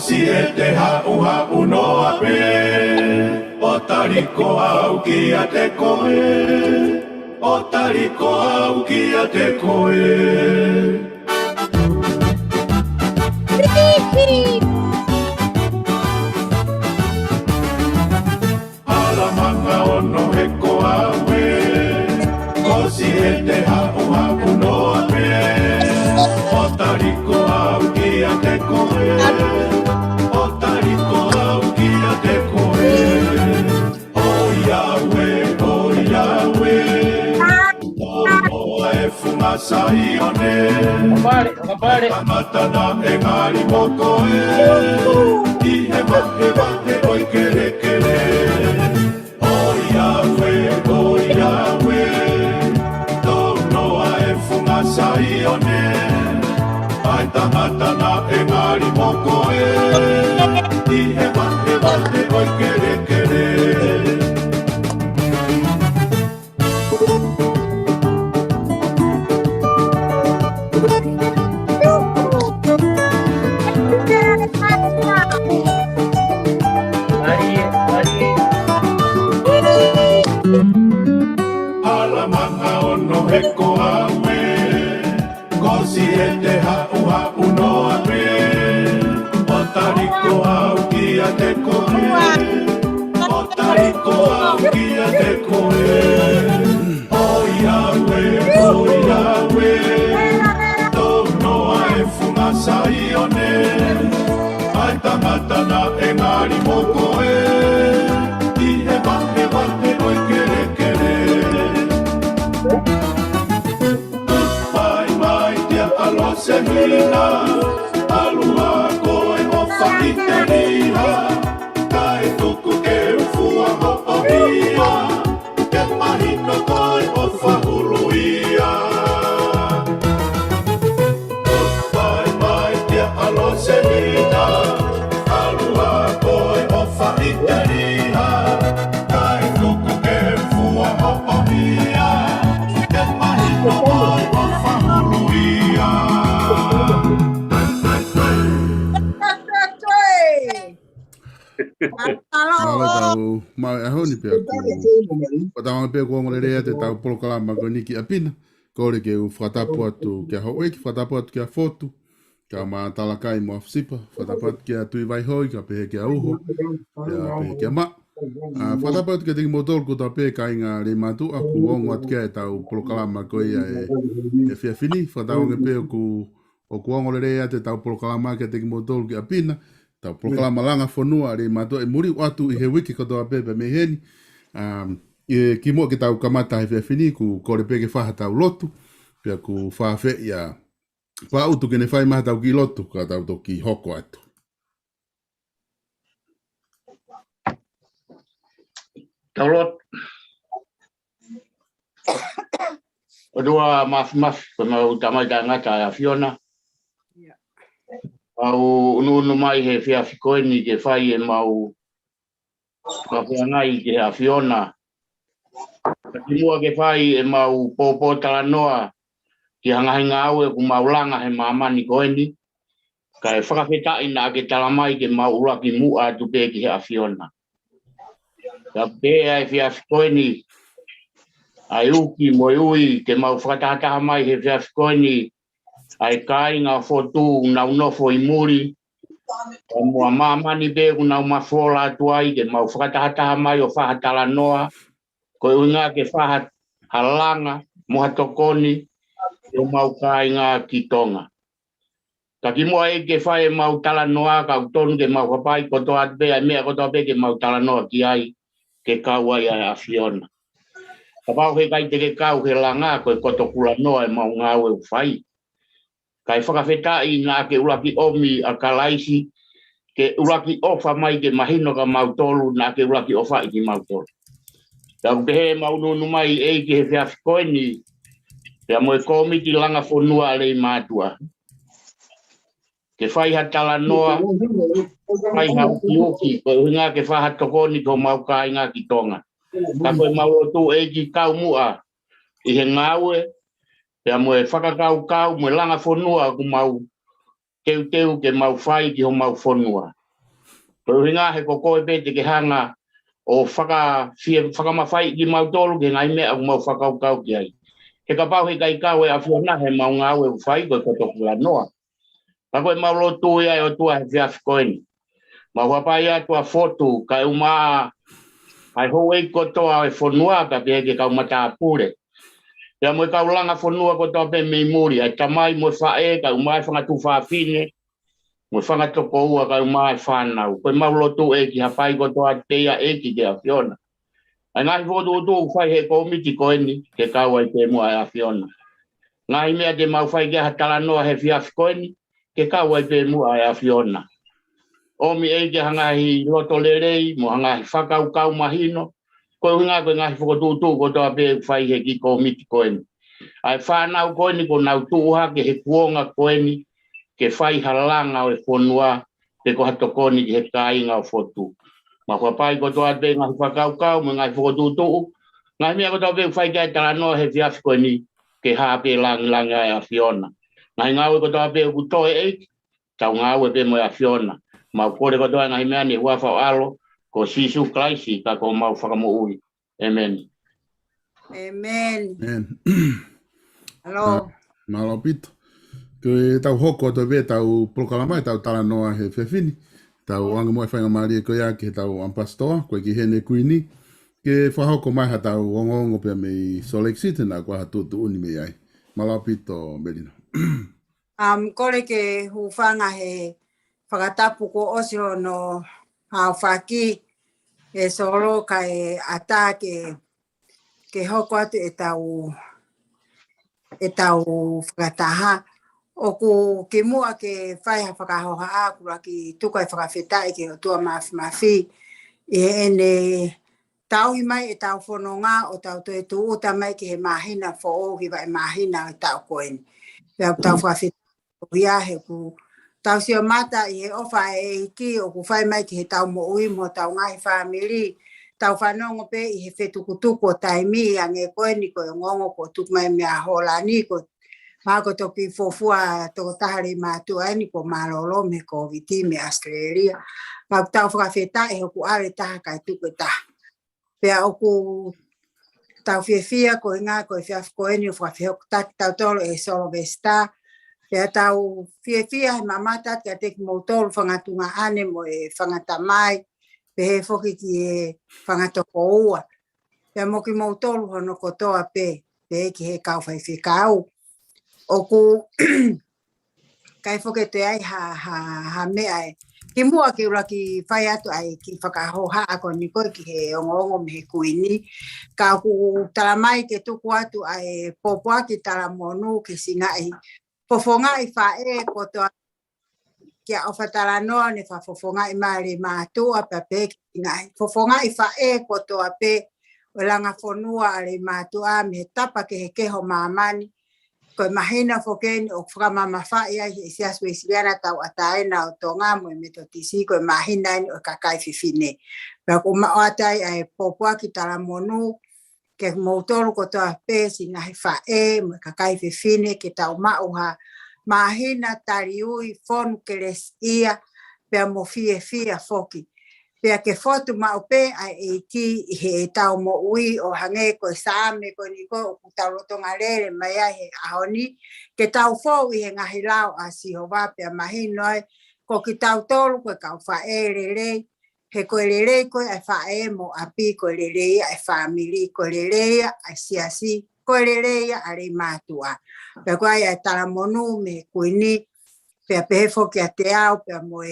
si e te hau noa pe, o tariko au ki a te koe, o tariko au ki a te koe. Alamanga ono he koa we, o si e te hau noa pe, o tariko au ki a te koe, o tariko au ki a te koe. O Yahweh, o e fumasa i one, kamata na e ngari moko e, i he wahe oi kere kere. O Yahweh, tō noa e fumasa i one, ai tangata na e ngari moko e, i he wahe oi kere kere. Alamanga ono he koa we, kosi e te hau noa pe, o tariko au ki a te koe, o tariko au ki a te koe. O Yahweh, tō noa e fumasa i one, ai tangata na e ngari moko e, i he wahe oi kere kere. Mai tia alo se hina, alua koe o whakiteria, kai tuku ke ufua ho o hia, ke mahino koe o whahuruia. Mai tia alo se hina, alua koe o whakiteria, kai tuku ke ufua ho o hia, ke mahino koe o whahuruia. Tau mai ahoni pia ku. Patama pia ku ngore te tau polokalama ko niki apina. Ko re ke u whatapu atu kia ho eki, whatapu atu kia fotu. Kia maa talakai mo afsipa. Whatapu atu kia tui vai hoi, kia pehe kia uho. Kia pehe kia ma. Whatapu atu kia tiki motol ku tau pehe ka inga re matu aku ongo atu kia e tau polokalama ko ia e fia fini. Whatau nge pehe ku o kuongo le te tau polokalama kia tiki motol kia apina. Tau proklama langa whanua re matua e muri watu i he wiki katoa pepe me heni. Ki mua ki tau kamata he whiawhini ku kore peke whaha tau lotu. Pia ku whawhe ia whautu kene whai maha tau ki lotu ka tau to ki hoko atu. Tau lot. O dua maf ko mau tamai da ngata a Fiona. Au unu mai he fia fikoini ke whai e mau kapuangai ke a Fiona. Ki mua ke whai e mau pōpō tala noa ki hangahinga au e ku maulanga he mamani koeni. Ka e whakawhetai na ke tala mai ke mau uraki mua atu pe ki he a Fiona. Ka pēa e fia fikoini ai uki mo ui ke mau whakatahataha mai he fia fikoini ai kai ngā whotu ngā unofo i muri. O mua mamani be ku ngā mafola atuai ke mau whakatahataha mai o whahatala noa. Ko unga ke whahat halanga, moha tokoni, o mau kai ngā kitonga. Ka ki mua e ke whae mau tala noa ka utonu ke mau kapai kotoa atbe ai mea kotoa pe ke mau tala noa ki ai ke kau ai a Fiona. Ka pau he kai te ke kau he langa koe kotokula noa e mau ngā ue whai. Kai whakawhetai nā ke uraki omi a kalaisi, ke uraki ofa mai ke mahino ka mautolu nā ke uraki ofa i ki mautolu. Tau te he maununu mai e ke he whiawhikoini, te amoe komi ki langa whonua lei mātua. Ke whaihatala noa, whaihauki ko hinga ke whahatokoni ko mauka inga ki tonga. Ka koe maulotu e ki kau mua, i he ngāue, te amoe whakakau kau, moe langa whonua ku mau teu ke mau whai ki ho mau whonua. Pero hinga he ko koe pete ke hanga o whakamawhai ki mau tolu ke ngai mea au mau whakaukau ki ai. He ka pau he kai kau e awhiona he mau ngau e whai koe kotoku la noa. Ka koe mau lotu ia e o tua he whiawhi koeni. Mau wapai atua fotu ka uma ai ho e kotoa e whonua ka pe ke kau mata pure. Ia mo kau langa whonua kotoa pe mei muri. Ai tamai mo whae ka uma e whangatu whaafine. Mo whangatoko ua ka uma e whanau. Koe mau lotu e ki hapai kotoa teia e ki te awhiona. Ai ngai fotu utu whai he komiti koeni ke kau ai te mua e awhiona. Ngai mea te mau whai ke hatala noa he whiawhi koeni ke kau ai te mua e awhiona. Omi e ke hangahi loto lerei, mo hangahi whakau kau mahino, koe hunga koe ngahi whakotutu ko toa pe whai he ki komiti koeni. Ai whanau koeni ko nau tuuha ke he kuonga koeni, ke whai halanga o e whonua, te ko hato koni ki he kāinga o whotu. Ma kua pai ko toa pe ngahi whakau kau, mo ngahi whakotutu, ngahi mea ko toa pe whai kai tala noa he whiawhi koeni, ke hape langi ai a Fiona. Ngahi ngau ko toa pe kutoe eiki, tau ngau e pe mo a Fiona. Mau kore ko toa ngai mea ni hua whao alo, ko sisu klaisi ka ko mau whakamo ui. Amen. Amen. Amen. Hello. Malo pito. Ke tau hoko to ve tau proklama tau tala noa he fefini. Tau anga mo whainga maria ko ia ke tau ampastoa, ko ki hene kuini. Ke whahoko mai ha tau ongongo pia mei Salt Lake City na kwa hatutu uni mei ai. Malo pito, Melina. Kore ke hufanga he whakatapu ko osio no hao whaki e solo ka e ata ke hoko atu e tau whakataha. O ku ke mua ke whaiha whakahoha a kura ki tuka e whakawhetai ke o tua mafi. E ene tauhi mai e tau whanonga o tau toi tuuta mai ke he mahina whoohi wa e mahina e tau koeni. Pea tau whakawhetai o hiahe ku tau sio mata i he ofa e iki o ku whai mai ki he tau mo ui mo tau ngahi whamiri. Tau whanongo pe i he whetukutuku o taimi a nge koeni ko e ngongo ko tuk mai mea holani ko mako toki fofua toko tahari mātua ni ko malolo me ko viti me Australia. Mau tau whakawhetai e hoku are taha kai tuku taha. Pea oku tau whiawhia ko inga ko e whiawhi koeni o whakawhihok taki tau tolo e solo vesta. Pea tau whiawhia he mamata kia teki mou tolu whangatunga ane mo e whangatamai. Pe he whoki ki e whangatoko ua. Pea moki mou tolu hono kotoa pe. Pe ki he kau whaiwhikau. Oku kai whoke te ai ha mea e. Ki mua ki ura ki whai atu ai ki whakahoha ako ni koe ki he ongo me he kuini. Ka ku talamai ke tuku atu ai popua ki talamonu ke singai. Fofongai whae ko toa kia o whataranoa ne fofongai maare mātua pa pe ki singai. Fofongai whae ko toa pe o langa whonua ale mātua me tapa ke he keho mamani. Ko mahina fokeni o whakamama whae ai he siasu e siliana tau ataena o tonga mo e metotisi ko mahina ni o kakai fifine. Pea ko maatai ai popua ki talamonu ke moutoru ko toa pesi ngahi whae mo kakai fifine ke tau mauha mahina tariui fonu keles ia pea mo fie foki. Pea ke fotu maupe ai e ki he tau mo ui o hange ko same ko ni ko tau rotonga lere mai ai he ahoni ke tau fo i he ngahi lau a sihowa pea mahinoi ko ki tau tolu ko kau whae lere he ko lere ko ai whae mo api ko lere ai family ko lere ai siasi ko lere ai matua pea ko ai talamonu me kuini pea pehefo ki a te au pea mo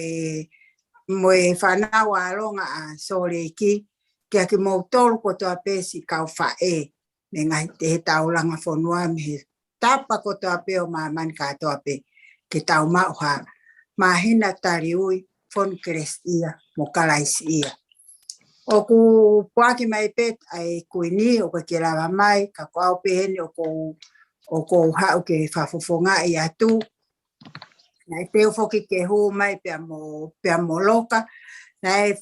e whanau alonga a soreki kia ki mou tolu ko toa pesi kau whae me ngai te he taulanga whanua me he tapa ko toa pe o mamani ka toa pe ke tau mauha mahina tari ui whonu keres ia mo kalais ia. O ku puaki mai pet ai kuini o ka kirawa mai ka kau pe heni o ko hau ke whafofonga i atu. Nai teo foki ke hu mai pea mo loka. Nai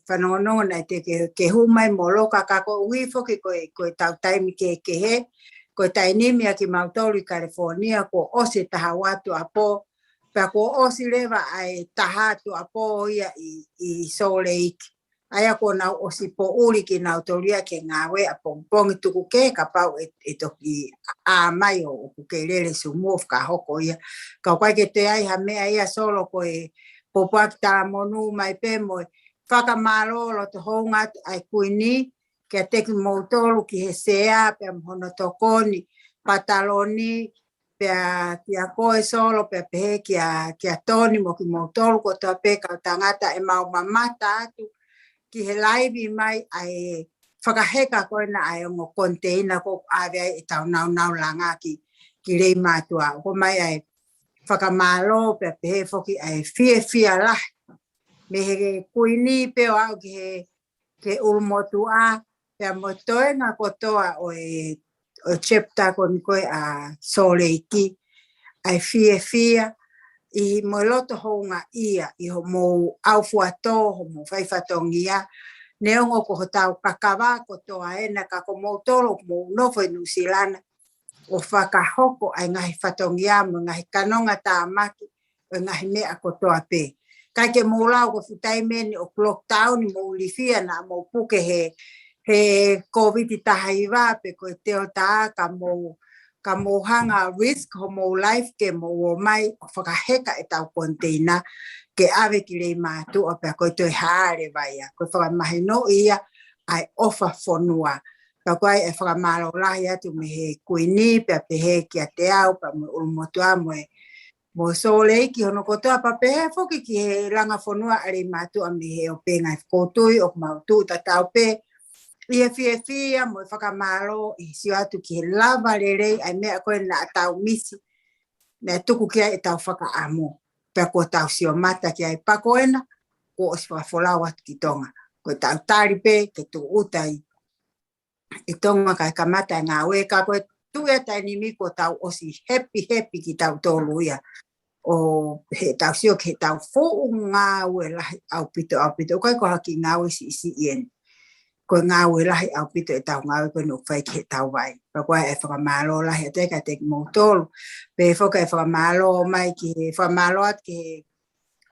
whanongonongo nai te ke hu mai mo loka ka ko ui foki koe tau taimi ke he. Koe tainimi a ki Mautolu i California ko ose taha watu apo. Pea ko osi lewa ai tahatu a po ia i sole iki. Aia ko nau osi po uli ki nau toria ke ngawe a pongpongi tuku ke ka pau e toki a mai o ku ke lele sumuof ka hoko ia. Ka kwai ke te ai ha mea ia solo ko e popak ta monu mai pe mo whaka malolo to hongat ai kuini ke teki moutolu ki he sea pe mhono tokoni pataloni pea kia koe solo pea pehe kia toni mo ki moutolu ko toa pe ka tangata e mau mamata atu ki he laivi mai ai whakaheka koe na ai ongo konteina ko awea e tau nau langa ki rei mātua. Ko mai ai whakamalo pea pehe foki ai fia lah. Me he kuini peo au ki he ulmotua pea motoenga kotoa o chapter ko ni koe a soleiki ai fia i mo loto honga ia i ho mo au fuato ho mo faifatongia neongo ko tau kakava ko toa ena ka ko mo tolo mo no foi nusilana o whakahoko ai ngahi fatongia mo ngahi kanonga tāmaki o ngahi mea ko toa pe. Kai ke mo lau ko futai meni o lockdown mo ulifia na mo puke he COVID tahaiwa pe ko teo taa ka mo hanga risk ho mo life ke mo mai whakaheka e tau konteina ke ave ki rei mātu o pe ko toi haare vai a. Ko whakamahino ia ai ofa fonua. Ka koe e whakamalo lahi atu me he kuini pe pehe ki a te au pa mo ulmotua mo sole ki hono kotoa pa pehe foki ki he langa fonua ari mātu a me he o pe ngai whakotui o mautu tatau pe ia fia mo whakamalo i sio atu ki he lava rerei ai mea koe na tau misi na tuku kia e tau whakaamo pe ko tau sio mata ki ai pakoena ko o sipa wholawa ki tonga ko tau tari pe ke tu utai i tonga kai kamata ngā weka koe tuia tai ni miko tau osi happy ki tau tolu ia o he tau sio ke tau fuu ngā ue lahi au pito koe ko haki ngā ue si ien ko ngā ue lahi au pito e tau ngā ue koe no whai ke tau vai pa koe e whakamalo lahi a teka te mo tolu pe whoka e whakamalo mai ki he whakamalo at ki he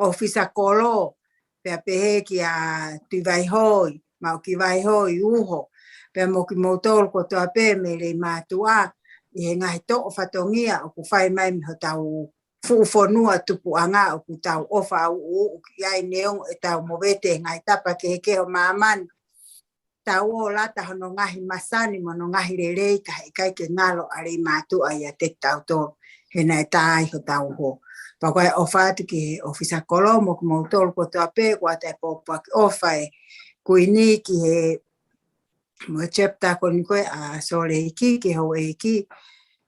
ofisa kolo pe a pehe ki a tui vai hoi mau ki vai hoi uho pe mo ki mo tolu ko toa pe me rei mātua i he ngahi to o whatongia o ku whai mai mi ho tau fuufonua tupu anga o ku tau ofa u ki ai neong e tau mowete ngai tapa ke he keho mamani tau o lata hono ngahi masani mono ngahi rerei ka he kai ke ngalo a rei mātua i a te tau to he nai tai ho tau ho pa koe ofa atu ki he ofisa kolomo ki mo tolu ko toa pe kua te popa ki ofa e kuini ki he mo chapter ko ni koe a sole iki ke ho iki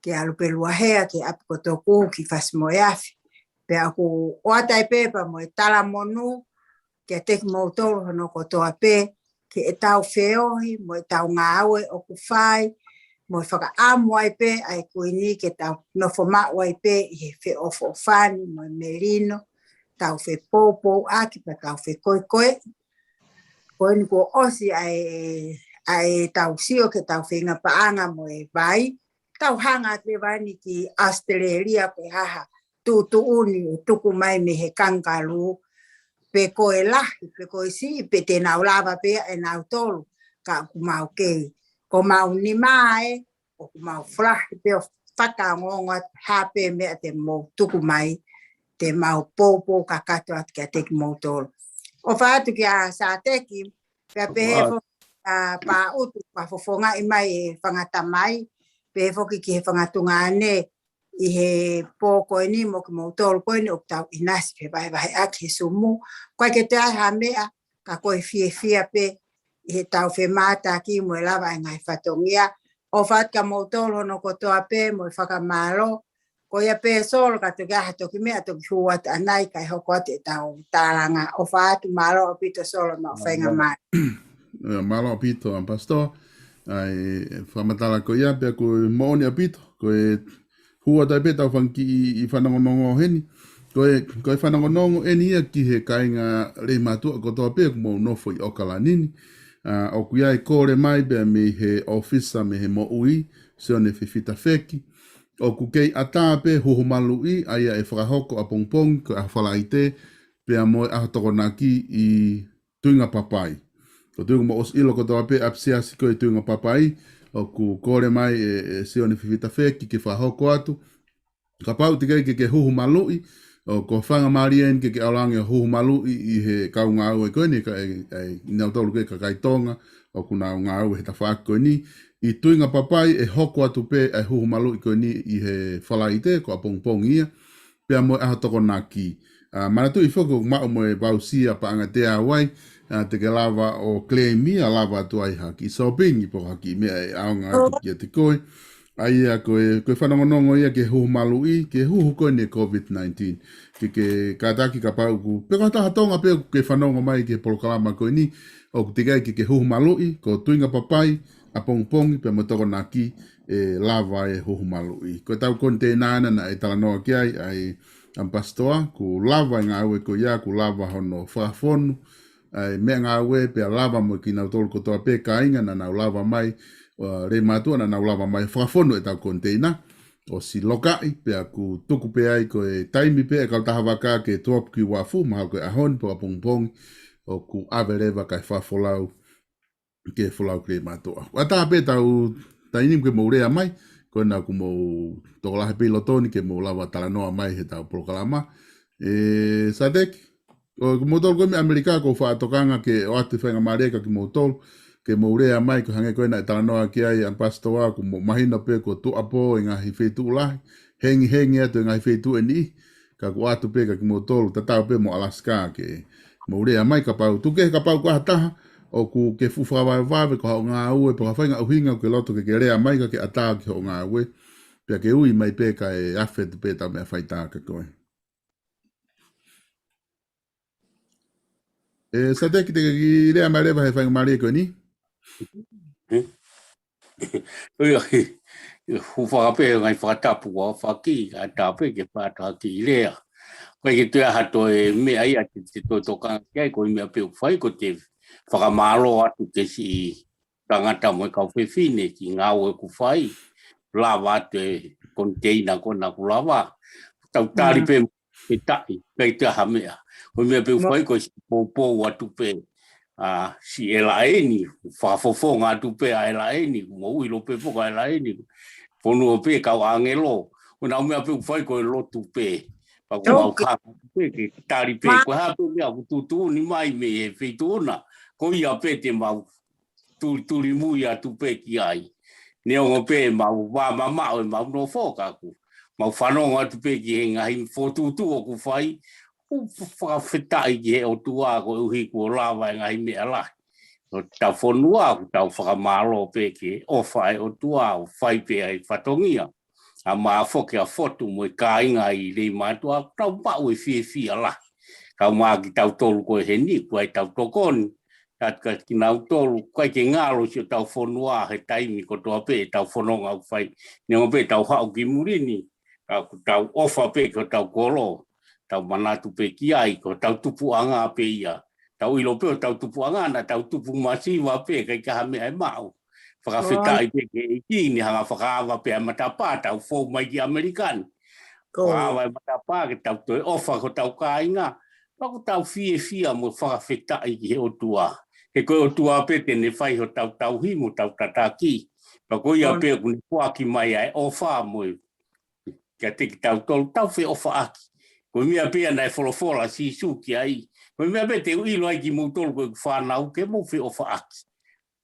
ke alupe luahea ke api ko toku ki fasmo yafi pe aku o atai pe pa mo tala monu ke tek mo tolu hono ko toa pe ke e tau feohi mo e tau ngāwe o ku whai mo e whaka amu ai pe ai kuini ke tau nofo maa wai pe i he fe ofo fani mo e merino tau fe popo aki pa tau fe koe koe ni ko osi ai tau sio ke tau whinga paanga mo e vai tau hanga te wani ki Australia pe haha tu uni e tuku mai me he kangaru pe koe lahi pe koe si pe te nau lava pe e nau tolu ka ku mau kei ko mau ni mai o ku mau flahi pe o whakangonga hape mea te mo tuku mai te mau popo ka kato at kia teki mo tolu o whaatu ki a sa teki pe pehe pa utu pa fofonga i mai e whangata mai pe foki ki he whangatunga ane i he pōko ni mo ki mo tolu koe ni o tau inasi pe vai aki he sumu koe ke te ai ha mea ka koe fia pe i he tau whe mata ki mo e lava e ngai whatongia o whaat ka mo tolu hono kotoa pe mo e whakamalo ko ia pe solo ka te gaha toki mea toki huat anai kai hoko ate tau taranga o whaatu malo o pito solo ma o whainga mai malo apito ang pastor ai whamatala ko ia pe ko mooni apito ko hua tai pe tau whanki i whanangonongo heni ko whanangonongo eni ia ki he kainga rei mātua ko toa pe mo nofo i okala nini o kuia i kore mai pe me he ofisa me he mo ui se one whiwhita wheki o ku kei ata pe huhumalui aia e whakahoko a pongpong ko a whalaite pe a moe a tokonaki i tuinga papai. Ko tuinga mo os ilo ko toa pe apsiasi ko i tuinga papai o ku kore mai e sione fifita wheki ke whahoko atu. Ka pau te kei ke huhumalui o ko whanga marien ke aolangi o huhumalui i he kaunga au e koe ni ka inau tolu ke ka kaitonga o kuna ngā au he ta whaak koe ni. I tuinga papai e hoko atu pe e huhumalui koe ni i he whalaite ko a pongpong ia pe a moe aha toko nā ki. Manatu i whoko mao moe bausia pa anga te awai te ke lava o Clemia lava atu ai haki. So pingi po haki mea e aonga atu ki a te koe. Ai a koe whanongonongo ia ke huhumalui ke huhu koe ni COVID-19. Ke kātaki ka pau ku peko taha tonga pe ke whanongo mai ke polokalama koe ni o ku te kai ke huhumalui ko tuinga papai a pongpongi pe motoko nā ki e lava e huhumalui. Ko tau konte nāna na e talanoa ki ai ampastoa ku lava i ngā ue ko ia ku lava hono whafonu ai mea ngā ue pe a lava mo ki nau tolu kotoa pe ka inga na nau lava mai re matua na nau lava mai whafonu e tau konte ina o si lokai pe a ku tuku pe ai ko e taimi pe e kau taha waka ke tuapu ki wafu maha ko e ahon po a pongpongi o ku avereva kai whafolau ke folau kre matua. Wata pe tau tainim ke mo rea mai ko na ku mo tokolahe pilotoni ke mo lava talanoa mai he tau proklama. Sadek o mo tol ko me Amerika ko fa tokanga ke o atu whenga mareka ki mo tol ke mo rea mai ko hange ko na talanoa ki ai an pastoa ko mo mahina pe ko tu apo nga hi fetu lahi hengi atu nga hi fetu eni ka ko atu pe ka ki mo tol tatau pe mo Alaska ke mo rea mai ka pau tuke ka pau ko hataha o ku ke fuwhawa wawe ko hao ngā ue pa whainga uhinga ke loto ke rea mai ka ke ata ki hao ngā ue pia ke ui mai pe ka e awhet pe ta mea whaita ka koe. Sa te ki te ki rea mai rewa he whainga maria koe ni? Fuwhaka pe ngai whakatapu o whaki a tāpe ke whata ki rea. Koe ke tua hato e mea ia te tōtokanga ki ai koe mea pe whai ko te whakamaro atu ke si tangata mo e kau whiwhine ki ngā ue ku whai. Lava atu e konteina kona ku lava. Tau tāri pe pe tai, kei te aha mea. Koe mea pe whai ko si pōpō atu pe si e laeni, whafofonga atu pe a e laeni, mo uilo pe poka e laeni. Ponua pe kau angelo. Kona mea pe whai ko e lotu pe. Pako mau kaka pe ke tāri pe. Koe hape mea kututu ni mai me e whituna. Ko ia pe te mau turi mui atu pe ki ai. Neongo pe mau wāmama o e mau no whokaku. Mau whanonga atu pe ki he ngahi whotutu o ku whai. Whakawhetai ki he o tua ko uhi ko lawa e ngahi mea lahi. O tau whonua ku tau whakamaro pe ki o whai o tua o whai pe ai whatongia. A maa whoke a whotu mo i ka inga i rei mātua tau pau e whia lahi. Kau maa ki tau tolu ko e he ni, ko ai tau tokoni. Ka ki nau tolu, kai ke ngalo si o tau whonua he taimi ko toa pe tau whanonga au whai. Nengo pe tau hau ki murini, tau ofa pe ko tau kolo, tau manatu pe ki ai, ko tau tupu anga pe ia. Tau ilo pe o tau tupu anga na tau tupu masiwa pe kai ka hame ai mau. Whakawhitai pe ke iki ni hanga whakaawa pe a matapa, tau fōu mai ki Amerikan. Whakaawa e matapa ke tau toi ofa ko tau ka inga. Pako tau whia mo whakawhitai ki he o tua. He koe o tua pe tene whai ho tau himu, tau tataki. Pako ia pe kuni puaki mai ai ofa mo. Kia teki tau tolu, tau whi ofa aki. Koe mea pe anai wholofola si suki ai. Koe mea pe te uilo ai ki mo tolu koe whanau ke mo whi ofa aki.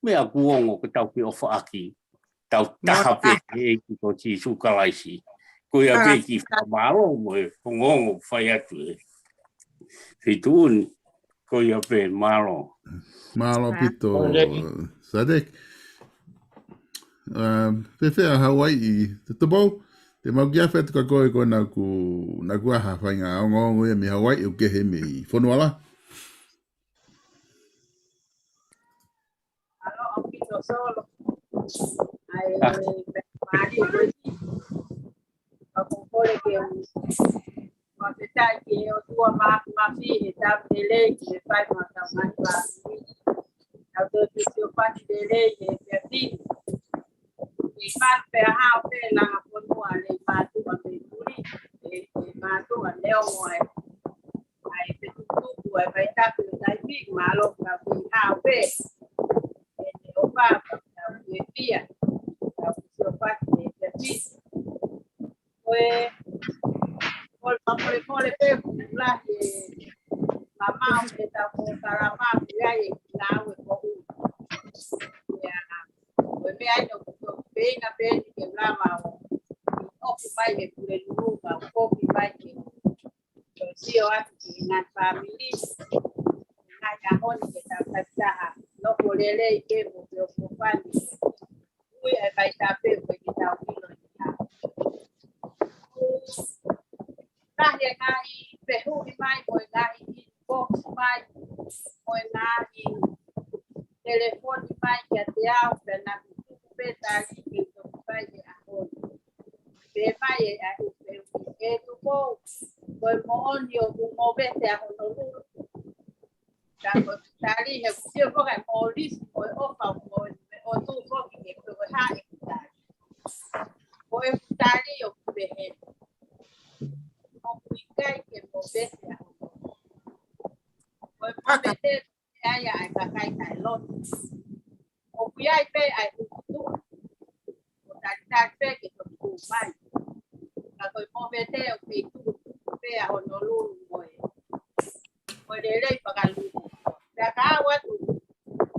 Mea kuongo ke tau whi ofa aki. Tau taha pe he ki ko si sukalaisi. Koe ia pe ki whamaro mo e whongongo whai atu e. Fitun, ko ia pe malo. Malo pito. Sadek. Pewhea Hawaii. Te tabau, te mau kia whetu ka koe ko na ku aha whainga aongo e mi Hawaii o kehe me i whonuala. Alo, o pito solo. Ai, mari, o kore ke Mapetai que eu tua filha estava de leite, meu pai matou mais para eu dou de seu pai de leite, meu filho. E para ferrar o pé lá por uma lei para leo moe ai pe tu ai vai ta pe dai big malo ka pi ha pe e o pa ka pi pia ka pi o pa ke pi Pole pe la mama que ta ko karama ya ye na we ko ya we me ai no pe na pe que la ma o pai e pure luga ko pai que si o a na family na ya hon que ta ta no polele que mo ko pa we ai pai ta pe que ta wilo ngai pehu mai mo ngai box mai mo ngai telefone mai que te au na peta que to pai a hon pe mai a e tu po mo onio mo vete a hon ta ko tali he sio ko ga polis mo o pa mo o tu ko que to ha e ko e tali o pe Obrigai que movesse a foi prometer ai ka kai kai lot o piai pe ai tu o ta pe que tu mai ka ko movete o pe tu pe a honolulu mo de lei para lu da ka wa tu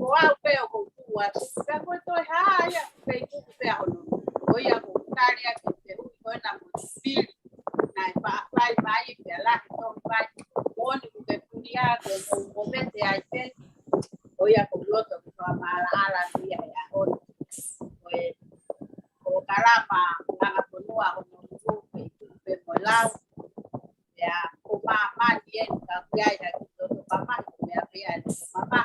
o au pe o ko tu wa ka ko to ha ya pe tu pe a honolulu o ya ko taria que te ko na mo pili Nai pai pe la to pai oni que punia con mete ai pe oia con loto que mala ala dia ya on pues o caramba la ponua o no pe molau ya o mamá bien ka ya ya to mamá me había mamá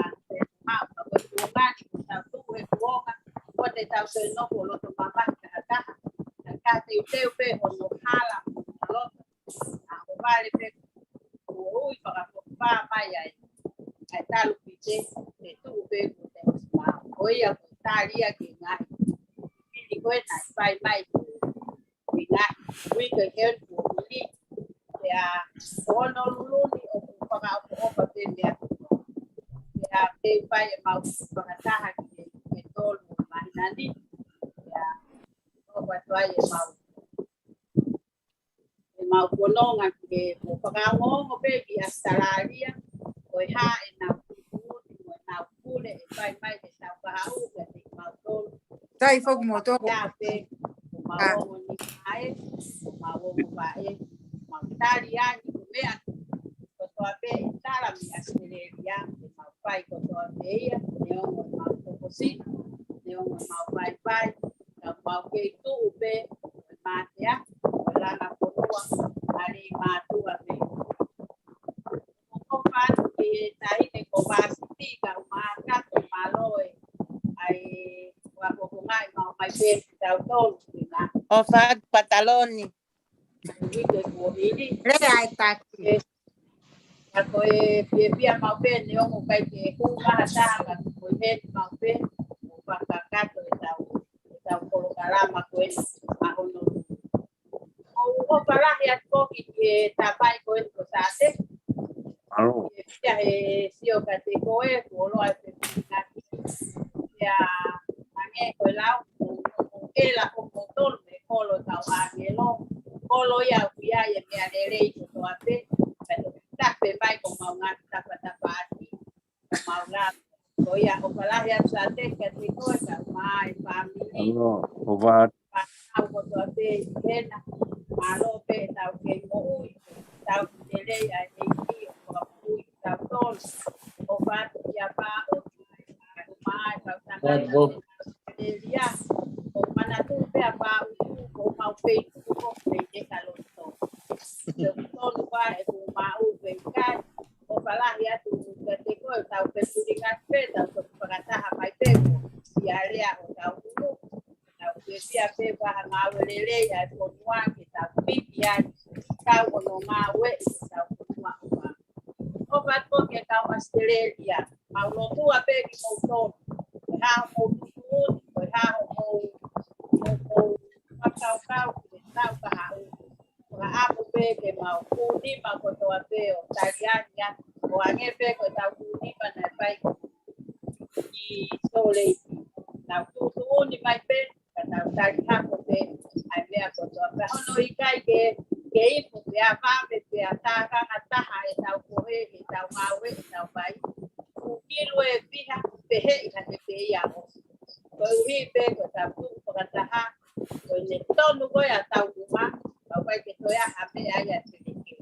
ante mamá pues tu mani ta tu e boca pode ta se no por lo mamá acá te pe o no hala o vale pe ui para pa mai ai ta lu pite te tu pe te ma oia taria que ngai ni ko na pai mai ni na ui que el ni ya ono lu ni o para o pa pe ya pe pai ma para ta que todo mai nani ya o pa toai mau kolonga ke mo pagango mo pe ki astalaria o ha na mo na pule e pai mai de sa ka u ke mau tol Tai fo mo to ya pe mau ni ai mau vai mau taria ni me ko to pe tala mi asteleria mau pai ko to pe ya ne o mau ko si ne o mau pai mau ke tu pe ma ya la na ali matua pe o fa que tai de cobasti ka marca maloe ai wa ko ngai mai pe tau tol na O fa pantaloni ni que ko ni re ai ta a ko e pia mau pe ne o kai ke ku ma ta ka ko he mau pe o fa ka to tau colocar ma ko e a hono o para ya ko que tapai ko en cosate ya si o ka te ko e ko lo ai ya ane ko la o la ko motor me ko lo ta wa lo ko lo ya me adere ko to ate pero ta pe mai ko ma nga ta pa ma la ko ya o para ya sate que te ko ta mai family o va algo to ate pena malo pe tau ke mo tau dele ya ni o tau tol o va ya pa o mai tau tanga ya o mana tu pe pa o mau pe o pe de calor to todo va e o mau pe ka o pala ya tu que te ko tau pe tu diga pe tau para ta mai pe ya le o tau decía que va a maulele ya con Juan que está pipia está con mawe está con o va porque está Australia Paulo tu a pe que motor ha o tu ha o cau está ka ha a pe pe ke mau kuni ma ko to ape o tarianya o ange pe ko ta kuni pa na pai i sole na tu ni mai pe ka ta tari ha ko pe ai me ko to ape hono i kai ke i pu ya pa pe ta ka ta ha e ta ko e ta ma we ta pai ku ki lo e fiha pe he i ha pe ya o ko hi pe ko ta pu ko ta ha ko ne to no ko ya ta u ma ka pai ke to ya ha pe ya te ke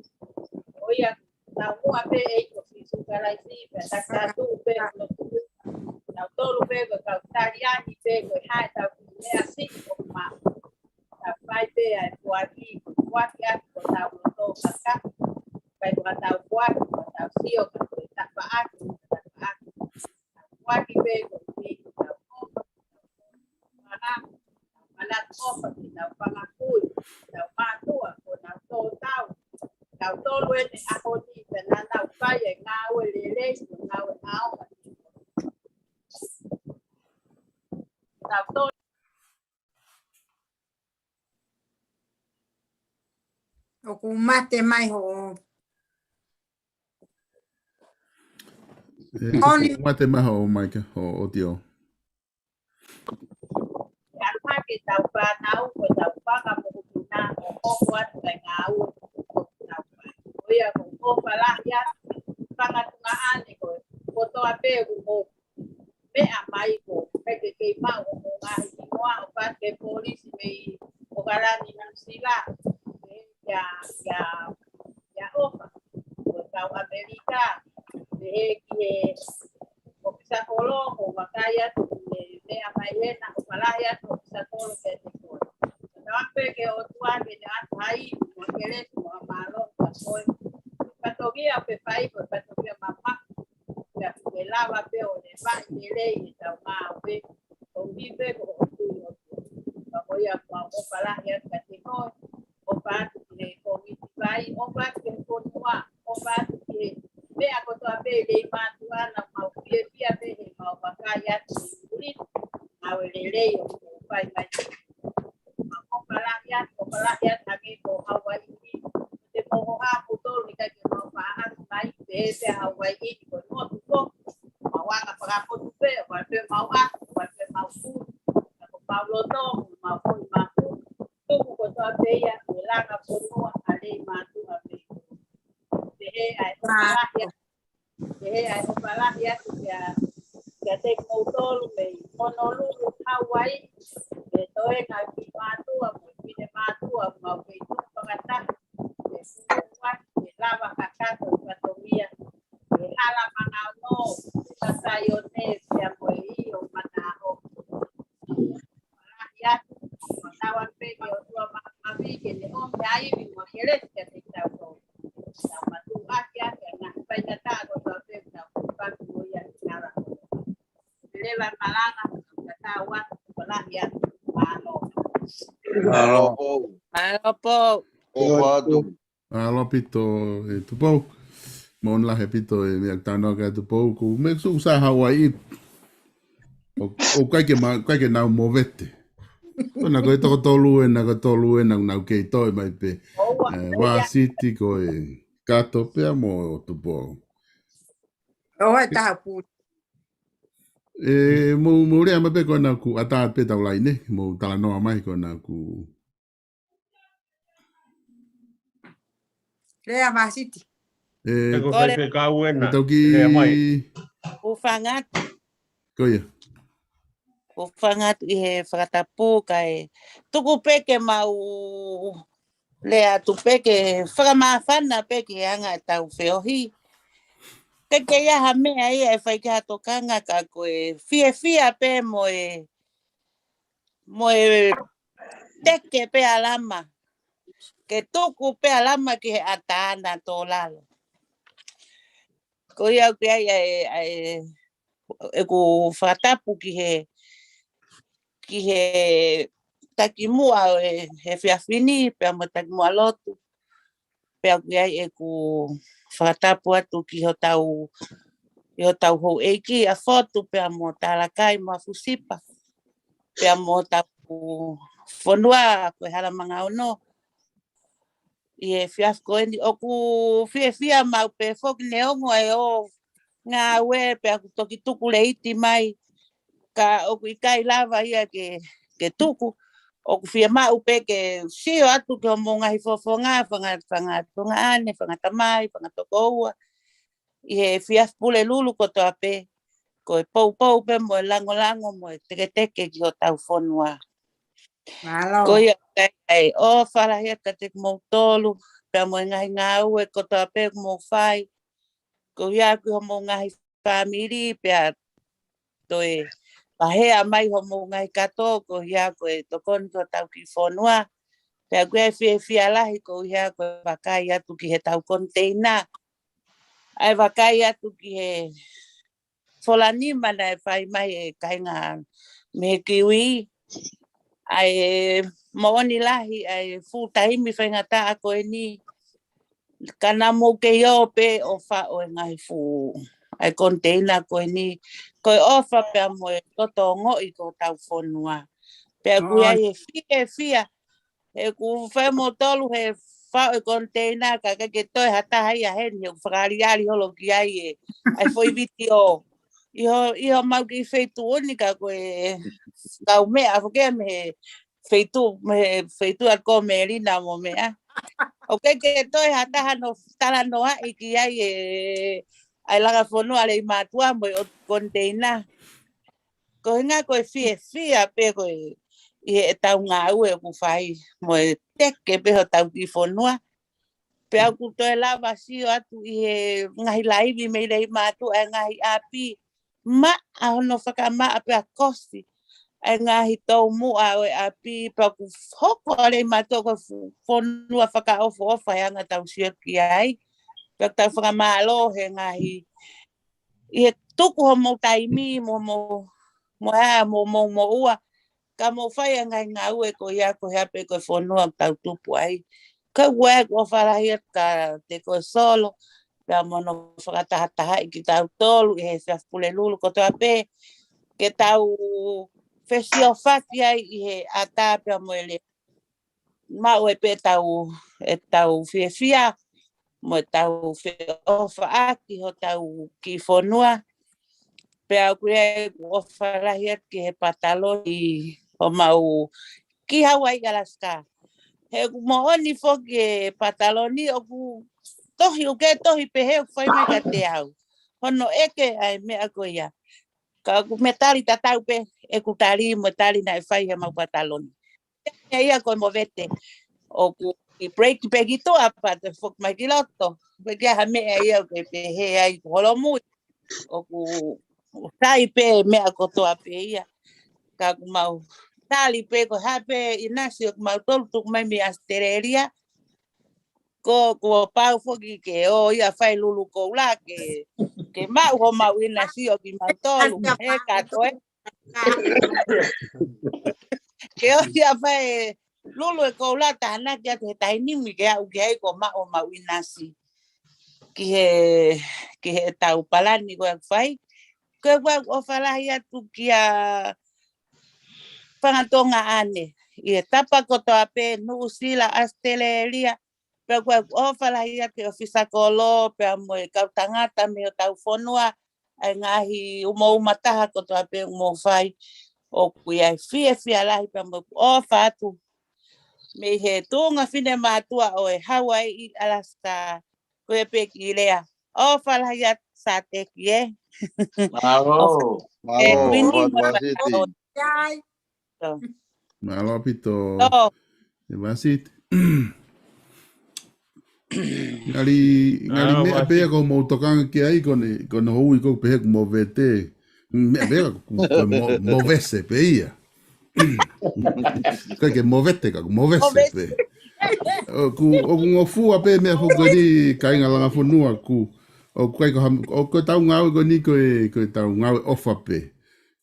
o ya ta u a pe e ko si su ka lai si pe ta tu pe no tu na to lu pe ko ta ya ni pe ko ha ta ku ne asi ko ma ta pai pe ai ko aki wa ya ko ta u to ka ka pai ko ta u wa ko ta si o ka ta pa a wa ki pe ko ni ta ko mana mana ko pa ta pa na ku ta pa tu ko na to tao tao to lu ni a ko ni pe na na pa ye nga we le nga we ao tao to O ku mate mai ho. Oni Mate maha o Maika o tio. ya pa ke tao pa na ko tao pa ka mo ku na o wa ta nga o tao pa o ya ko pa la ya pa nga nga ani ko to ape ko me a mai ko ke ma o nga i ko a pa ke polisi me o kala ni na sila ya ofa ko tao Amerika ke o sa kolo o makaya me a mai na o kala ya o sa kolo ke te ko na pe ke o tua ke na ai mo kele mo malo ko patogia pe pai ko patogia mama ya ke lava pe o ne va ile i ta ma pe o vive ko tu o ya o kala ya ke te ko o pa ke ko mi pai o pa ke ko tua o pa ke me a ko to pe le ma tua na ma pie pia pe ma pa ka ya ti a le le o pai pai o pala ya también ko Hawaii te mo ha puto ni ka ke no pa ha mai pe se Hawaii ko no tu ko ma wa ka pa ko tu pe wa pe ma wa pe ma fu ko Pablo no ma fu ma fu tu ko to pe ya la ka po no ale ma tu a pe te ai pala ya que te mo to lu me Honolulu Hawaii de to en aquí ma tu a mi de ma tu a ma pe tu pa ta de lava acá to to mía de ala mana no ta yo ne se apoyi o mana o ya estaba pe yo tu ma vi que le o ya y mi mujer que te está o ma tu akia que na pa ta ko to pe ta pa tu ya nada le la malanga ta wa la ya malo Alo. Alo po. O watu. Alo pito e tupou. Mon la he pito e me tano ka tupou ku me su sa Hawaii. O kai ke na movete. Ona ko to tolu e na na ke to mai pe. Wa city ko e kato pe mo tupou. o ta pu. Mo rea mape ko na ku ata pe tau lai ne. Mo tala noa mai ko na ku. Lea Vasiti. Eko pepe kauena. Tauki. Ufangat. Koia. Ufangat i he whakatapu kai. Tuku peke mau lea tu peke whakamawhana peke anga tau whiohi. Teke iaha mea ia e whaika tokanga ka koe fia pe moe teke pe alama. Ke tuku pe alama ki he ataana tō lalo. Ko iau ki ai e ko whakatapu ki he takimua he whiawhini pe ama takimua lotu. Pe au ki ai e ko whakatapu atu ki ho tau hou eiki a fotu pe amo talakai ma fusipa. Pe amo tau whanua koe haramanga ono. I fiaf koeni o ku fia mau pe fok neongo e o ngā ue pe aku toki tuku le iti mai ka o ku ikai lava ia ke tuku o ku fia mau pe ke sio atu ke mo ngai fofonga whanga ane whanga tamai whanga tokoua I he fiaf pule lulu ko to ape ko e pou pe mo lango mo teke ki o tau fonua Malo. ko ia kai o farahia ka te mo tolu pe mo ngai ngau e ko to ape mo fai ko ia ku mo ngai family pe toi pahea mai ho mo ngai kato ko ia ko e to kon ko tau ki fonua pe ku fia lahi ko ia ko vakai atu ki he tau container ai vakai atu ki he folani mana e fai mai e kainga me kiwi ai mooni lahi ai full-time whaingata ako e ni kana mo ke yo pe o fa o ngai fu ai container ko ni ko ofa pe mo to tongo I ko tau fonua pe ku ia e fia e ku fa mo tolu he fa o container ka ke to hata hai a hen yo fraliali holo ki ai foi video Iho mau ki feitu unika ko e kau mea foke me feitu a ko merina mo mea. Okay ke toi hata no tala no ai ki ai ai langa fonu ale matua mo o container. Ko nga ko fia pe ko e tau nga ue ku fai mo teke pe ho tau ki fonua. Pe aku toi lava si atu I ngai laivi me lei matu e ngai api ma no whakama ape a kosi ai ngahi tau mua o e api pa ku hoko ale mato ko fonua whakaofo ofa e anga tau sia ki ai pa tau whakamalo he ngahi I he tuku ho mo taimi mo ua ka mo whai a ngai ngā ue ko ia ko hea pe ko fonua tau tupu ai ka ue ko wharahia ka te ko solo Pea mono whakatahataha I ki tau tolu I he whiafpule lulu ko toa pe ke tau whesio whati ai I he ata pea mo ele mau e pe tau whiawhia mo tau whiawha aki ho tau ki whonua pea kure o wharahia ki he pataloni o mau ki Hawaii Alaska he mohoni whoki e pataloni o ku tohi o ke tohi pe he whai mai ka te au. Hono eke ai mea ko ia. Ka ku metali tatau pe e ku tari mo tali na e whai he mau pataloni. Ia ko mo vete o ku I break pe ki toa pa te whok mai ki loto. Pe kia ha mea ia ko pe he ai ku holo mui. O ku tai pe mea ko toa pe ia. Ka ku mau tali pe ko hape inasi o ku mau tolu tuk mai mi Australia. Ko pau foki ke o ia fai lulu ko la ke mau ho mau ina si o ki mau tolu he ka toe ke o ia fai lulu ko la tana ke te tai ni mi ke au ke ko mau ina si ki he tau palani ko fai ke wa o fala ia tu kia pangatonga ane I tapa ko to ape no usila Australia pe ko o fala ia ke ofisa kolo pe mo ka tangata me o tau fonua ai ngahi umo mataha ko to ape mo fai o ku ia fia lai pe mo o fatu me he tunga fine matua o e Hawaii Alaska ko e pe ki lea o fala ia sa te ki Bravo. e kuini mo Malo pito. E vasit. Ngali me pe ko mo tokanga ki ai ko no hui ko pe ko mo vete. Me pe ko mo vese pe ia. Ka ke mo vete ka mo vese pe. O ngo fu ape me ko ni kai ngala fu nu ku. O kai ko tau ngau ko ni ko tau ngau ofa pe.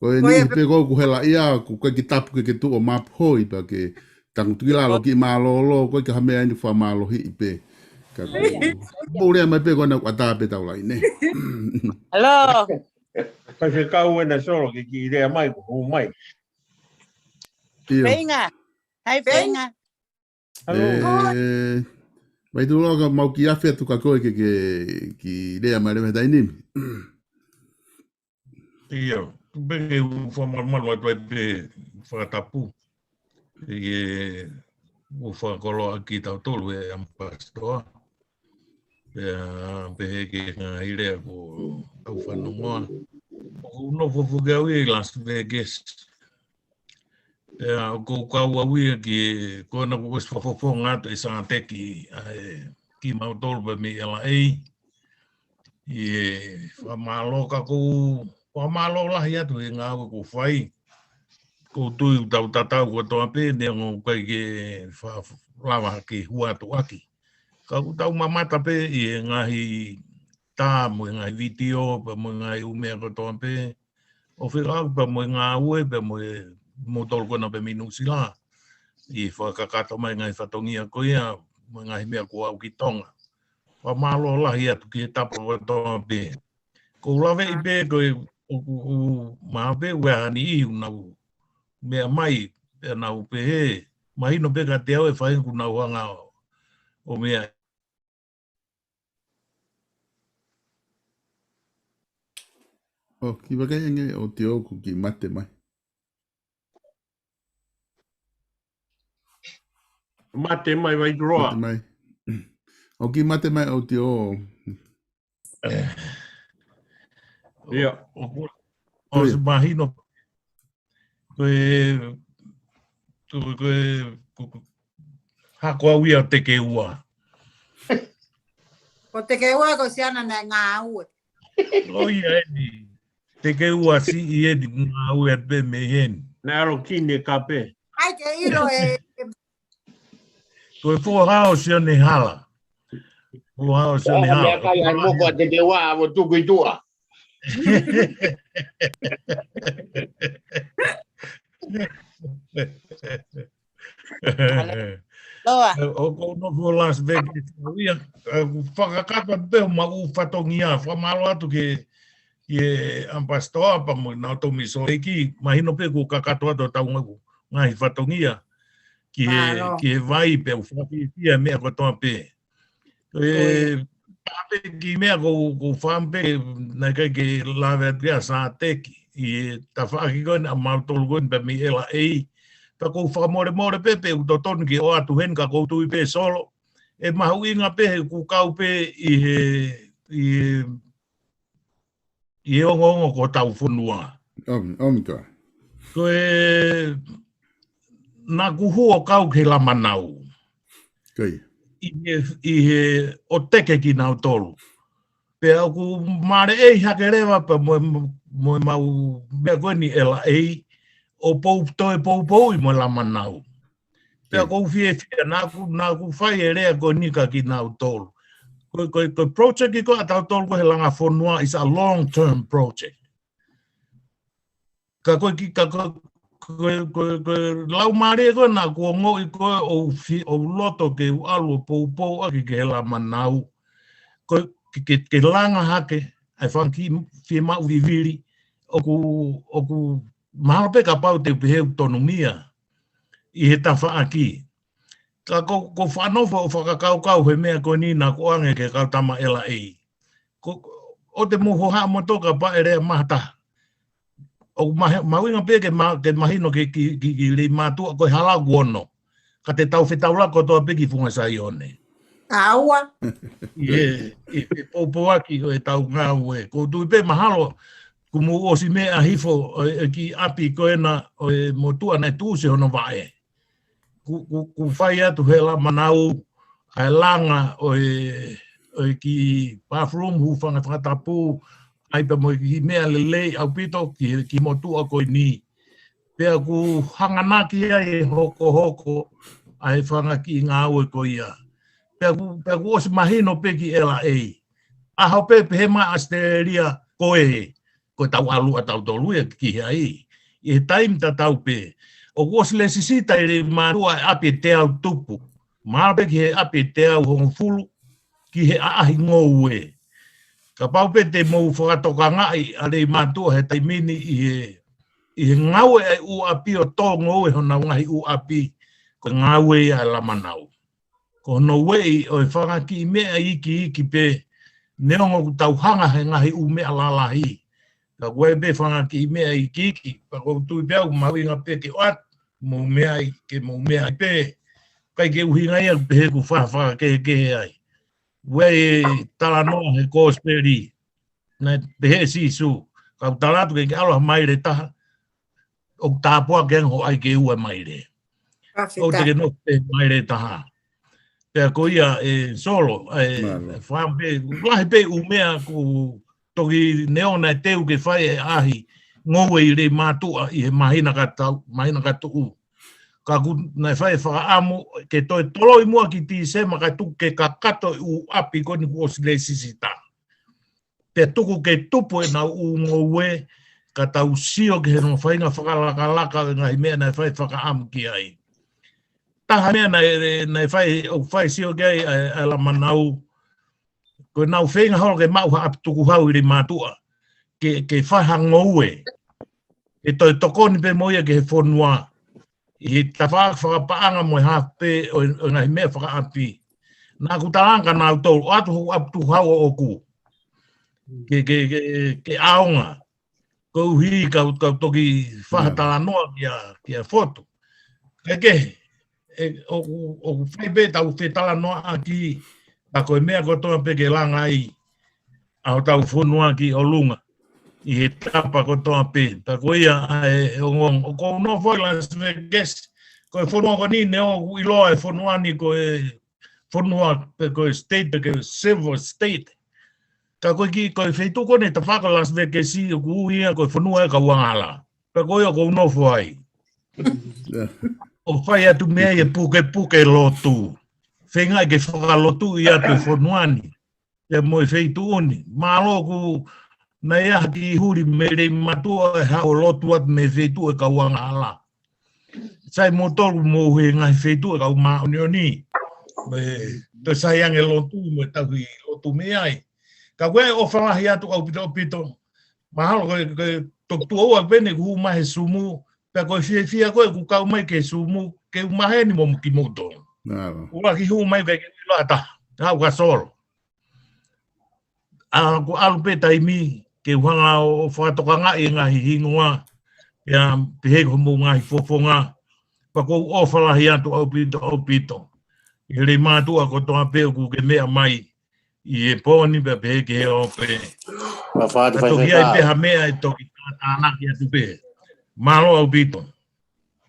Ko ni pe ko hela ia ku ki tapu ke tu o map hoi pa ke tang tuila lo ki malolo ko ka me ani fa malo hi pe. Bole mai pe kona kwata pe tau lai ne. Hello. Ka se kau na solo ki idea mai ko mai. Venga. Hai venga. Hello. Mai tu loka mau ki awhia tu ka koe ki lea mai rewe tainimi. Ia, tu benge u whamarmano atu ai pe whakatapu. E u whakolo aki tau tolu e ampastoa. Pe heke ngā hirea ko tau whanongoa. O no fofuke au i Las Vegas. Ko kau au i ki kona ko wes whafofo ngātu e sanga teki ki mautolu pa mi LA. I whamalo ka kou whamalo lahi atu e ngā ko whai. Ko tui tau tatau ko toa pe ne ngō kai ke lawa ki hua atu aki. Ka tau mamata pe i ngahi tā mo ngahi video pa mo ngahi umea ko toa pe. O whirau pa mo ngā ue pa mo tolu kona pe minu sila. I whakakato mai ngai whatongia ko ia mo ngahi mea ko au ki tonga. Whamalo lahi atu ki e tapo ko toa pe. Ko lawe i pe ko maa pe wea ni iu nau mea mai e nau pe he. Mahino pe ka te au e whaengu nau hanga o mea. O, ki wakai o te oku ki mate mai. Mate mai vai roa. Mate mai. O ki mate mai o te o. Ia. O se mahino. Koe hako au ia te ke ua. Ko te ke ua ko si ana na ngā ue. O ia eni. Te ke ua si i eni ngā ue at pe me hen. Nā aro kine ka pe. Ai te iro e... Koe fō hao si ane hala. Fō hao si ane hala. Mea kai ai moko a te te wā o tuku i tua. Loa. O no fō Las Vegas. Whakakata pe o mau whatongia. Whamalo atu ke ampastoa pa mo na to miso eki mahino pe ko kakato atu tau ngai whatongia. Ki vai pe o whakipia mea ko toa pe. Pape ki mea ko whampe na kai ke lawe atia sa teki. I ta whaki koe na mautolu koe pe mi LA. Pa ko whakamore pepe u totonu ki o atu hen ka koutu i pe solo. E mahu inga pe ku kau pe i ongo ko tau whunua. Omika. Koe nā kuhua kau ke la manau. Kai. I he o teke ki nau tolu. Pea ku mare ei hake rewa pa mo mau mea koe ni LA o pou i mo la manau. Pea kou fie nā ku whai e rea koe nika ki nau tolu. Koe project ki koe atau tolu koe he langa whonua is a long-term project. Ka koe lau mare koe nā kua ngoi koe o loto ke alu pou aki ke he la manau. Koe ke langa hake ai whanki fie mau viviri oku mahape ka pau te pehe autonomia i he tawha aki. Ka ko whanofo o whakakaukau he mea koe ni nā koange ke kautama LA. O te muho haa motoka pa e rea mahata. O mawinga pe ke mahino ke li mātua koe halau ono. Ka te tau whetau lako toa peki funga sa ione. Aua. I popo aki koe tau ngā ue. Ko tui pe mahalo kumu osi mea hifo ki api koe na mo tua nei tūse hono vae. Ku whai atu he la manau ai langa o ki bathroom hu whangatapu ai pa mo ki mea lelei au pito ki mo tua koe ni. Pea ku hanganaki ai hoko ai whanga ki ngā ue koe ia. Pea ku osi mahino pe ki LA. Aho pe he mai Australia koe tau alu a tau tolu e ki hei. I he taim ta tau pe. O kuosi le sisita i re marua e api te au tupu. Māpe ki he api te au hongfulu ki he aahi ngōue. Ka pau pe te mou whakatoka ngai a re mātua he taimini i he ngaue ai u api o tō ngōue hona ngahi u api ko ngaue i a la manau. ko no wei o whanga ki mea iki pe neongo ku tau hanga he ngahi u mea lalahi. Ka koe pe whanga ki mea iki, pa ko tui pia ku maui ngā pe ke oat, mo mea i pe, kai ke uhi ngai al pehe ku whawha ke ai. Wei tala noa he kōsperi, na pehe si su, ka talatu ke aloha mai re taha, o tāpua ke ho ai ke ua mai re. O te ke no pe mai re taha. Pea ko ia solo, whampe, lahi pe umea ku toki neona teu ke whai ahi, ngowe i re mātua i he mahina ka tuu. Ka ku nai whai whakaamu, ke toi toloi mua ki ti se maka tuku ke ka kato u api koni ku osile sisita. Pea tuku ke tupu e na u ngowe, ka tau sio ke he no whainga whakalaka ngai mea nai whai whakaamu ki ai. Taha mea whai sio gai ala manau, ko nau whenga horo ke mau ha apituku hau i re mātua, ke whai hangoue, ke toi tokoni pe moia ke he whonua, i he whakapaanga mo hape o ngai mea whakaapi. Nā ku talanga nau tau, o atu hu apituku hau o oku, ke aonga, ko uhi ka toki whakatala noa ki a whotu. Ke o whai pe tau whetala noa aki, a koe mea kotoa pe ke langa ai, au tau whonua ki o lunga, i he tapa kotoa pe. Ta koe ia o ngong, o kou no whoi Las Vegas, koe whonua ko ni neo iloa e whonua ni koe whonua pe koe state, pe koe civil state. Ta koe ki koe wheituko ne ta whaka Las Vegas i o kuuhia koe whonua e ka wangala. Ta koe o kou no whoi. O whai atu mea i puke lotu. Whengai ke whakalotu i atu whonuani. Ia moe wheituoni. Mālo ku nei aha ki huri me rei matua e hao lotu atu me wheitu e ka wanga ala. Sai mo toru mo he ngai wheitu e ka maonioni. Te sai ange lotu mo e tahi lotu me ai. Ka koe o whalahi atu au pito. Mahalo koe toktu oa pene ku mahe sumu. Pea koe whia koe ku kau mai ke sumu, ke umahe ni mo ki moto. Ura ki hu mai veke ni lata, hau ka solo. Ko alu peta i mi, ke uhanga o whakatokanga i ngahi hingoa, pea pehe kumu ngahi fofonga, pa kou ofalahi atu au pito. I rei mātua ko toa peo ku ke mea mai, i e pōni pea pehe ke he o pe. Ka toki ai peha mea e toki tānaki atu pehe. Malo au pito.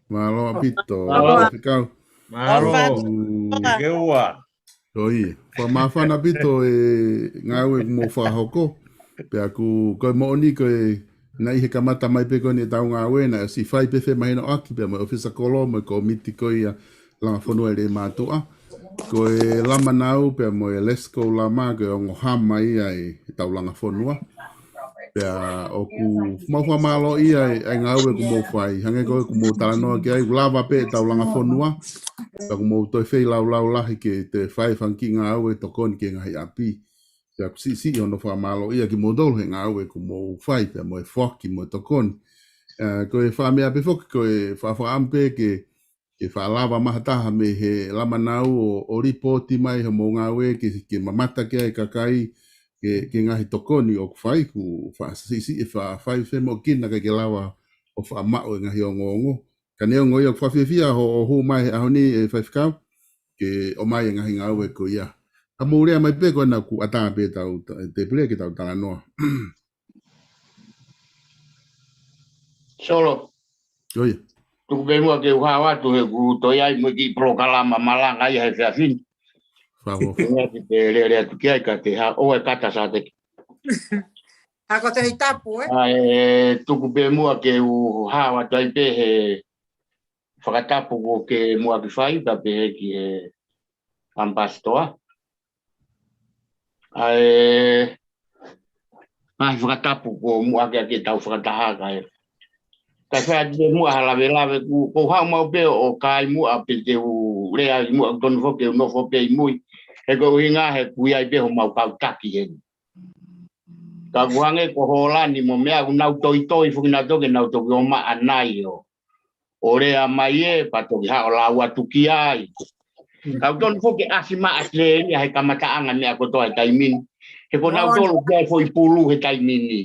Malo au pito. Malo. Ke ua. Toi. Fa mafana pito e ngau e mo fa hoko. Pe aku ko mo ni ko na i he kamata mai pe ko ni tau ngau e na si fai pe fe mai no aki pe mo ofisa kolo mo ko miti ko ia la fono e matua. Ko e lama nau pe mo e lesko lama ko ngo hama ia e tau langa fonua. Pea oku mawha malo ia e ngau e kumo whai. Hange koe kumo talanoa ki ai lava pe tau langa whonua. Pea kumo toi whei lau lahi ke te whai whanki ngau e tokoni ke ngahi api. Pea si ono wha malo ia ki mo dolo he ngau e kumo whai. Pea mo e whaki mo e tokoni. Koe wha mea pe whoki koe wha ampe ke wha lava mahataha me he lama nau o ripoti mai he mo ngau e ke mamata ke ai kakai. Ke ngahi tokoni o whai ku whaasisi e whai mo kina ke lawa o wha mao e ngahi o ngongo. Ka neo ngoi o whawhiawhia o hu mai e ahoni e whaiwhikau ke o mai e ngahi ngau e ko ia. Ka mourea mai pe koina ku atanga pe tau te pule ke tau tala noa. Solo. Oia. Tuku pe mua ke uha watu he ku toi ai mo ki prokalama malanga ai he whiawhin. Whawo. Rea tu kia ka te ha o e kata sa te. Ako te hitapu, Tuku pe mua ke u hawa tai pe he whakatapu ko ke mua ki whai ka pe he ki he ampastoa. Mai whakatapu ko mua ke tau whakataha ka he. Ka whai te mua halawe ko hau mau pe o kai mua pe te u rea i mua tonu fo ke u nofo pe i mui. He ko hinga he kuia i peho mau kau taki he. Ka kuange ko holani mo mea ku nau toi fukina toke nau toki o maa nai o. O rea mai e pa toki hao la ua tuki ai. Kau ton fo ke asima asle ni hai kamataanga ni ako to ai taimin. He ko nau tolu ke foi pulu he taimin ni.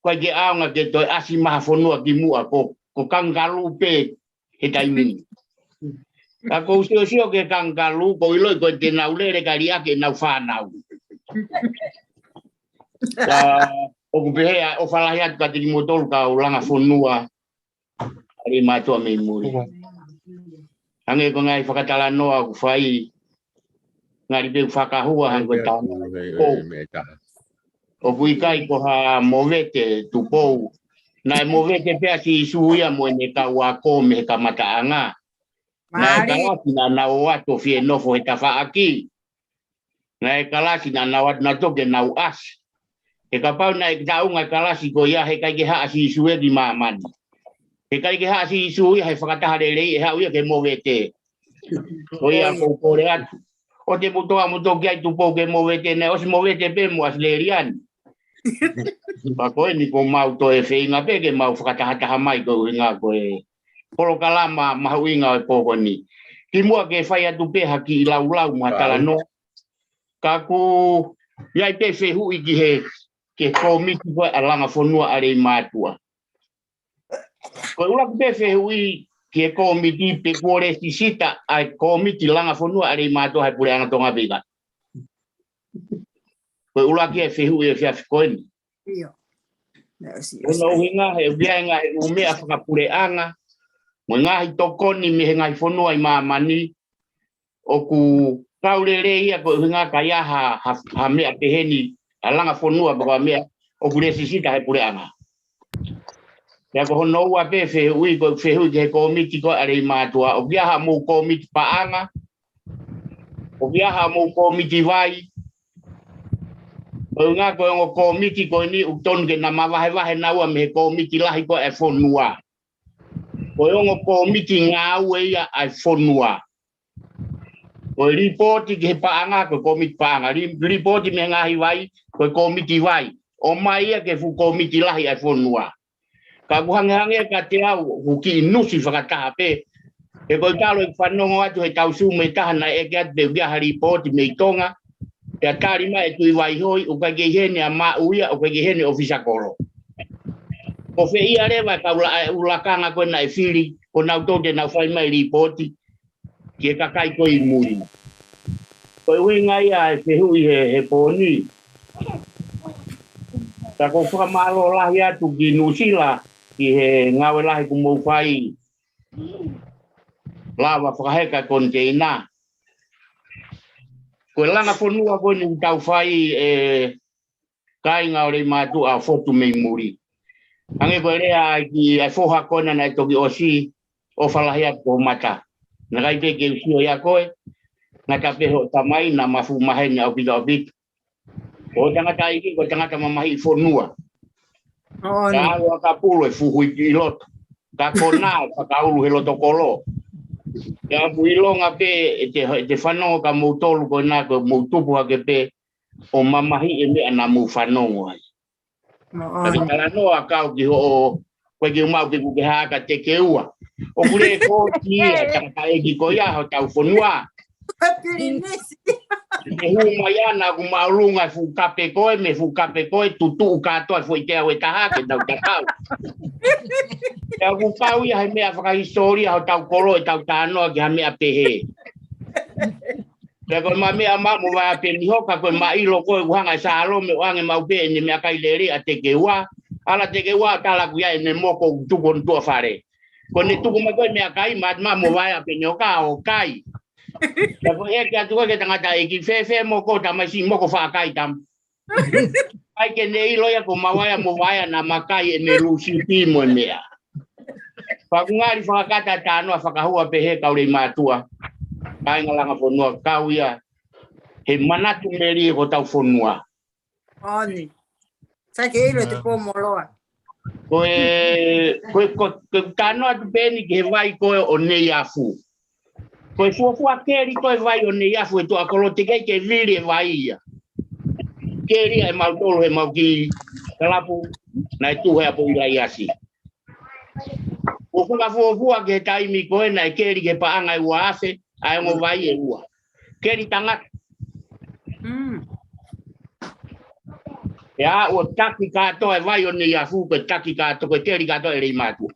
Ko ge aunga ke to asima fonua ki mu ako ko kangalu pe he taimin. Ako usio ke kangalu ko ilo ko ke nau le karia ke nau fa nau. O kupehe o falahia ka ti motol ka ulanga fonua ari mato me muri ange ko ngai fakatala no aku fai ngari be fakahua hango ta o buikai ko ha movete tupo na movete pe asi suya mo ne ka wa ko me ka mataanga na ka na na wa to fie no fo ta fa aki na kala si na wat na to ke na as e kapau na daunga kalasi ko ia he kai ke ha asi suwe di maman he kai ke ha asi suwe he fakata le le ha uia ke movete o ia ko ko le atu o te buto a muto ke tu po ke movete ne o se movete pe mo as le rian pa ko ni ko mau to e feinga pe ke mau fakata hata mai ko inga ko e polo kalama ma uinga e po ni ki mo ke fai atu pe ha ki lau matala no ka ku ia pe fe hu i ki he ke komiti ko alanga fonua are matua ko ula pe fe hui ke komiti pe pore sisita ai komiti langa fonua are matua hai pure anga tonga biga ko ula ke fe hui e fa koin Io. no hinga he bianga e ume afaka pure anga mo nga hitokoni me nga fonua i mamani o ku kaulele ia ko hinga kaya ha me apeheni alanga fonua ba me o pure sisita he pure anga ya ko no wa pe fe ui ko fe hui ke komiti ko are matua o bia ha mo komiti pa anga o bia ha mo komiti vai o nga ko komiti ko ni uton ke na ma va he na wa me komiti la ko e fonua o ngo komiti nga we ya e fonua o report ke pa anga ko komiti pa anga report me nga hi vai ko komiti vai o mai ke fu komiti la hi fonua ka buhange ka te au huki nusi fakata pe e ko talo i fanongo atu he tau su me tahana e ke de via report me tonga te tari mai tu vai hoi o ka ge hene ama uia o ka ge hene ofisa kolo o fe ia reva ka ula kanga ko na fili ko na to de na fai mai report ke ka kai ko i muri ko ui ngai ai fe hui he poni ta ko fa malo la ya tu ki nusila ki he ngawe la ku mo fai lava fa he ka container ko langa fonua ko ni tau fai kai ngaure matu a fotu me muri ange ko le a ki a foha kona na to ki osi o fala ya ko mata na kai pe ke sio ya ko na ka pe ho tamai na mafu mahenya o bidobit o tanga tai ki ko tanga ta mamahi fonua ka wa ka pulo e fuhu i lot ka kona ka ulu he loto kolo ya builonga pe te fano ka motolu ko na ko motupu ke pe o mamahi e me ana mu fano ai ka kala no aka ki o ko ki mau ki ku ha ka te keua o kule ko ti ta ka e ki ko ya ho ta fonua e hu maiana ku maulunga fu kape ko me fu kape ko tutu ka to foi te o ta ha ke ta ka ya ku pau ya me afaka historia ho ta kolo ta no ki ha me apehe ya ko ma me ama mo va pe ni ho ka ko ma ilo ko hanga sa lo me wange mau pe ni me ka ileri ate ke wa ala te ke wa kala ku ya ne mo ko tu kon to fare ko ni tu ko me ko me kai ma mo va pe no ka o kai ya ko e ka tu ke tanga ta e ki fe mo ko ta ma si mo ko fa kai tam ai ke ne ilo ya ko ma wa ya mo va ya na makai ne lu si pi mo me ya pa ngari fa kata ta no fa ka hua pe he ka ule matua ai ngalanga fonua kau ia he manatu meri ko tau fonua oni sa ke ilo te ko moloa ko tano atu beni ke vai ko o nei afu ko fu akeri ko vai o nei afu to akolo te ke vile vai ia keri ai mau tolo he mau ki kalapu na tu he apo ia asi o O whakafua ke taimi koe na e keri ke paanga i ua ase, ai ngo vai e ua. Keri tangata. Ya, o taki kato e vai o ni a fu pe taki kato ke keri kato e rei matu.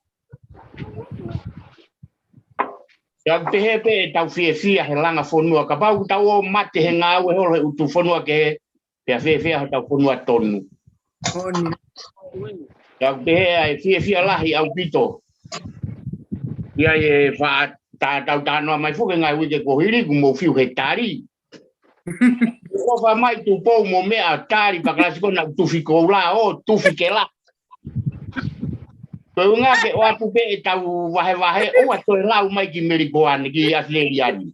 Ya te pe tau fia he langa fonua ka pau tau o mate he ngā ue holo he utu fonua ke he fia he tau fonua tonu. Ya te he fia lahi au pito. Ia e wha tau tanoa mai fuke ngai wike ko hiri ku mo fiu he tari. Ko fa mai tu pou mo mea tari pakalasi ko na tufi ko la o tufi ke la. Ko nga ke o atu pe tau wahe o atu lau mai ki merikoan ki asleriani.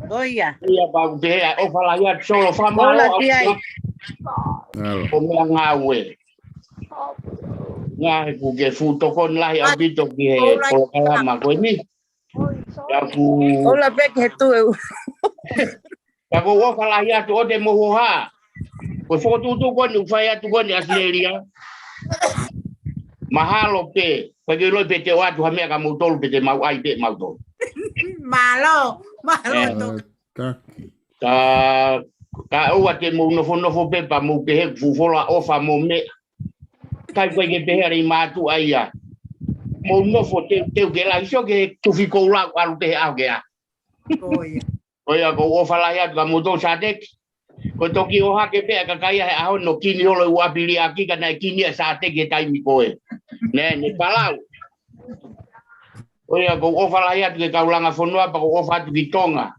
Oia. Ia ba be o fala ia solo fa malo. O mea nga we. Nga ku ke fu to kon lahi au bito ki he o kalama ko ni. Ya ku Ola pe ke tu. Ya ko o fala ia to de mo ha. Ko fo tu ko ni fa ia tu ko ni asleria. Mahalo pe, pagi lo pe te watu hamia ka mutol pe te mau ai pe mau to. Malo to. Ka o te mo no fo pe pa mo pe he fu fola ofa mo me. Kai ko ke pe ri matu ai ya. Mo no fo te ke la iso ke tu fi ko la alu te au ke a. Oia ko ofa la ya ka mo to sa tek. Ko toki o hake pe ka kai he aho no kini holo u abili aki ka na kini sa tek ke tai mi koe. Ne palau. Oia ko ofa la ya ke kaulanga fonua pa ko ofa tu kitonga.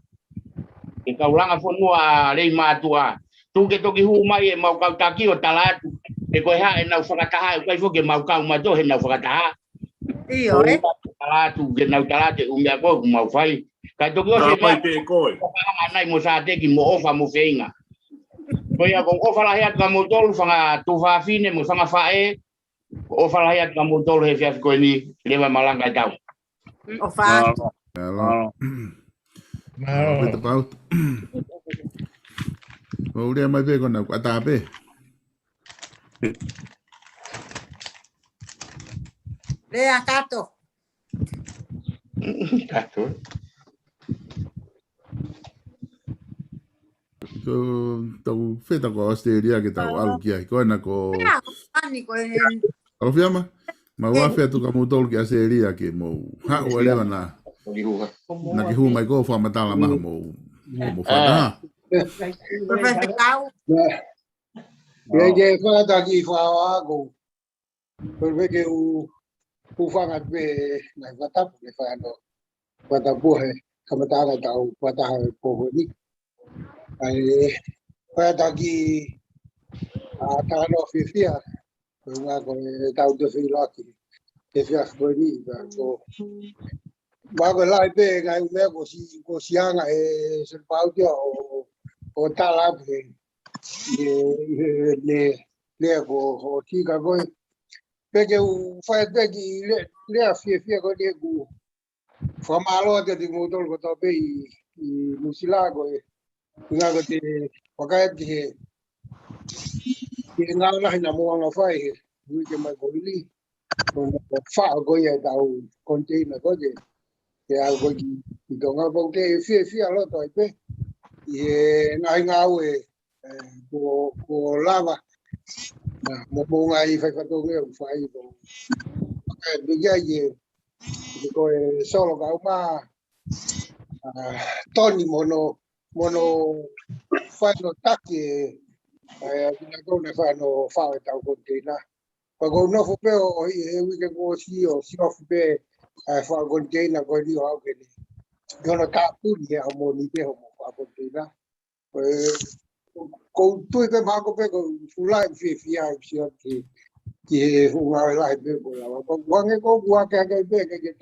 Ke kaulanga fonua rei matua. Tu ke toki hu mai e mau kau taki o talatu. E ko ha e na whakataha kai fo ke mau kau mato he na whakataha. Iyo Talatu ke na talate umia ko mau fai. Kai toki o se mai pe koe. Nai mo sa teki mo ofa mo feinga. Oia ko ofa la ya ka mo tolu fanga tu fa fine mo fanga fae. O fala ia ka mo tolo he fia ko ni leva malanga tau. O fa. Malo. Pita pau. O ria mai pe kona ata pe. Lea kato. Kato. Ko tau feta ko Australia ke tau alu kia ko na ko. Ani ko Alo fiama. Ma wa fe tu ka mo tol ki Australia ke mo ha o le na. Na ki hu mai ko fa matala ma mo fa. Professor Kau. Ye fa ta ki fa wa go. Por ve que u fa ngat be na va ta le fa no. Va ta bo he kamata ga ta u va ta ko ni. Ai fa ta ki a ta no fi fia. Nga ko ta u de fi la ki. Ke fia ko ni ga ko. Ba ko lai pe ga u me ko si anga e se pa u o ta la pe. Le ko ti ga ko Pege o fai pegi le a fia ko de gu fa malo de motor ko to be I musilago e nga ko te pakai de nga na hina mo nga fai wi ke mai ko li ko fa ko ya da o container ko de ya ko ki to nga ko ke fia lo to pe e nga we ko lava mo ngai fai fa to nge fai bo de ya ye ko solo ga uma toni mono fa no taki na ko ne fa no fa ta ko tina pa ko no fu pe o wi ke ko si o fu pe fa ko tina ko ni o ke ni yo no ta pu ni a mo ni pe ho mo fa ko tina ko tu pe ma ko pe ko fu la fi a si o ki fu nga la pe ko la ko wange ko wa ka pe ke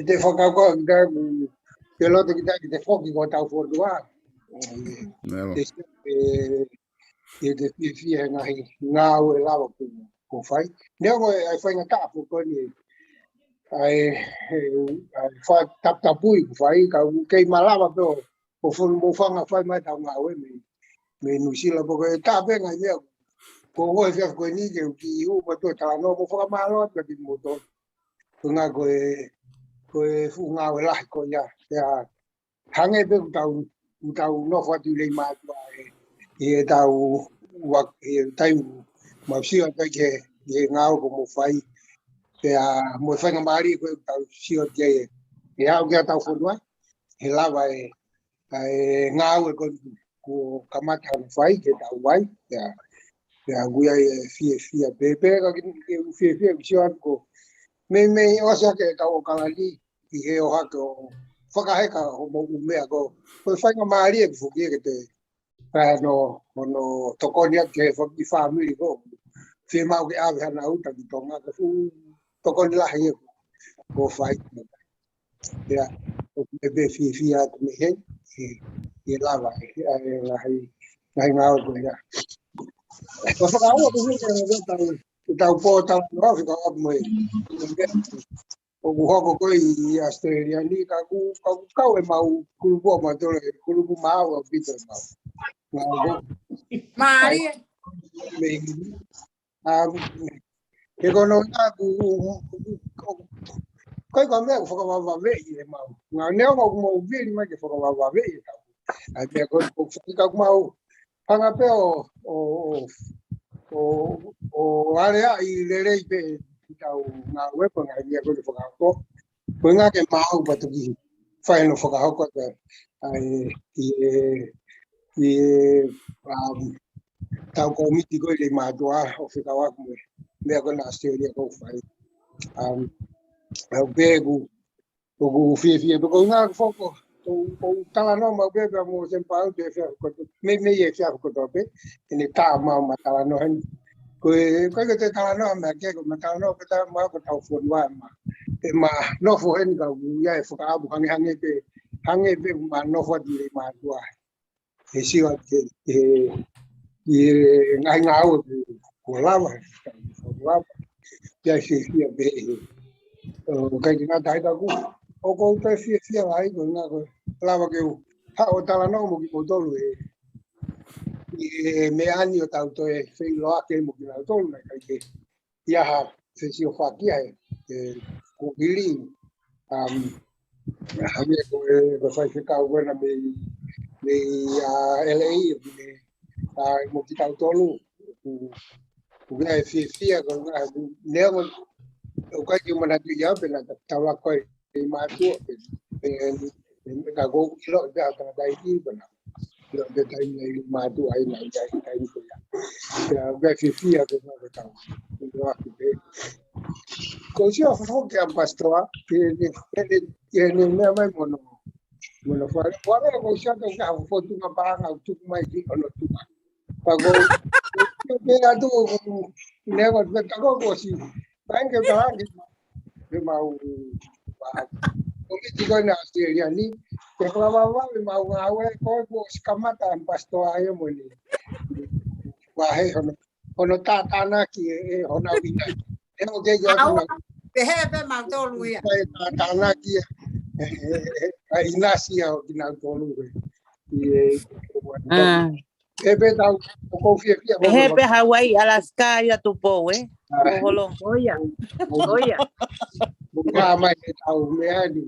te fa ka ko ga ke lo te te fo ki ko ta fu do a de fi nga o la ko fai ne ko ai fai nga ta fu ko ni ai fa tap tapui fai ka ke malava pe o fu mo fa nga fai mai ta nga we me nu si la ko ta pe nga ye ko ho fi ko ni ke ki u ko to ta no mo fa ma lo ka di mo to ko nga ko nga wala ko ya hange be tau no fa tu le ma e tau wa e tai ma si o ke nga ko mo fai mo fai nga mari ko tau si o ke e au ke tau fonua e lava nga ko kamata fai ke tau wai guia fia pepe ka fia sio ko me o sa ke ka o kalali i he o hako whakaheka o mo mea ko whainga maari e fuki e te no tokonia ke whaki whamiri ko whi mau ke awe hana uta ki tonga ko tokoni lahi e ko whai ia o me fia ko me he i lava lahi ngā o ko ia ko whakaua ko hei tau pō tau rawi ka apu me o hoko ko i Australia ni ka kau e mau kulupu ma tole kulupu mau o pito mau Mari me ke kono na ko me fo ka ve i mau nga ne mo vi ni ma ke fo ka ve i ta a me ko ka mau panga pe o area i lere i pe tau nga wepa nga ia ko fo ka ko nga ke mau pa tu ki fai no fo ka ko ai i tau ko mi ti ko le ma doa o fi ka wa me ko na Australia ko fai au begu o fi ko nga foko o tala no ma bega mo sem pa de fe ko me ye fe ko to pe ni ta ma tala no hen ko te tala no ma ke ko ma tala no ta ma ko tau fo wa ma no fo hen ka ya fo ka bu hange pe ma no fo di ma doa e si o ke ngai ngau ko lava ya si be o kai nga dai da ku o ko te fia ai ko nga ko lava ke ha o tala no mo ki potolu me ani o tau to fe lo a ke mo ki na to na kai ke ya ha se si o fa ki ai ko gili ha me ko fa ke ka buena me LA mo ki tau tolu ku ga fia ko nga ne o kai ki mana tu ya pe na tawa ko ma tu pe ka go lo da ta dai ki bana lo de tai nei ma tu ai na ya kai ko ya ga fia ko na ta lo ki pe ko si o fo ke pastor que ne mai mono fa ko si ka ka fo tu ma pa nga tu mai ki ono tu pa go pe a tu ne ko ta ko si Thank you, de mau ko na Australia ni ke klawa mau ngawe ko skamata pasto ayo mo ni wa he ono tana ki ona vina o ke yo na behebe ma to luia tana ki Inasia o kina to lu ebe tau ko fia Behebe Hawaii, Alaska, ya tu po, Holong. oia buka mai tau me ani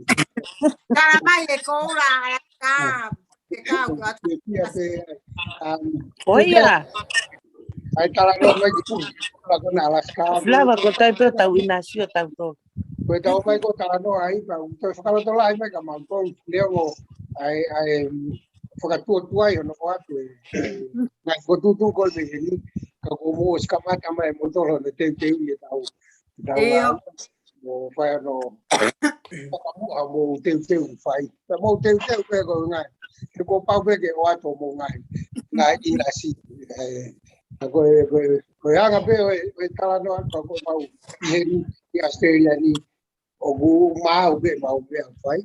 cara mai e ko la ka ke ka Oia. ai tala no mai ki la ko na Alaska Flava ko tai pe tau Inacio tau to. ko tau mai ko tala no ai pa to fa ka to lai mai ka man ko leo ai fa tu ai no ko atu na ko tu ko de ni ka ko mo skamata mai mo to le te i tau mo fa no mo te fai mo te pe ko ngai ko pa pe ke o ato mo ngai ina si ko anga pe tala no ko mau i Australia ni o gu mau pe fai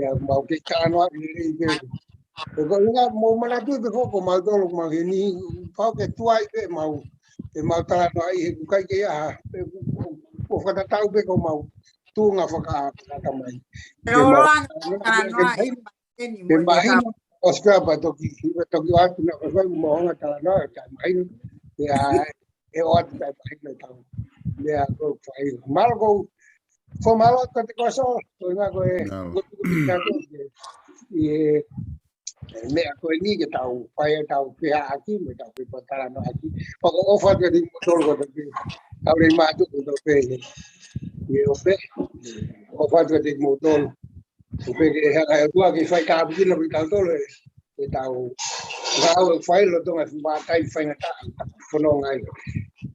ya mau ke tala no ni pe ko nga mo mana tu pe ko mau to lo mau ni pa ke tuai pe mau tala no ai ku kai ke ya ko fa tau pe ko mau tu nga fa ka tamai Oscar pa toki wa na fa mo nga tala no ka mai ya e o ta mai na tau ya ko fai mal ko Fo malo ka te koso, to nga ko e Ngao. ka ko e me ko ni ke tau pai tau pe aki me tau pe patara no aki. Pa ko ofa ke di motor ko te tau re ma tu ko pe e o pe ofa ke di motor ko pe ke ha ka tu ki fai ka bi lo ka to le e tau ga o fai lo to ma kai fai na ta fo no ngai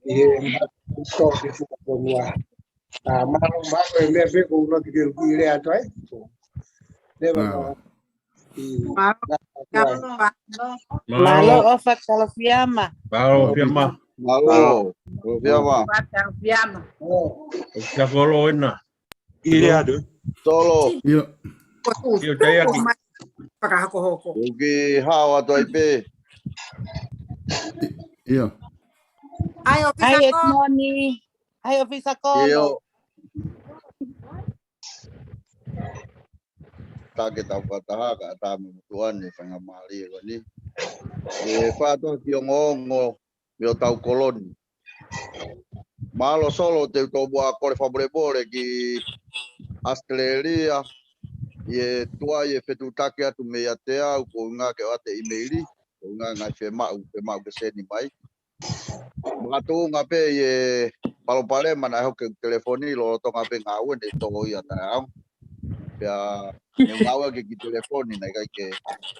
e ma to ke fu ko no malo malo me ve ko no ke ki le ato le ba Ngao. Malo o whakalafiama. Malo fiama. Malo, fiama. Whakalafiama. Kia kolo ina. Ile adu. Solo. Io. Io tai aki. Whakahoko. Uki hawa toi pe. Io. Ai o Ai pisa et ko. moni. Ai o pisa kolo. Io. Take tau kataha ka tamu tuan ni whanga mali ko ni. E whato ki o ngongo mi o tau koloni. Malo solo te tau bua kore whabore ki Australia. Ye tua ye whetutake atu me a te au ko ngā ke ate imeiri. Ko ngā ngai whemau ke seni mai. Mga tū ngā pe ye palopare mana hoke telefoni lo to ngā pe ngā ue ne tō ia tā au. Pea ngā ke ki telefoni nei kai ke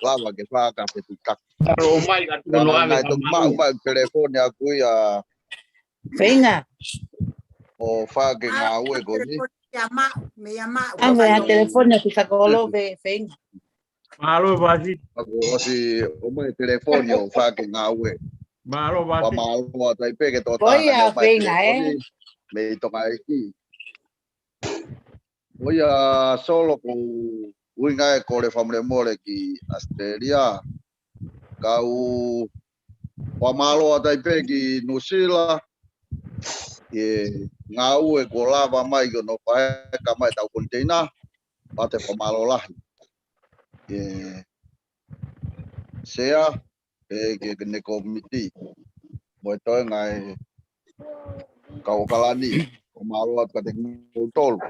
lava ke whaka whetutake. Taro mai ka tuno ave Nai tō mau telefoni a kui a Whenga. o whake ngā ue ko ni. Ave a telefone pisa kolo ve whenga. Malo vasi. Ako osi o mai telefoni o whake ngā ue. Malo Pa vasi. malo tai pe ke tōOi a tāna mai whenga telefoni. Me i tonga e ki. Oia solo ko uinga e kore whamre more ki Australia. Kau wamalo a tai pe ki Nusila. E ngā ue ko lava mai ko no pae ka mai tau konteina. Pate wamalo lahi. E sea e ke ne komiti. Mo e toi ngai kau kalani. Wamalo a kate ngutolu.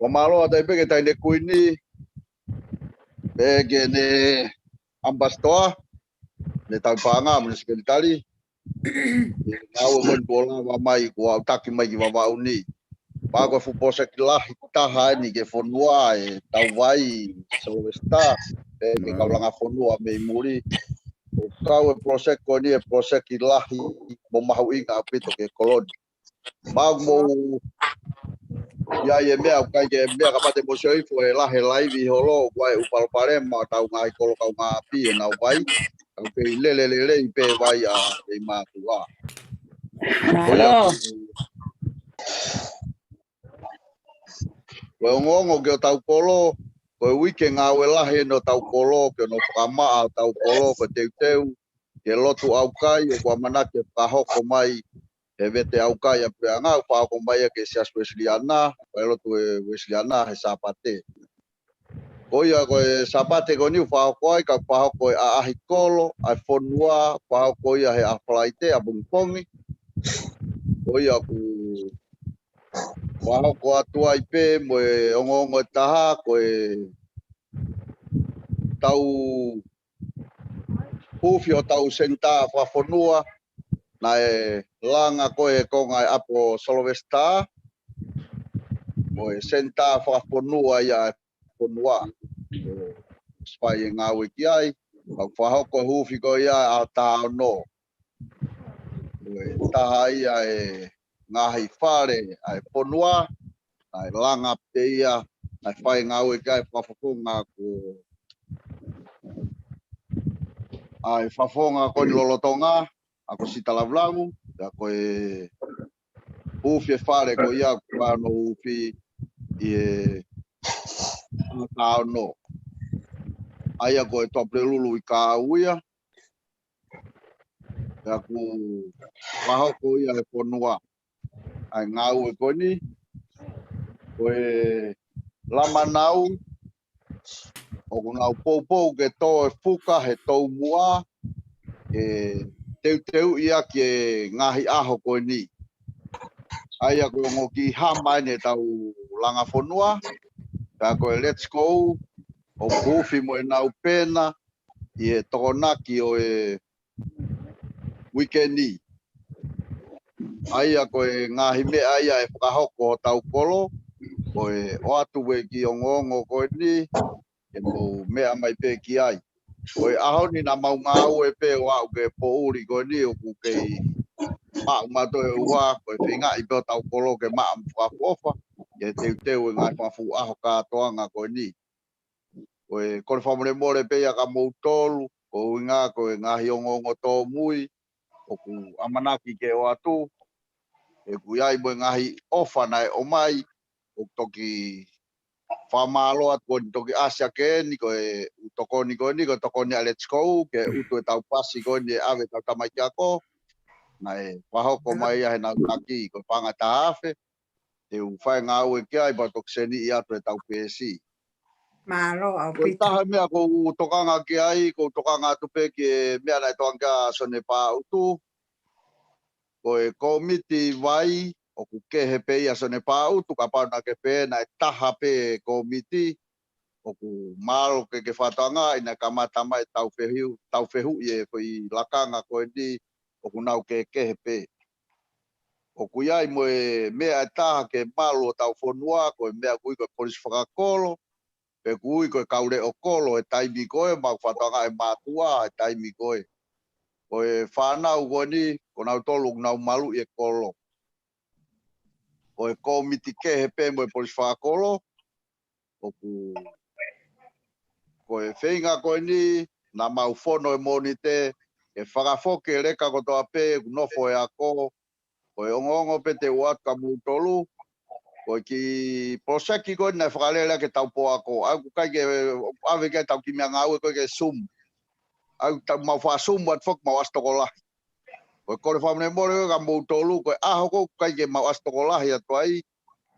Wamalo a tai pe ke tai ne kuini. Pe ke ne ambastoa. Ne tau panga municipality. Ngau mon bola wa mai ko au taki mai wa wa uni. Pa ko fu pose lahi taha ni ke fonua e tau vai Solvesta. Pe ke kau langa fonua me muri. O kau e prosek ko ni e prosek lahi mo mahu inga apito ke koloni. Mau mo ya ye mea kai ke mea ka pate mo soi fo e lahe laivi holo wai upal pare ma tau ngai kolo kau ngapi e nau vai. Kau pe lele pe vai a e ma tua. Malo. Koe ngongo ke o tau kolo, koe wike ngā welahe no tau kolo, ke no whamaa tau kolo, ko teu, ke lotu au kai, o kua manake whahoko mai, he vete au kai a prea ngā, whahoko mai ke sias Wesleyana, koe lotu e Wesleyana he sapate. Koia koe sapate ko niu whahoko ai, ka whahoko e a ahi kolo, ai whonua, whahoko ia he awhalaite, a bungpongi. Koia ku wahoko atua i pe mo e ongo taha ko e tau hufi o tau senta whafonua na e langa ko e konga e apo Solvesta mo e senta whafonua ia e whonua spai e ngā wiki ai au whahoko hufi ko ia a tau no taha ia e ngahi whare ai whonua ai langa pe ia ai whai ngā ue kai whafonga ko ai whafonga ko ni lolotonga ako sita lavlangu ya ko e ufi e whare ko ia ko ano ufi i e tau no ai ko e tople lulu i ka uia ya ku wahoko ia e whonua ai ngā ue ko ni ko e lamanau o ngau poupou ke tō e fuka he tau mua e teu ia ke ngahi aho ko ni Ai ako ngoki hama ne tau langa fonua. Ka ko let's go. O bufi mo na upena i tokonaki o weekendi. Ai ako ngahi me ai e whakahoko tau kolo. O o atu we ki o ngongo ko ni e mo mea mai pe ki ai. O aho ni na mau ngau e pe o au ke po uri ko ni o ku kei ma to e ua ko e whinga i pe tau kolo ke ma whakofa. Ke teu ngai whafu aho katoanga ko ni. O kore whamure more pe a ka mou tolu. O inga ko e ngahi o ngongo tō mui. O ku amanaki ke o atu. E ku iai mo ngahi ofa nai o mai. O toki whamalo at ko toki asia ke ni ko e toko ni ko toko ni a let's go ke utu e tau pasi ko ni ave tau tamai ki ako na e wahoko mai a he nau taki ko panga ta afe te u whae ngā ue ki ai pa toki seni i atu e tau PSI Malo au ko pitu. taha mea ko tokanga ki ai ko tokanga tupe ki e mea nai toanga sone pa utu ko e komiti vai o ku kehe pe ia sone pa utu ka pau na ke pe na e taha pe komiti o ku malo ke whatanga ina kamata mai tau whehu i e koi lakanga ko ni o ku nau ke pe. O ku iai mo e mea e taha ke malo tau whonua ko e mea kui ko e polisi whakakolo pe kui ko e kaure o kolo e taimi koe mau whatanga e mātua e taimi koe. Ko e whanau ko ni ko nau tolu nau malu i e kolo. O e komiti kehe pe mo e polisi whakakolo o ku ko e whenga koe ni, na mau whono e monite, e whakafoke reka ko toa pe, nofo e ako, ko e ongongo pe te uat ka mūtolu, ko ki proseki koe na whakalera ke tau po ako, au kai ke ave ke tau ki mea ngau e koe ke sum, au tau mau wha sum wat fok mau astokolahi. Ko e kore whamene more ka mūtolu, ko e aho ko kai ke mau astokolahi atuai,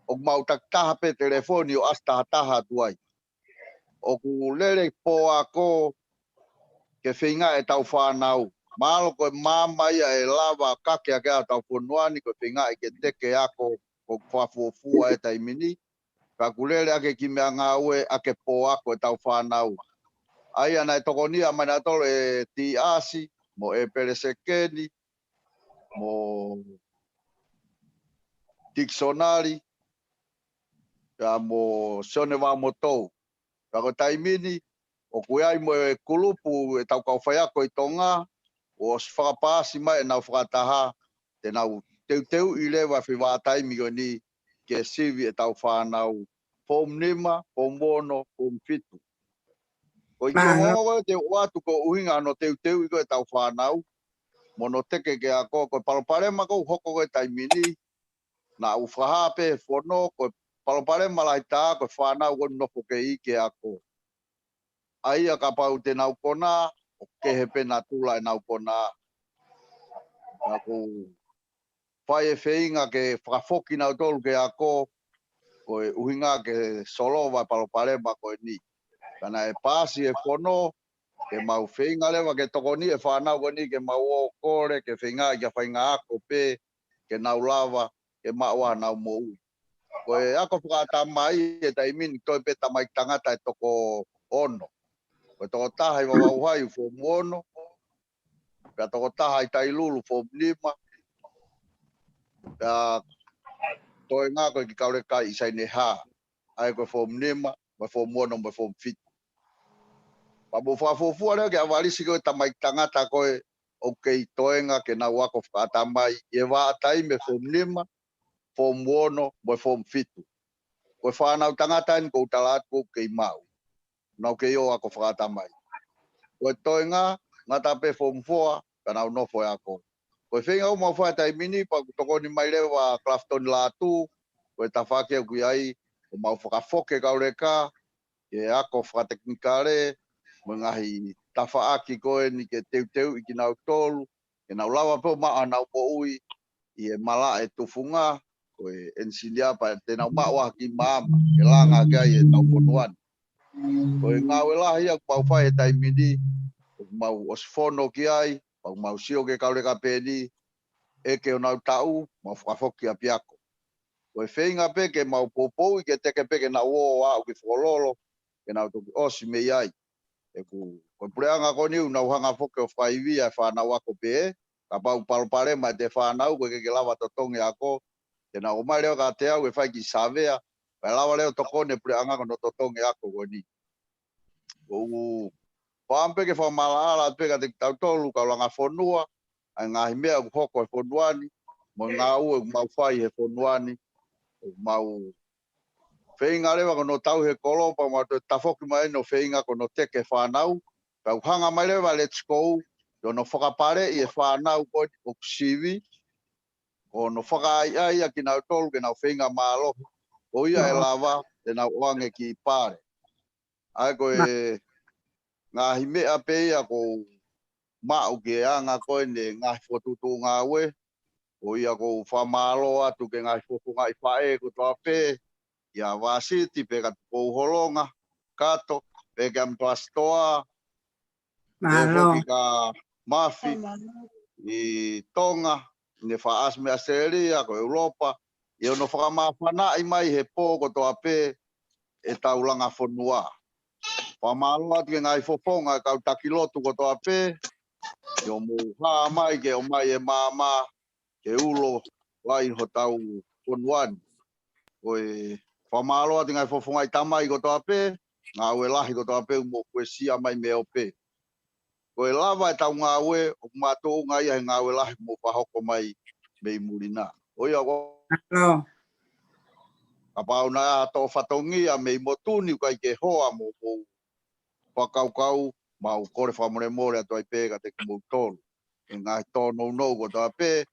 o mau taktaha pe telefoni o astahataha atuai. O ku lere po ako ke whinga e tau whanau. Malo ko mama ia e lava kake ake a tau whanuani ko whinga e ke teke ako ko whafufua e taimini. Ka ku lere ake ki mea ngā ue ake po ako e tau whanau. Ai ana e tokonia mana tolo e ti asi, mo e peresekeni, mo dictionary, ya mo sonewa mo tou. Kako taimini, o kuiai mo e kulupu e tau kau whaiako i tonga, o whakapasi mai e nau whakataha, te nau teu i lewa whiwa taimi o ni ke sivi e tau whanau, pom nima, pom mono, pom fitu. Ko i kiongongo te watu ko uhinga no teu i ko e tau whanau, mono teke ke ako, ko paloparema ko hoko ko e taimini, na u whahape, whono, ko paloparema lai tā, ko whanau ko nofo ke i ke ako. Ai a ka pau te nau kona, o ke he pena tula e nau kona. Ako whai e wheinga ke whakafoki nau tolu ke ako, ko e uhinga ke solo vai paloparema ko e ni. Kana e pasi e whono, ke mau wheinga lewa ke toko ni e whanau ko ni ke mau o kore, ke wheinga i a whainga ako pe, ke nau lava, ke maua nau mo ui. Ko e ako whakatamai e taimini toi pe tamai tangata e toko ono. Ko toko taha i wawauhai fo mono, ka toko taha i tailulu fo lima, ka toi ngā koe ki kaure kai i saine hā, ai koe fo lima, mai fo mono, mai fo fitu. Pa mo whafofua reo ke awarisi koe tamai tangata koe o kei toenga ke nau wako whakatamai e wātai me fo lima, fo mono, mai fo fitu. Koe whanau tangata ni kou talat ko kei mau. Nau kei o ako whakatamai. Koe toi ngā tape whomfoa, ka nau nofo e ako. Koe whenga o mau whae tai mini, pa toko ni mai lewa Clafton Latu, koe ta whake au kui ai, o mau whakafoke kaure ka, e ako whakateknikare, mo ngahi tawha aki koe ni ke teu i ki nau tolu, ke nau lawa peo maa nau po ui, i e mala e tufunga, koe ensilia pa te nau maa ki maama, ke langa ke ai e nau ponuan. Koe ngā welahi au mau whae tai mini, mau osfono ki ai, mau sio ke kaure ka pēni, e ke o nau tau, mau whakafoki a piako. Koe whenga pe ke mau popou i ke teke pe ke na o au ki whololo ke na utoki osi me iai. E ku koe pureanga ko niu na uhanga foke o whaiwi ai whanau ako pe e. Ka pau palopare mai te whanau koe ke lawa totongi ako. Ke na o mai leo ka te au e whai ki savea. Kai lawa leo tokone pureanga ko no totongi ako ko ni. Kou whampe ke whamalaala pe ka te tautolu ka langa whonua. Ai ngahi mea ku hoko e whonuani. Mo ngā ue mau whai he whonuani. Mau whenga rewa ko no tau he kolopa ma to tafoki mai no whenga ko no teke whanau. Pau hanga mai rewa let's go. Yo no whakapare i e whanau ko o kusiwi. O no whakaia ki nau tolu ke nau whenga malo. O ia e lava te nau oange ki pare. Ai ko e ngahi mea pe ia ko mau ke anga ko ne ngahi whotutu ngā ue. O ia ko whamalo atu ke ngahi whotunga i whae ko toa pe. Ia wasiti pe ka pouholonga kato pe ka mpastoa pe foki ka mafi i Tonga ne faas me Australia ko Europa i ono whakamawhana i mai he pō ko toa pe e taulanga whonua. Whamalo atu ke ngai whoponga kau takilotu ko toa pe i o muha mai ke o mai e mama ke ulo lai ho tau whonuani. Koe whamalo ati ngai whofonga i tamai ko toa pe, ngā ue lahi ko toa pe mo koe sia mai meo pe. Koe lava e tau ngā ue, o mātou ngai ai ngā ue lahi mo pahoko mai mei murina. Oia ko. Ka pau na ato whatongia mei motuni kai ke hoa mo ko whakaukau mau kore whamore more ato ai pe ka te kumutolu. E ngā tono no ko toa pe,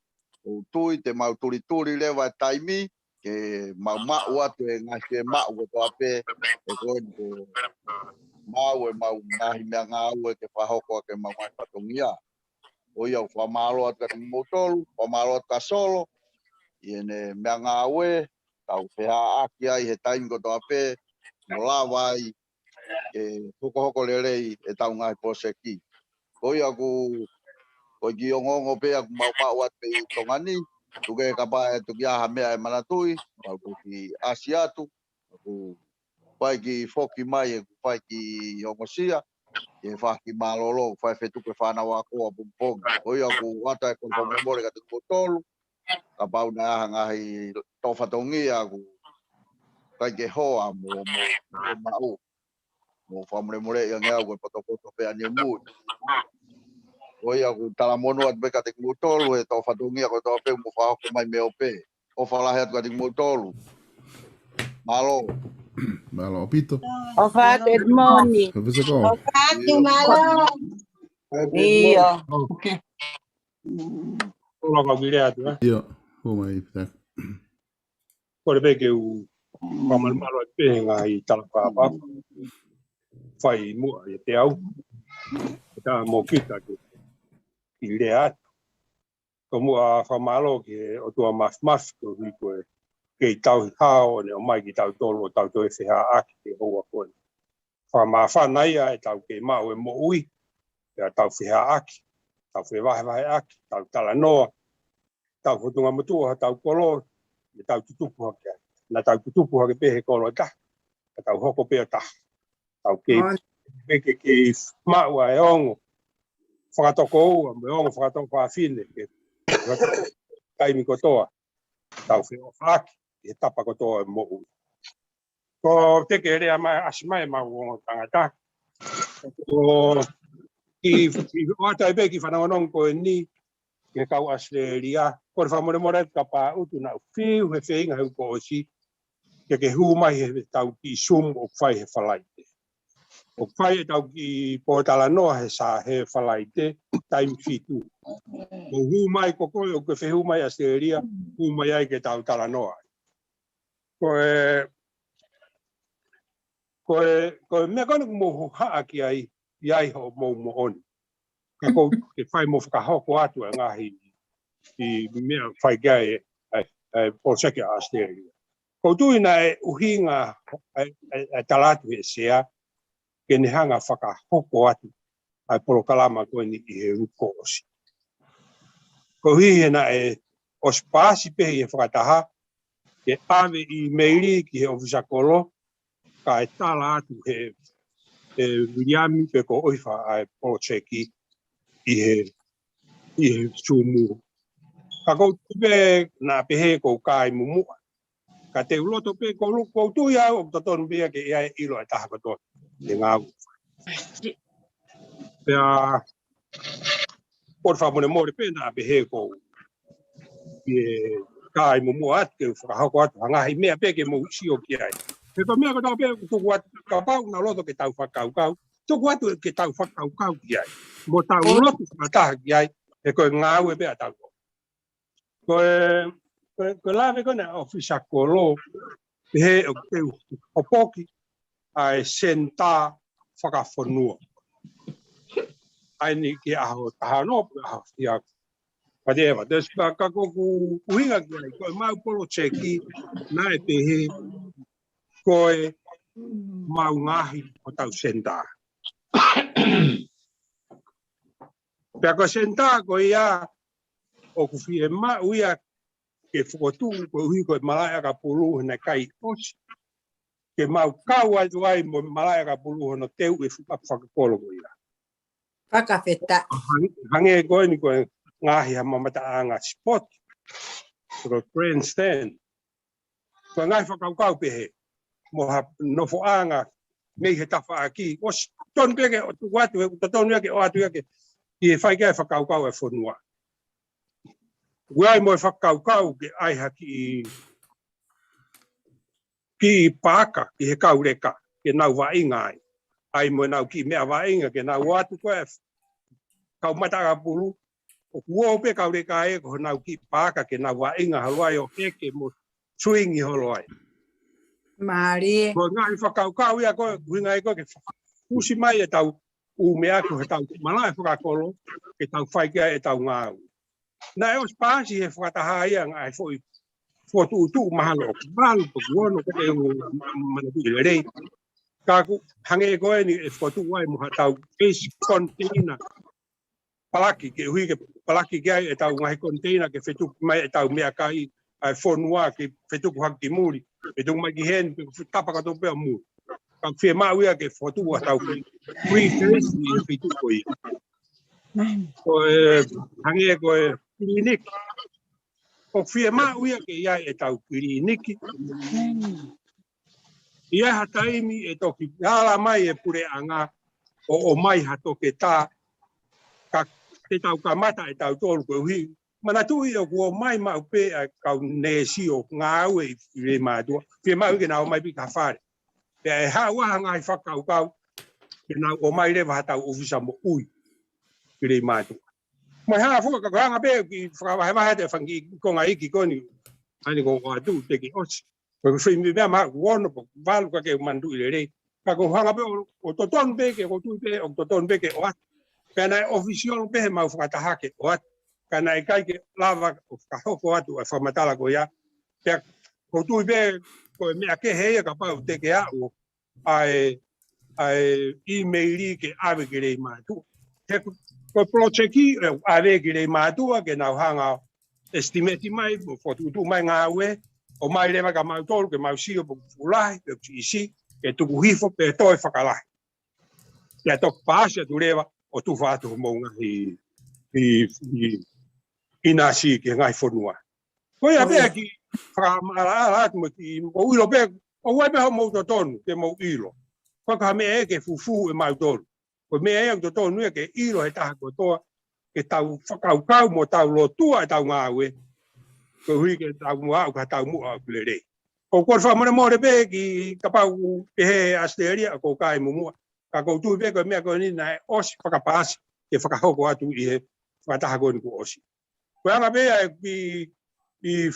o tui te mau turi lewa e taimi, ke mau atu e ngai ke mau ko toa pe e koe ko mau e mau ngahi mea ngā ue ke whahoko ke mau ngai whatongia. O iau whamalo atu ka te motolu, whamalo atu ka solo, i ene mea ngā ue, tau whea aki ai he taimi ko toa pe, no lawa ai ke hoko lerei e tau ngai poseki. Ko iau ko ki ongongo pe aku mau atu i tongani, tuke kapa e tuki aha mea e manatui, mau ki Asiatu, aku pai ki foki mai e pai ki Ongosia, e whaki malolo, whai whetuke whanau ako a pumpongi. Oi aku wata e kon whamore ka te kotolu, ka pau na aha ngahi towhatongi aku kai ke hoa mo mau. Mo whamore i ange au e patopoto pe ane mui. Oi aku talamono atu pe ka te kotolu e towhatongi ako toa pe mo whahoko mai meo pe. O whalahe atu ka te kotolu. Malo. Malo, Pito. O good morning. O Malo. Iyo. Ola ka vile atu, eh? Iyo, o mai pita. Kore peke u whamalmalo e pehenga i talakapa. Whai mua i te au. Tā mō kita ki le atu. Ko mua whamalo ki o tua mas ko hui koe. Kei tau hi hao ne o mai ki tau tolu o tau toi whiha aki ke hoa koe. Whamawhanai e tau ke mau e mo ui. Ia tau whiha aki. Tau whiwahe aki. Tau tala noa. Tau whutunga mutua tau kolo. Me tau tutupu hake. Na tau tutupu hake pehe kolo ta. Tau hoko pea ta. Tau ke peke ke maua e ongo. Whakatoko ua. Me ongo whakatoko whawhine. Kaimi kotoa. Tau whiha aki. E tapa kotoa e mo ui. Ko teke rea mai asimai mau o tangata. Ko ki wata e peki whanangonong ko e ni. Ke kau Australia. Kore whamore ka pā utu na whiu he whenga heu ko osi. Ke hu mai he tau ki sum o whai he whalaite. O whai e tau ki Pōtala noa he sa he whalaite. Taimi whitu. Ko hu mai ko koe o ke whehu mai Australia. Hu mai ai ke tau tala noa. Koe mea kone mo haa ki ai iai ho mo oni. Ka kou ke whai mo whakahoko atu e ngahi i mea whai gai e Pōseke Australia. Kou tui na e uhinga e talatu e sea ke ne hanga whakahoko atu ai porokalama koe ni i he uko osi. Kou hihi na e ospasi pehi e whakataha ke ave I meiri ki he ofisa kolo ka e tala atu he Williami pe ko oifa ai polocheki I he sumu. Ka kou tupe na pehe kou kai mumu. Ka te uloto pe kou tu ia o tatonu pia ke ia ilo e taha koto te ngau. Pea por fa mone more pe na pehe kou ke kai mumu at ke whakahoko atu hanga hi mea pe ke mo usio ki ai. Pe ko mea koto pe tuku atu ka pau na loto ke tau whakau kau. Tuku atu ke tau whakau kau ki ai. Mo tau loto whakataha ki ai e koe ngau e pe a tau. Ko lave kona ofisa kolo he o te opoki ai senta whakafonua. Ai ni ki aho tahano aho ia padewa. Des ka koku uhinga ki ai koe mau polo cheki na e pehe koe mau ngahi o tau senta. Pea ko senta ko ia o kufi e ma uia ke whakotu ko hui ko malaya ka pulu na kai osi. Ke mau kau atu ai mo malaya ka pulu no teu e whakakolo ko ia. Whakawheta. Hange koe ni koe ngahi ha mamata anga spot. Ko grandstand. Ko ngai whakaukau pehe. Mo ha nofo anga mei he tawha aki. Osi ton peke o tu watu e utatonu ake o atu ake. Ki e whai kai whakaukau e whonua. Uai mo e whakaukau ke ai haki ki pāka, ki he kaureka, ke nau wainga ai. Ai mo nau ki mea wainga, ke nau watu koe kau mataka pulu. O kuo pe kaureka e, ko nau ki pāka, ke nau wainga haluai o heke mo swingi holoai. Mari. Ko ngai whakaukau ia koe, huinga e koe ke kusi mai e tau umea ko he tau malai whakakolo, ke tau whaikia e tau ngāu. Na e os pāsi he whakataha ia ngai fwoi tu mahalo bal pogono ko e manabu rei ka ku hange ko ni e fotu wai mo hatau fish container palaki ke hui ke palaki ke e tau ngai container ke fetu mai e tau mea kai ai fonua ke fetu ku hakti muri e tu mai hen tapa ka to pe mu ka fe ma wi ke fotu hatau hui fish ni fetu ko i ko hange ko clinic o fie ma uia ke ia e tau kiriniki. Ia hataimi e toki ala mai e pure anga o mai hato ke tā ka te tau kamata e tau tolu koe hui. Mana tui o kua mai mau pe a kau nesi o ngā au e re mātua. Fie ma ui ke nao mai pi ka whare. Pea e haa waha ngai whakau kau ke nao o mai rewa hatau ofisa mo ui ki re mātua. Mai hanga fuka ka hanga pe ki whakawahewahe te whangi konga iki koni ani ko atu te ki osi. Ko whi mi mea maa kuono po walu ka ke mandu i rei. Ka ko hanga pe o totonu pe ke o tui pe o totonu pe ke o atu. Ka nai ofisiolo pe he mau whakatahake o atu. Ka nai kai ke lava o whakahoko atu a whamatala ko ia. Pea ko tui pe ko mea ke heia ka pau te ke au ai e-maili ke awe ke rei mātu. Ko projeki ave ki le matua ke nau hanga estimate mai fo tu mai nga we o mai le ka mau tolu ke mau sio po fulai pe isi ke tu hifo pe toi fakala ya to pasa tu leva o tu fa tu mo nga inasi ke ngai fonua ko ya be ki fra mala mo ki o ulo pe o we be mo to tonu ke mo ilo ko ka me ke fufu e mau tolu ko me e to tonu ke ilo e ta ko to ke tau whakaukau mo tau lotua e tau ngāwe. Ko hui ke tau mua au ka tau mua au le. Ko kua whamone mo re pe ki kapau ke he Australia ko kai mumua. Ka kou tui pe ko mea ko ni nai osi whakapasi ke whakahoko atu i he whakataha ko ni ko osi. Ko hanga pe i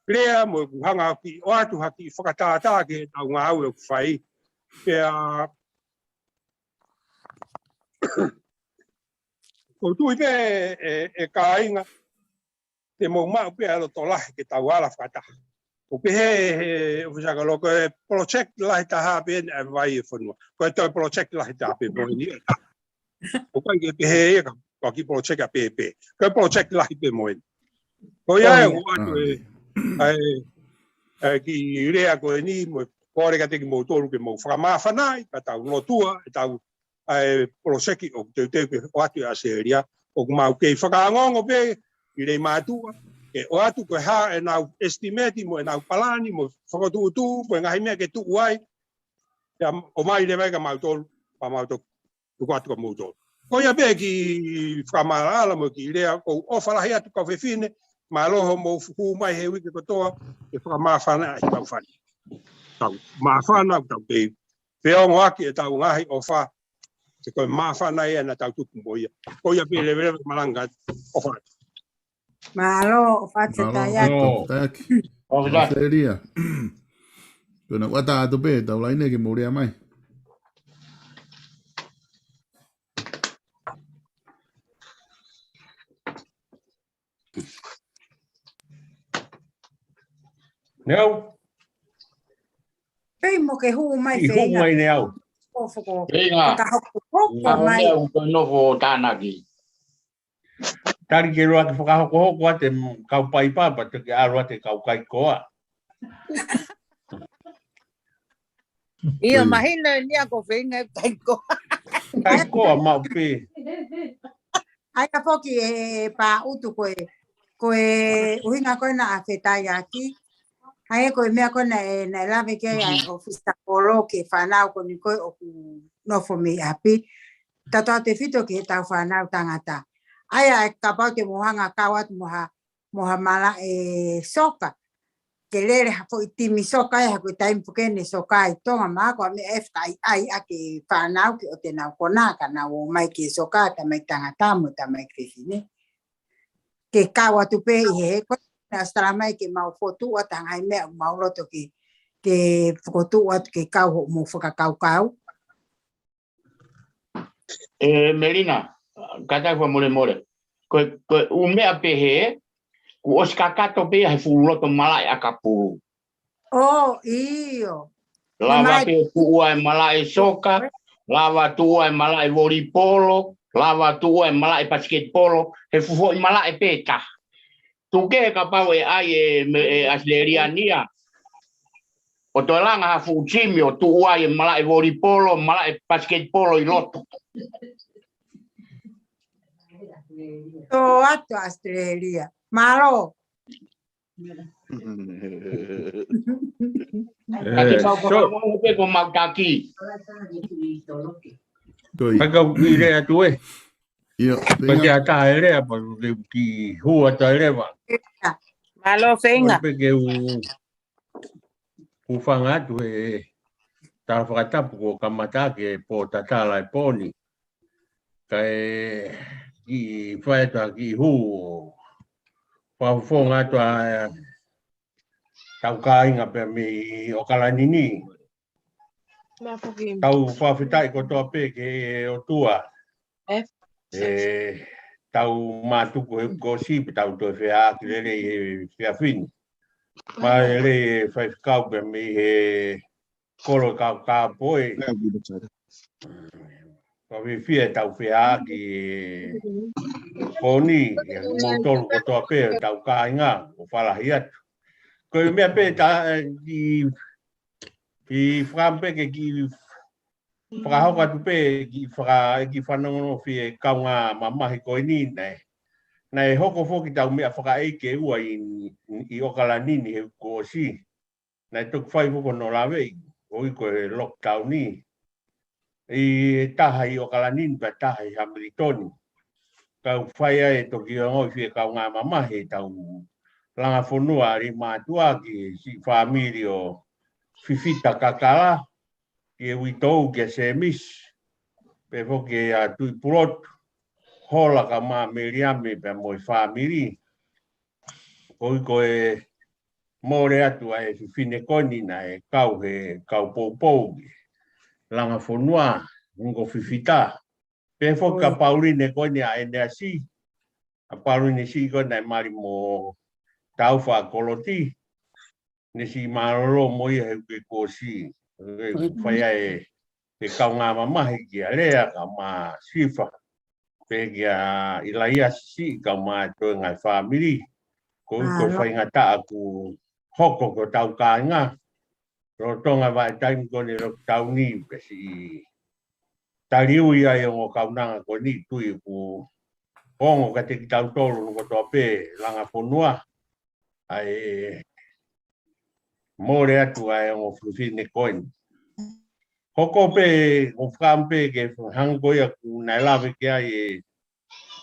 rea mo hanga ki o atu haki whakatātā ke tau ngāwe o whai. Pea ko tui pe e kāinga te mo mau pe alo tolahe ke tau ala whakataha. Ko pe he ofisaka loko e project lahi taha pe e vai e whanua. Ko e toi project lahi taha pe mo ni e taha. Ko kai ke pe he e ka ki project a pe. Ko e project lahi pe mo e. Ko ia e atu ki rea ko ni mo kore ka te ki mo toru ke mo whakamawhanai, ka tau ngotua, e tau proseki o te o atu a seria, o mau kei whakaangongo pe, i rei mātua, ke o atu koe ha e nau estimati mo e nau palani mo whakatuutu, koe ngahi mea ke tuu ai, o mai le ka mau toru, pa mau toru, tuku atu ka mau toru. Koia pe ki whakamaraala mo ki rea, ko o whalahi atu ka whewhine, ma loho mo fu mai he wiki kotoa, e whakamawhana i tau whani. Tau mawhana, tau te whiongo aki e tau ngahi o wha, te koe mawhana e na tau tuku moia. Koia pe le vere malanga o wha. Malo, o whate Taki. O seria. Kona wata atu pe, tau laine ki mourea mai. Neu. Pei mo ke hu mai I hu mai neu. Inga. mai. Au ko no vo tanaki. Tari ke roa ke whakahoko hoko ate kau pai papa te ke aroa te kau kai koa. Ia mahina ni ako whenga kai koa. Kai koa mau pe. Ai ka poki e pa utu koe uhinga koe na a whetai aki. Ai koe mea koe na e na lave ke o fista polo ke whanau ko ni koe o ku nofo me api. Tatoa te whito ke he tau whanau tangata. Ai ai ka pau te mohanga kawat moha mala e soka. Ke lere hafo i timi soka e hako i taimi pukene soka i tonga mako a me efta ai ake whanau ke o te nau konaka na o mai ke soka ta mai tangata mo ta mai kwewhine. Ke kawa tupe i he koe na stara mai ke mau fotu o tangai mea mau roto ke fotu o ke kau ho mo whakakau kau. Melina, kata ko more. Ko umea pe he, ku oskakato pe he fuloto malai akapu. Oh, iyo. Lava pe tuai malai soka, lava tuai malai volleyball, lava tuai malai basketball, he fuho malai peta. Tuke ka pau e ai e asleriania. O to langa ha fu chimio tuai malai volleyball, malai basketball i loto. To atu Australia. Malo. Ati mau ko mau taki. Pagau i rea tu e. Ia. Pagi ata e rea pa ki hua ta e rea. Malo whenga. Peke u whanga tu e tā whakatapu ko kamata ke po tatala e poni. Kai ki whaeta ki hu whawhonga tu a tau ka inga pe mi o kalanini. Tau whawhitai ko toa pe ke o tua. Tau mātuku he ko sipi tau toi whea ki lere e whea whini. Mai le whaiwhikau pe mi he kolo ka poe. Pawe fia tau whea ki poni, mōtoro ko toa pe tau ka inga o whalahi atu. Koe mea pe ki whampe ke ki whakahoka tu pe ki whanongono fie kaunga mamahi koe ni nei. Nei hoko foki tau mea whakaeke ua i okalanini he ko si. Nei tuku whai hoko no lawe o i koe lockdown ni. I taha i okalanini pa taha i Hamiltoni. Kau whai e toki o ngoi fie kaunga mamahi tau langa whanua ri mātua ki si whamiri o Fifita kakala. Ki e witou ki a semis. Pe foki a tui purotu. Hola ka mā meriame pe moi whamiri. Koi koe mōre atu a e whiwhine koni na e kau he kau poupou. Langa whanua, ngo whiwhita. Pe foki ka Pauline koni a ene si. A Pauline si koni a mari mo tauwha koloti. Ne si maroro moi he uke ko si. Whaia e kau ngā mamahi ki a lea ka mā sifa. Pegia ilaia si ka mā toi ngai whamiri. Ko whainga ta aku hoko ko tau kāinga. Ro tonga vai taimi ko ni ro tau ni pesi. Tariu ia e o kaunanga ko ni tui ku ongo ka te ki tau tolu ko toa pē langa whonua. Ai mōre atu ai o whiwhine koini. Hoko pē, o whakampe ke hangoia ku nai lawe ke ai e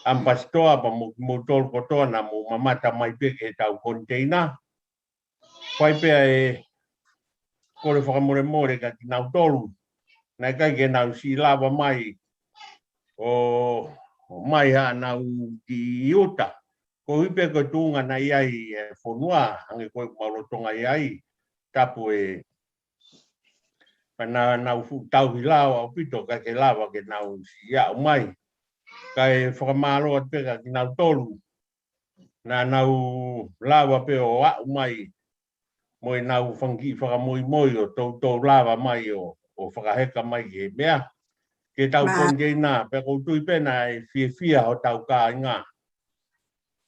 ampastoa pa mo tolu kotoa na mo mamata mai pe ke tau container. Whai pe e kore whakamore ka ki nau tolu. Nai kai ke nau si lava mai o mai ha nau ki iuta. Ko hipe ko tunga na iai e whonua, hange koe maurotonga iai, tapu e pana nau tau hi lao au pito ka ke lava ke nau si iau mai. Kai whakamaro at peka ki nau tolu. Na nau lava pe o au mai. Moi nau whangi whakamoi moi o tau lava mai o whakaheka mai ke mea. Ke tau konjei nā, pe koutu i pena e fia o tau kā inga.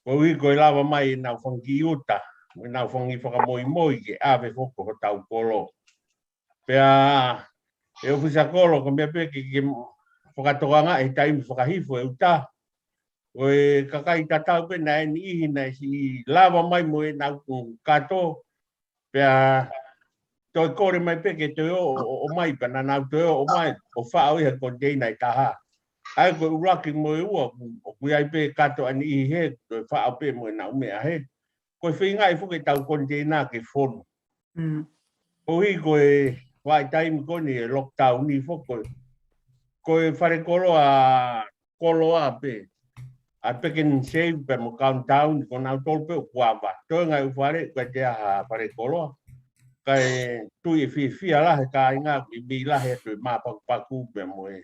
Ko i koe lava mai nau whangi uta. Moi nau whangi whakamoi moi ke awe whoko o tau kolo. Pea e ofisa kolo ka mea peke ke whakatoanga e taimi whakahifo e uta. Koe kakai tatau pena e ni ihi na si lava mai mo e nau kato. Pea toi kore mai peke toi o mai pana nau toi o mai o whao iha konteina i taha. Ai koe uraki mo e ua o kui ai pe kato ani ihi he toi whao pe mo e nau mea he. Koe whinga i fuke tau konteina ke whonu. O hi koe wai taimi koni e lockdown ni foko. Koe whare kolo a pe. A pekin save pe mo countdown ko nau tolpe o kuawa. Toi ngai ufare koe te aha whare koloa. Kai tui e fia la he ka inga i mi la he tui paku pe mo e.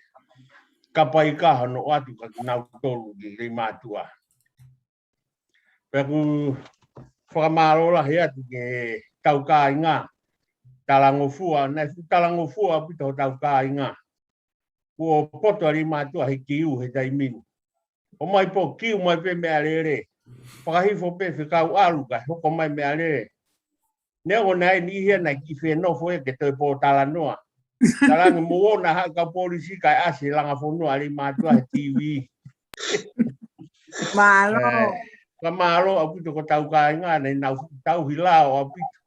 Kapai ka hano atu ka nau tolu ki rei mātua. Peku whakamaro la he atu ke tau ka inga. Talangofua, nei talangofua pito tau ka inga. Kua poto rei mātua he kiu he taiminu. O mai po kiu mai pe mea rere. Whakahifo pe whikau alu ka hoko mai mea rere. Neo nei ni hia na ki whenofo e ke toi po tala noa. Talangi mo na ha ka polisi kai asi langa whonua rei mātua he TV. Malo. Ka malo au pito ko tau ka inga nei nau tau hilao au pito.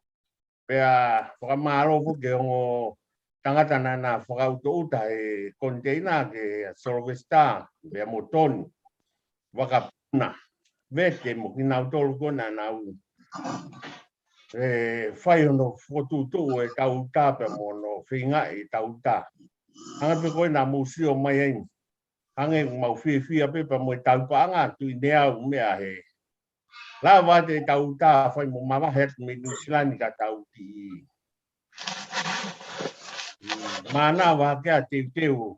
Pea whakamalo po ke ongo tangata na whakauto uta e container ke Solvesta pea mo toni. Wakapuna. Vete mo ki nau tolu kona nau. Whai hono whotutu e tau tāpe mo no whinga e tau tā. Hanga pe koe nā museo mai ein. Hanga mau whia pepa mo e tau paanga tui nea u mea he. La wate e tau tā whai mo mawa het me nusilani ka tau ti. Mana wa kia teu.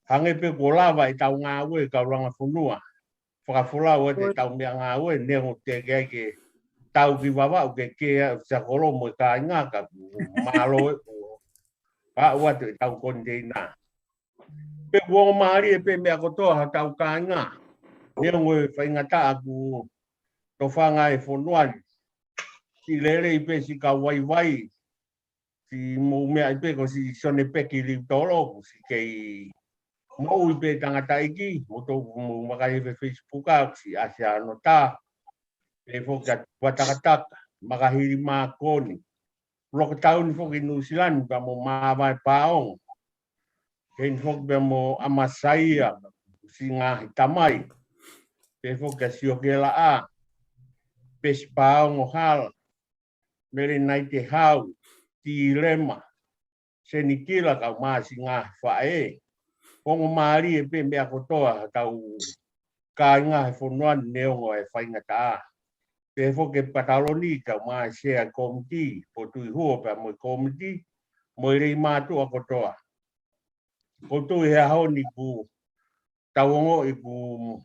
Hanga pe ko lava e tau ngā ue ka ranga whunua. Whakawhula ue te tau mea ngā ue nengo te ke tau ki wawa o ke sa kolo mo ka inga ka malo e ka ua te tau kondeina. Pe kuongo maari e pe mea kotoa ha tau ka inga. Nengo e whaingata aku to whanga e whonuani. Si lere i pe si ka waiwai. Si mo mea i pe ko si sone peki li tolo. Si kei mo i pe tangata iki. Mo to mo makai e Facebook a si asia anota. E foka watakataka, makahiri makoni. Loko tau ni foki Nusilani pa mo mawai paong. Kein foki pa mo Amasaia, si ngahi tamai. Pe foka siokela a. Pes paong o hal. Mere nai te hau, ti lema. Senikila kau maa si ngahi fae. Kongo maari e pe mea kotoa tau ka ngahi fonuan neongo e whaingata a. Pe foke pataloni ka mai share committee po tui huo pa mo committee mo rei mātua kotoa. Ko tui hea honi ku tauongo i ku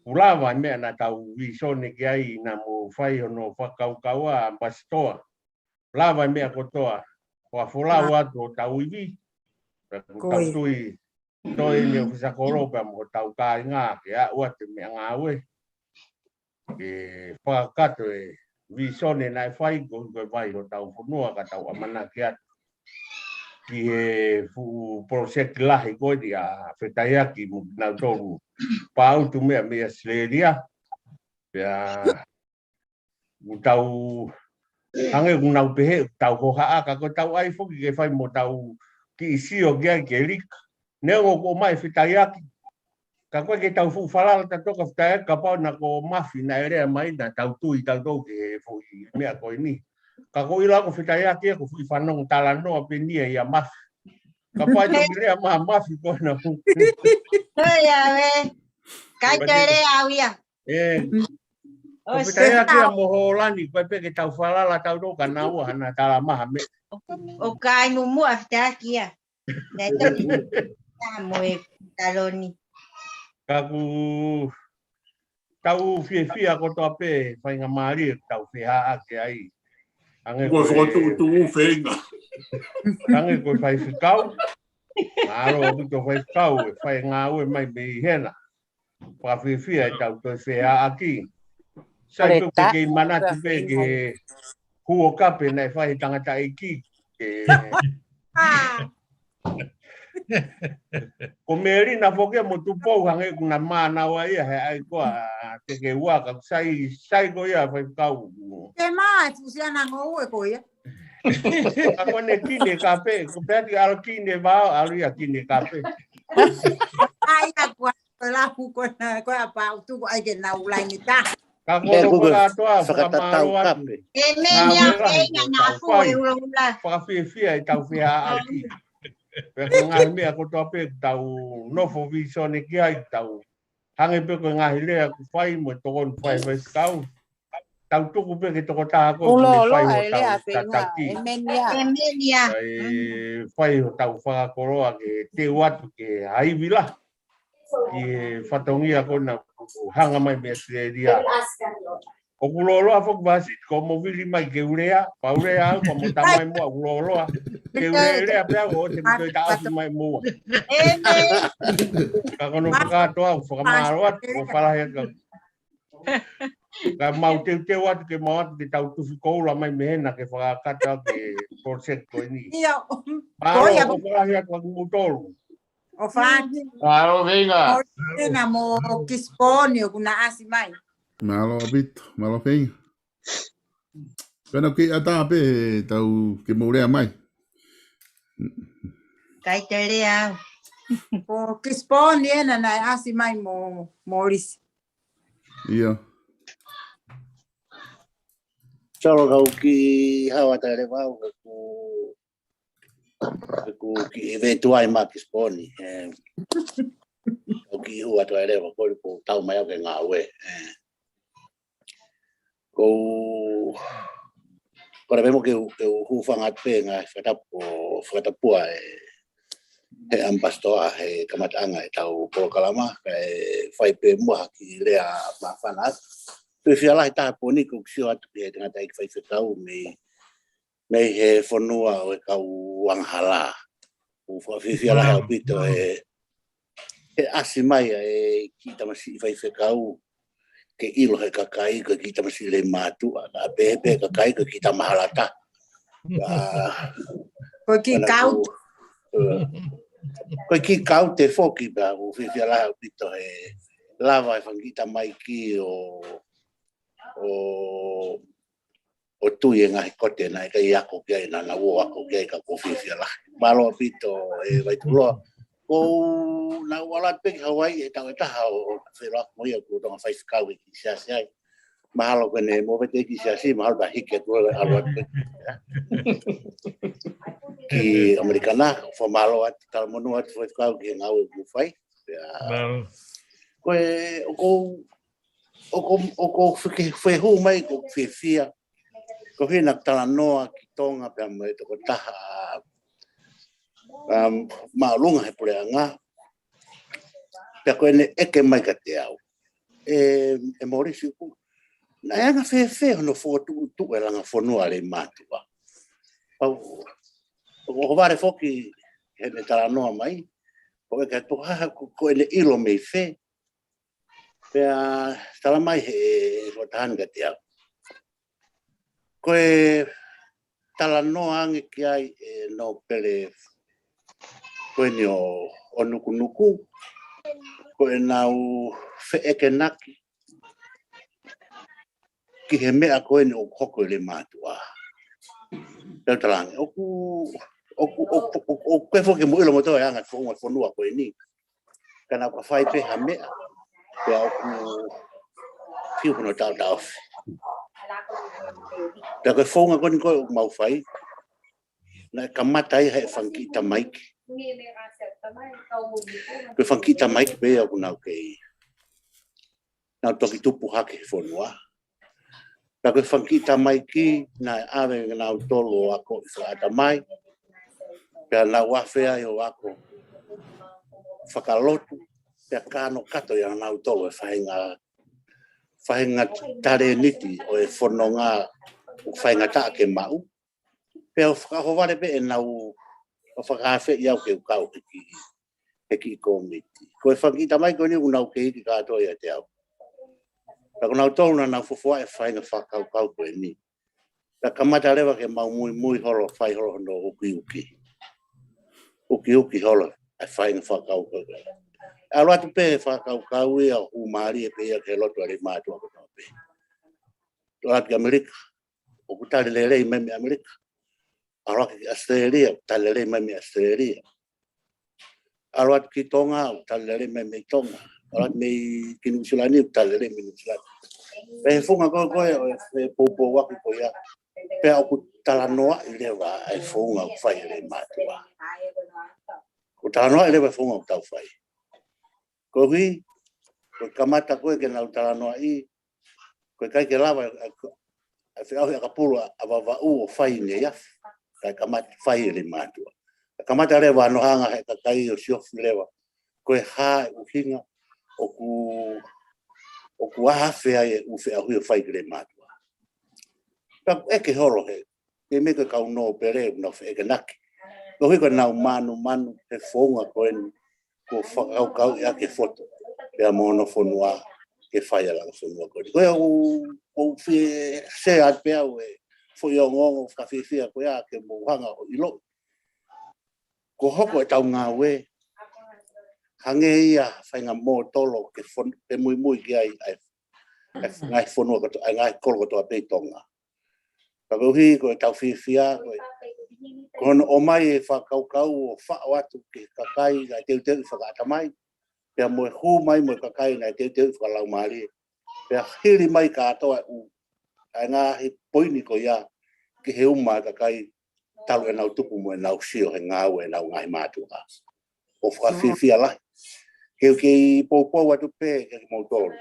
ulawa mea na tau visone ki ai na mo whai hono whakaukaua ambastoa. Lava mea kotoa. Wa fulawa to tau iwi. Tau tui toi ni ofisakoro pa mo tau ka inga ke a ua te mea ngā ue. E whakato e visone nai fai ko vai o tau funua ka tau amana kia ki he fu project lahi ko dia fetaiaki mo na toru pau tu me Australia ya tau hange nau pehe tau ho ha ka ko tau ai fo ki fai mo tau ki sio kia ke lik ne o mai fetaiaki ka koe ke tau fu falala ta toka ftai ka pau na ko mafi na ere mai na tau tui tau tau ke fu mea koe ni ka ko ila ko fitai aki ko fu fanong tala no pe ni ya mafi ka pau to ire ma mafi ko na fu ya we kai tere awia ko fitai aki mo holani ko pe ke tau falala tau do ka na wa na tala ma me o kai mu mu afta aki ya na to ta mo e taloni kaku tau fia ko to pe fai nga mari tau fia ake ai ange ko tu fenga ange ko fai fikau aro ko to fai nga we mai be hena pa fia tau to fia aki sai to ke mana tu pe ke huo kape na fai tangata iki ke ko meri na foke mo tu po hange kuna mana wa ia he ai ko te ke wa ka sai ko ia fa kau te mai tu sia na ngo e ko ia ako ne kine kape ko pe al kine ba al ia kine kape ai ka kwa la fu ko na ko pa tu ko ai ke na ulai ni ta ka ko ro ka to fa maro e me nya pe na fu e ula fa fia tau fia aki pe ngai me ko to pe tau no fo visione ki ai tau hange pe ko ngai le ko fai mo to kon fai kau tau tu ko pe ke to ta ko ni fai ho tau tataki emenia fai ho tau fa ko ro ke te watu ke ai vila ki fatongia ko na hanga mai me dia o kulolo afok basi ko mo vili mai ke urea paurea ko mo tamai mo kulolo ke urea pe o te to ta mai mo ka kono ka to fa maro o fala he ka mau te wat ke mo te tau tu ko la mai me na ke fa ka ta ke project ko ni ko ya ko fala he ko mo tolu o fa claro venga na mo kispone kuna asi mai malo bit malo fei kana ki ata pe tau ke mo rea mai kai tere a o kispone na na asi mai mo moris ia Solo kau ki hawa tare wau ku ki eventuai makis poni kau ki hua tare wau ko tau mai ke ngawe ko para vemos que o fangat pe nga fata pua he ambastoa he kamatanga tau ko kalama fai pe mo ki rea ma fanat pe fiala ta poni ko sio atu ke tanga tai fai fetau me he fonua o kau wanghala o fiala ha pito e asimai ki tamasi fai fekau ke ilo he kakai ko kita masi le matu a bebe kakai ko kita mahalata ko ki kau te foki ba o fia la pito e lava e fangita mai ki o tu ye ngai kote na ka ia ko ke na wo ko ke ka ko fia la malo pito e vai tu lo ko na wala pe Hawaii e ta o fela mo ia ko tong fai kau ki sia sia mahalo ko ne mo vete ki sia si mahalo ba hike to alwa ki americana fo malo at tal mo no at fai kau ki na o fai ko foi hu mai ko fia ko hina tala noa ki tonga pe mo to ko taha maalunga he pureanga pe ko e ke mai ka te au e Mauricio na nga fe no foto tu ela nga fonua le matua o vare foki he ne tala noa mai o ke to ha ko ele ilo me fe pe tala mai he rotan ka te au Koe tala noa ange ki ai no pele koe ni o nuku. Koe nau fe'eke naki. Ki he mea koe ni o koko le mātua. Tau talangi, o koe fo ke muilo motoa e anga whonga whonua koe ni. Kana ka whai pe ha mea. Pea o ku fiu kono tau tau. Pea koe whonga koe ni koe o mau whai. Na kamata i hae whankita maiki. Koe whankita maiki pe au kunau kei. Nau toki tupu hake whonua. Pea koe whankita maiki na awe nau tolo ako i whaata mai. Pea na wafea i o ako whakalotu. Pea kano kato i nau tolo e whahinga tare niti o e whanonga whahinga taa ke mau. Pea o whakahoware pe e nau o whakawhe i au ke ukau heki i komiti. Koe whankita mai koe ni unau ke hiki katoa i a te au. Pea ko nau tolu na nau fufua e whahinga whakau koe ni. Pea kamata rewa ke mau mui holo whai holo no uki. Uki holo e whahinga whakau koe. Alo atu pe whakau i a umari e pe ia ke lotu ari mātua ko tau pe. Lotu ki Amerika. O kutari lelei memi Amerika. Alo ki Australia, tali lelei memi Australia. Alo atu ki Tonga, tali lelei memi Tonga. Alo atu mei ki Nusilani, tali lelei memi Nusilani. Pe he funga koe o e popo waku ko ia. Pe au ku talanoa i lewa ai funga u whai le mātua. Ku talanoa i lewa funga u tau whai. Ko hui, ko kamata koe ke nau talanoa i, ko kai ke lawa a whiahu a kapulu a wawau o whai ne iafu, kai kamata whai le mātua. Kamata rewa anohanga he kakai o siofu lewa, ko e hā e uhinga o ku ahawhea e uwhea hui o whai le mātua. Ka eke holo he, ke meka kau no pere na eke naki. Ko hui ko nau manu he whonga koe ni, ko whakau i ake foto. Pea mono whonua ke whai alanga whonua koe. Koe au whie se at pea ue whoi o ngongo whakawhiwhia koe a ke mohanga o ilo. Ko hoko e tau ngā we. Hange ia whainga mō tolo ke mui ki ai ngai whonua koto, ngai kolo koto a peitonga. Ka kohi ko e tau whiwhia koe. Kono o mai e whakaukau o whao atu ke kakai ngai teu i whakaata mai. Pea moe hu mai moe kakai ngai teu i whakalau maari. Pea hiri mai ka atoa ai ngā he poini ko ia ke he uma kakai talu e nau tupu moe nau sio he ngāu e nau ngai mātua. O whakawhiwhia lai. Keu kei pōpō atu pē ke mautoro.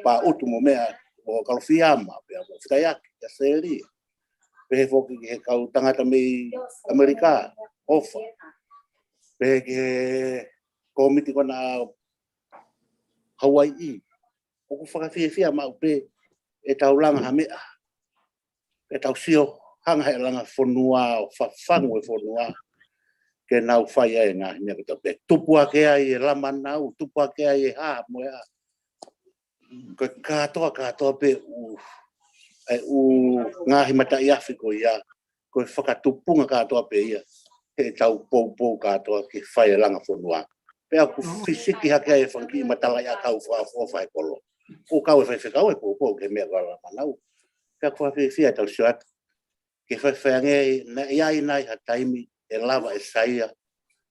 Pa utu mo mea o kalowhiama pea mo whitaiaki a seria. Pehe whoki he kau tangata mei Amerika, ofa. Pehe ke komiti kona Hawaii. Oku whakawhiwhia mau pe e tau langa ha mea. E tau sio hanga he langa whonua o whawhangu e whonua. Ke nau whai ai ngā himea kata pe. Tupua ke ai e lama nau, tupua ke ai e haa moe a. Ko katoa pe ngā himata i Afriko ia. Ko whakatupunga katoa pe ia. He tau pou katoa ki whai langa whonua. Pea ku fisiki hake ai whanki matala ia kau whai kolo. O kau e whaiwhekau e pou ke mea kala manau. Pea ku hawhiwhia tau sio atu. Ke whaiwhange na iai nai ha taimi e lava e saia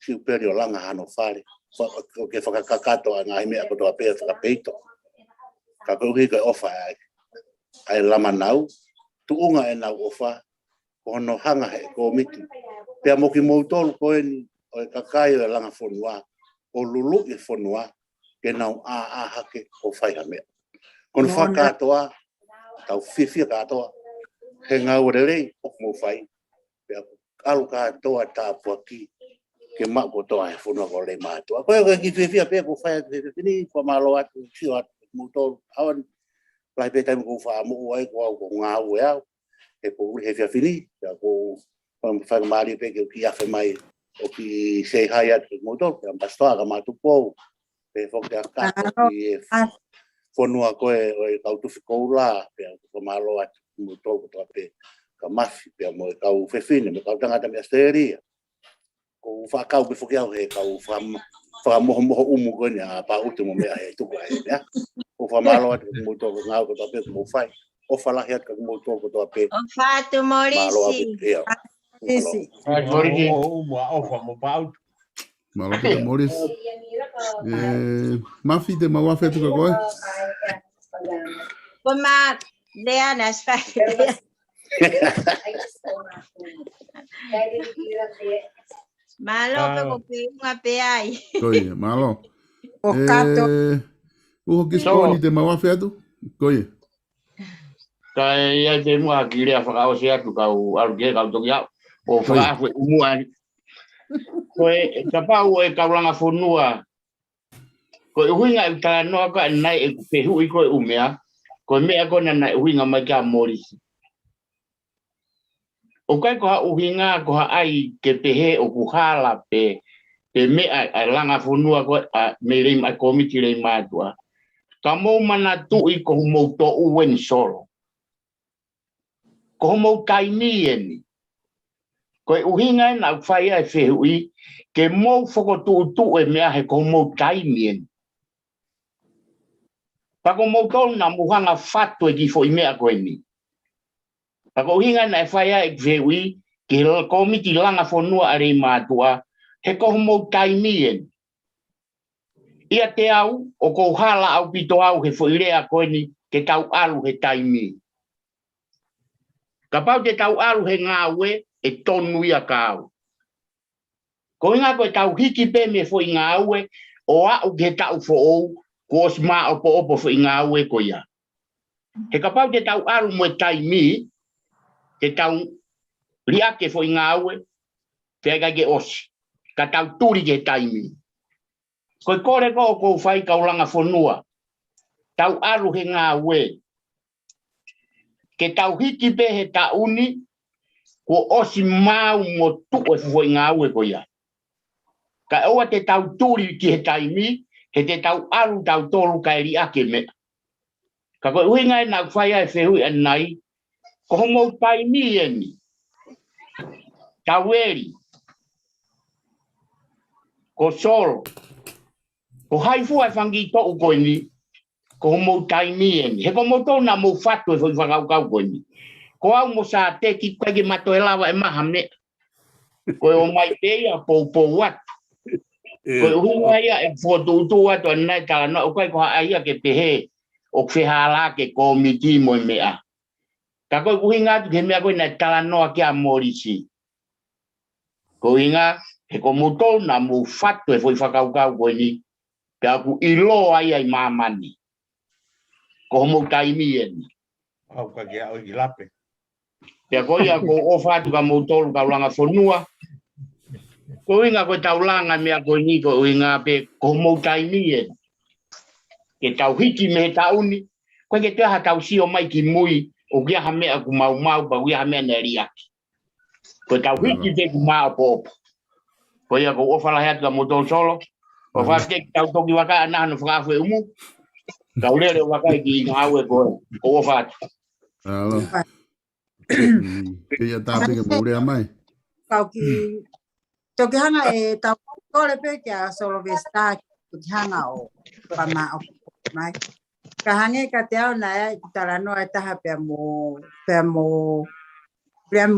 si uperi o langa hano whare. Ke whakakakato a ngā himea kotoa pea whakapeito. Ka kouhi kai ofa ai lama nau. Tuunga e nau ofa. Kono hanga he komiti. Pea moki moutolu koe ni o e kakai o e langa whonua. O lulu i whonua. Ke nau a hake o whai ha mea. Kono whakatoa. Tau whiwhia katoa. He ngau rerei o mo whai. Pea alu katoa tāpua ki. Ke mako toa he whonua ko le mātua. Koe ki whiwhia pea ko whai ni. Kua malo atu, sio atu. Moutolu. Awan. Lai pe taimi ko whaamu ai ko au ko ngā ue au. He ko uri he whiawhini. Pea ko whakamari pe ke ki awhi mai. O ki sei hai atu moutolu. Pea mpastoa ka mātu pou. Pe whoki a kato ki e whonua koe o e kautuwhi kou la. Pea ko malo atu. mo to to pe ka mafi pe mo ka u fefine mo ka tanga me asteria ko fa ka u fokia he ka u fa mo umu ko ni pa u te mo me ai to ai ya ko fa malo mo to nga ko to pe mo fai o fa la het ka mo to ko to pe O Fatu Morisi. Malo pe Moris. Mafi te mawa fetu ka koe. Puma Leanas Fatu. Malo pe ko pe unha pe ai. Koe, malo. Uho kisponi te mawa fetu? Koe. Kai ia te mua ki rea whakao se atu kau aluke kau toki au. O whakao e umuani. Koe ka pau e kauranga whonua. Koe uhinga e tala noa ka nai e pehu i koe umea. Koe mea kona nai uhinga mai kia morisi. O kai koha uhinga koha ai ke pehe o kuhala pe mea a langa whonua koe me reim a komiti reim atua. Ka mou mana tu i kohu mou to uen solo. Ko mo kaini eni ko uhinga na fai ai fehui ke mo foko tu e mea he ko mo kaini eni pa ko mo to na muhanga fatu e ki fo mea ko eni pa ko uhinga na fai ai fehui ke ko miti langa fonua are matua he ko mo kaini eni ia te au o ko hala au pito au he fo irea ko eni ke tau alu he taimi. Ka pau te tau aru he ngā ue e tonu ia kāu. Ko inga koe tau hiki pe me fo i ngā ue o au ke tau fo ou ko os mā opo fo i ngā ue ko ia. He ka pau te tau aru mo e taimi te tau riake fo i ngā ue pega ke osi. Ka tau turi ke taimi. Koe kore ko whai kauranga whonua. Tau aru he ngā ue. Ke tau hiki pe he tauni ko osi mau mo tuko e fwoi ngā ue ko ia. Ka oa te tau turi ki he taimi, he te tau aru tau tolu ka eri ake me. Ka koe ui ngai nā whaia e whehui anai, ko homo taimi eni. Tau eri. Ko solo. Ko haifu ai whangi to'u ko ni. Ko mo taimi eni. He ko mo tō na mo whatu e whoi whakau ko ni. Ko au mo sa te ki koe ki mato e lawa e maha me. Ko o mai te ia pou watu. Ko hunga ia e whotu watu anai tala no. O koe ko haia ke pehe o whehala ke komiti mo i mea. Ka koe kuhinga atu ke mea koe na tala noa kia morisi. Ko hinga he ko mo tō na mo whatu e whoi whakau ko ni. Pe aku ilo ai ai mamani. Ko mo taimi eni. Au ka kia o i lape. Pea ko ia ko ofatu ka mo tolu ka ulanga whonua. Ko inga ko taulanga mea ko ni ko inga pe ko mo taimi eni. Ke tau hiki me tauni. Ko ke te ha tau si o mai ki mui o kia ha mea ku mau pa kia ha mea ne riaki. Ko tau hiki te ku mau popo. Ko ia ko ofala hea ka mo tolu solo. Ko whate tau toki waka anahano whakafu e umu. Kau lere waka ki ngā ue ko ofatu. Alo. Kia tāpe ke maurea mai. Kau ki toki hanga e tau kore pe kia solo vesta ki hanga o pama o mai. Ka hange ka te au na ea ki tala noa e taha pia mo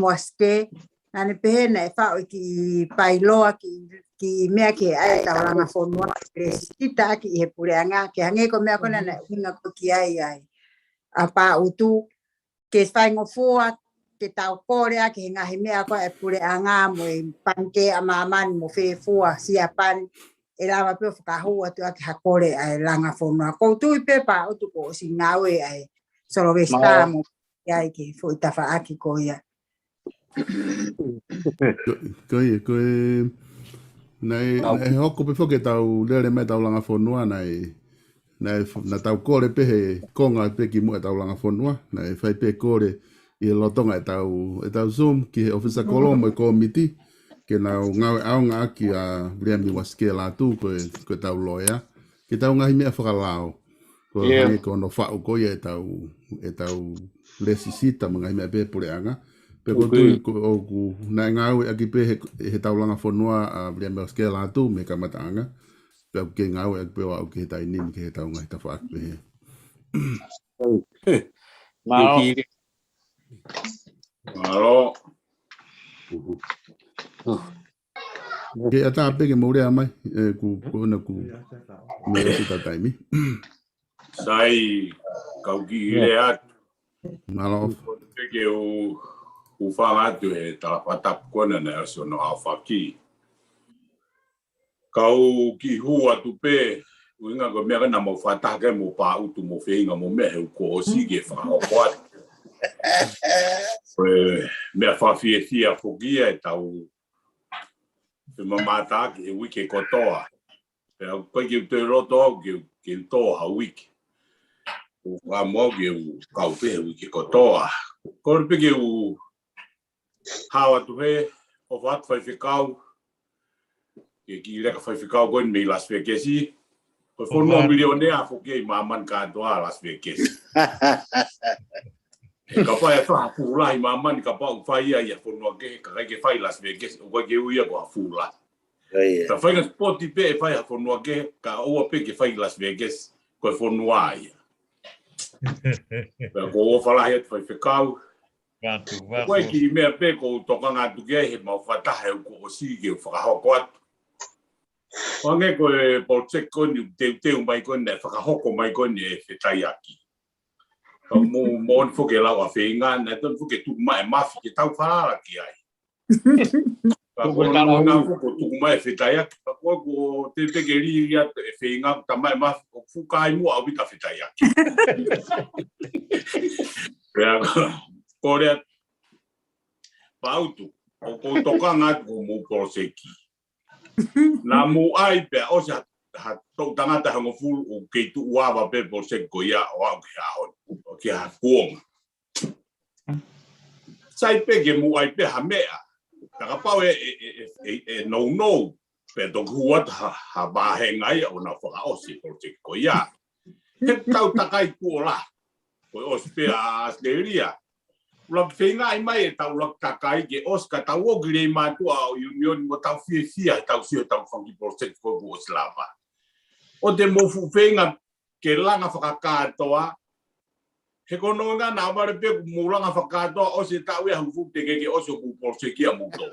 aske. Nane pehe na e whao ki pailoa ki mea ke ai tauranga whonua. Kita aki i he pureanga. Ke hange ko mea kona na hinga ko ki ai. A pā utu. Ke whaingo fua. Ke tau kore ke hinga he mea ko e pureanga mo i panke a mamani mo whee fua. Sia pan. E rawa peo whakahua tu aki hakore ai langa whonua. Ko tui pe pā utu ko o si ngawe ai. Solo vesta mo ki ai ke fui tawha aki ko ia. Koe nei hoko pe foke tau lere me tau langa whonua na tau kore pe he konga pe ki mua tau langa whonua nei whai pe kore i lotonga e tau Zoom ki he ofisa kolomo i komiti ke nau ngawe aunga aki a Briami waske la tu koe tau loia ke tau ngahi mea whakalao ko hangi ko no whau koe e tau e tau lesisita mga me pe pole anga pe ko tu ko na nga o aki pe he tau langa fonua a bria me skela tu me kamatanga pe ke nga o pe wa ke tai ni ke tau nga ta fa pe Malo. Ke ata pe ke mo rea mai ku na ku me si ta tai mi Sai kau ki ile at. Malo. Ke o whanga atu e talapatap kona na aso no awhaki. Kau ki hua tu pe, uinga ko mea kana mo whatake mo pā utu mo whenga mo mea heu ko o sige whakahokoat. Mea whawhie fia whokia e tau te mamata ki he wike kotoa. Pea koe ki te roto au ki toa ha wike. O wha mo ki kau pe he wike kotoa. Kore pe ki u hawa tu he o what whaiwhikau. Ki reka whaiwhikau koe me Las Vegas. Koe whonua milionea whokia I maman kātoa Las Vegas. Ka pai a wha pūlahi maman ka pau whaia I a whonua ke ka kai ke whai Las Vegas. O koe ke uia ko a pūlahi. Ka whainga spoti pe e whai a whonua ke ka oa pe ke whai Las Vegas. Koe whonua ia. Ko o whalahi atu whaiwhikau. Koe ki mea pe ko toka ngā tukia he mau whatahe ko o sige o whakahoko atu. Wange koe polsek koni teu mai koni e whakahoko mai koni e whetai aki. Ka mo on whuke lau a whenga, na ton whuke tuku mai mafi ke tau whaara ki ai. Ka koe tala ngā whuko tuku mai whetai aki. Ka koe ko te peke riri atu e whenga ta mai mafi o whukai mua au wita whetai aki. Korea pautu o ko toka ngā ko mo polseki. Na mo ai pe o sa ha to tangata hango fulu o ke tu uava pe polseki ko ia o au ke ahon. O ke ha kuonga. Sai pe ke mo ai pe ha mea. Taka pau e no pe to kuat ha ba he ngai o na whaka osi polseki ko ia. He tau takai kuola. Ko ospe a Australia. Lak whenga I mai e tau lak takai ke oska tau o gire mātua o union mo tau fia tau sio tau whangi polseki ko o slava. O te mofu whenga ke langa whakakātoa. He kono ngā nā ware pe mo langa whakakātoa o se tau e hangu te ke oso ku polseki a muto.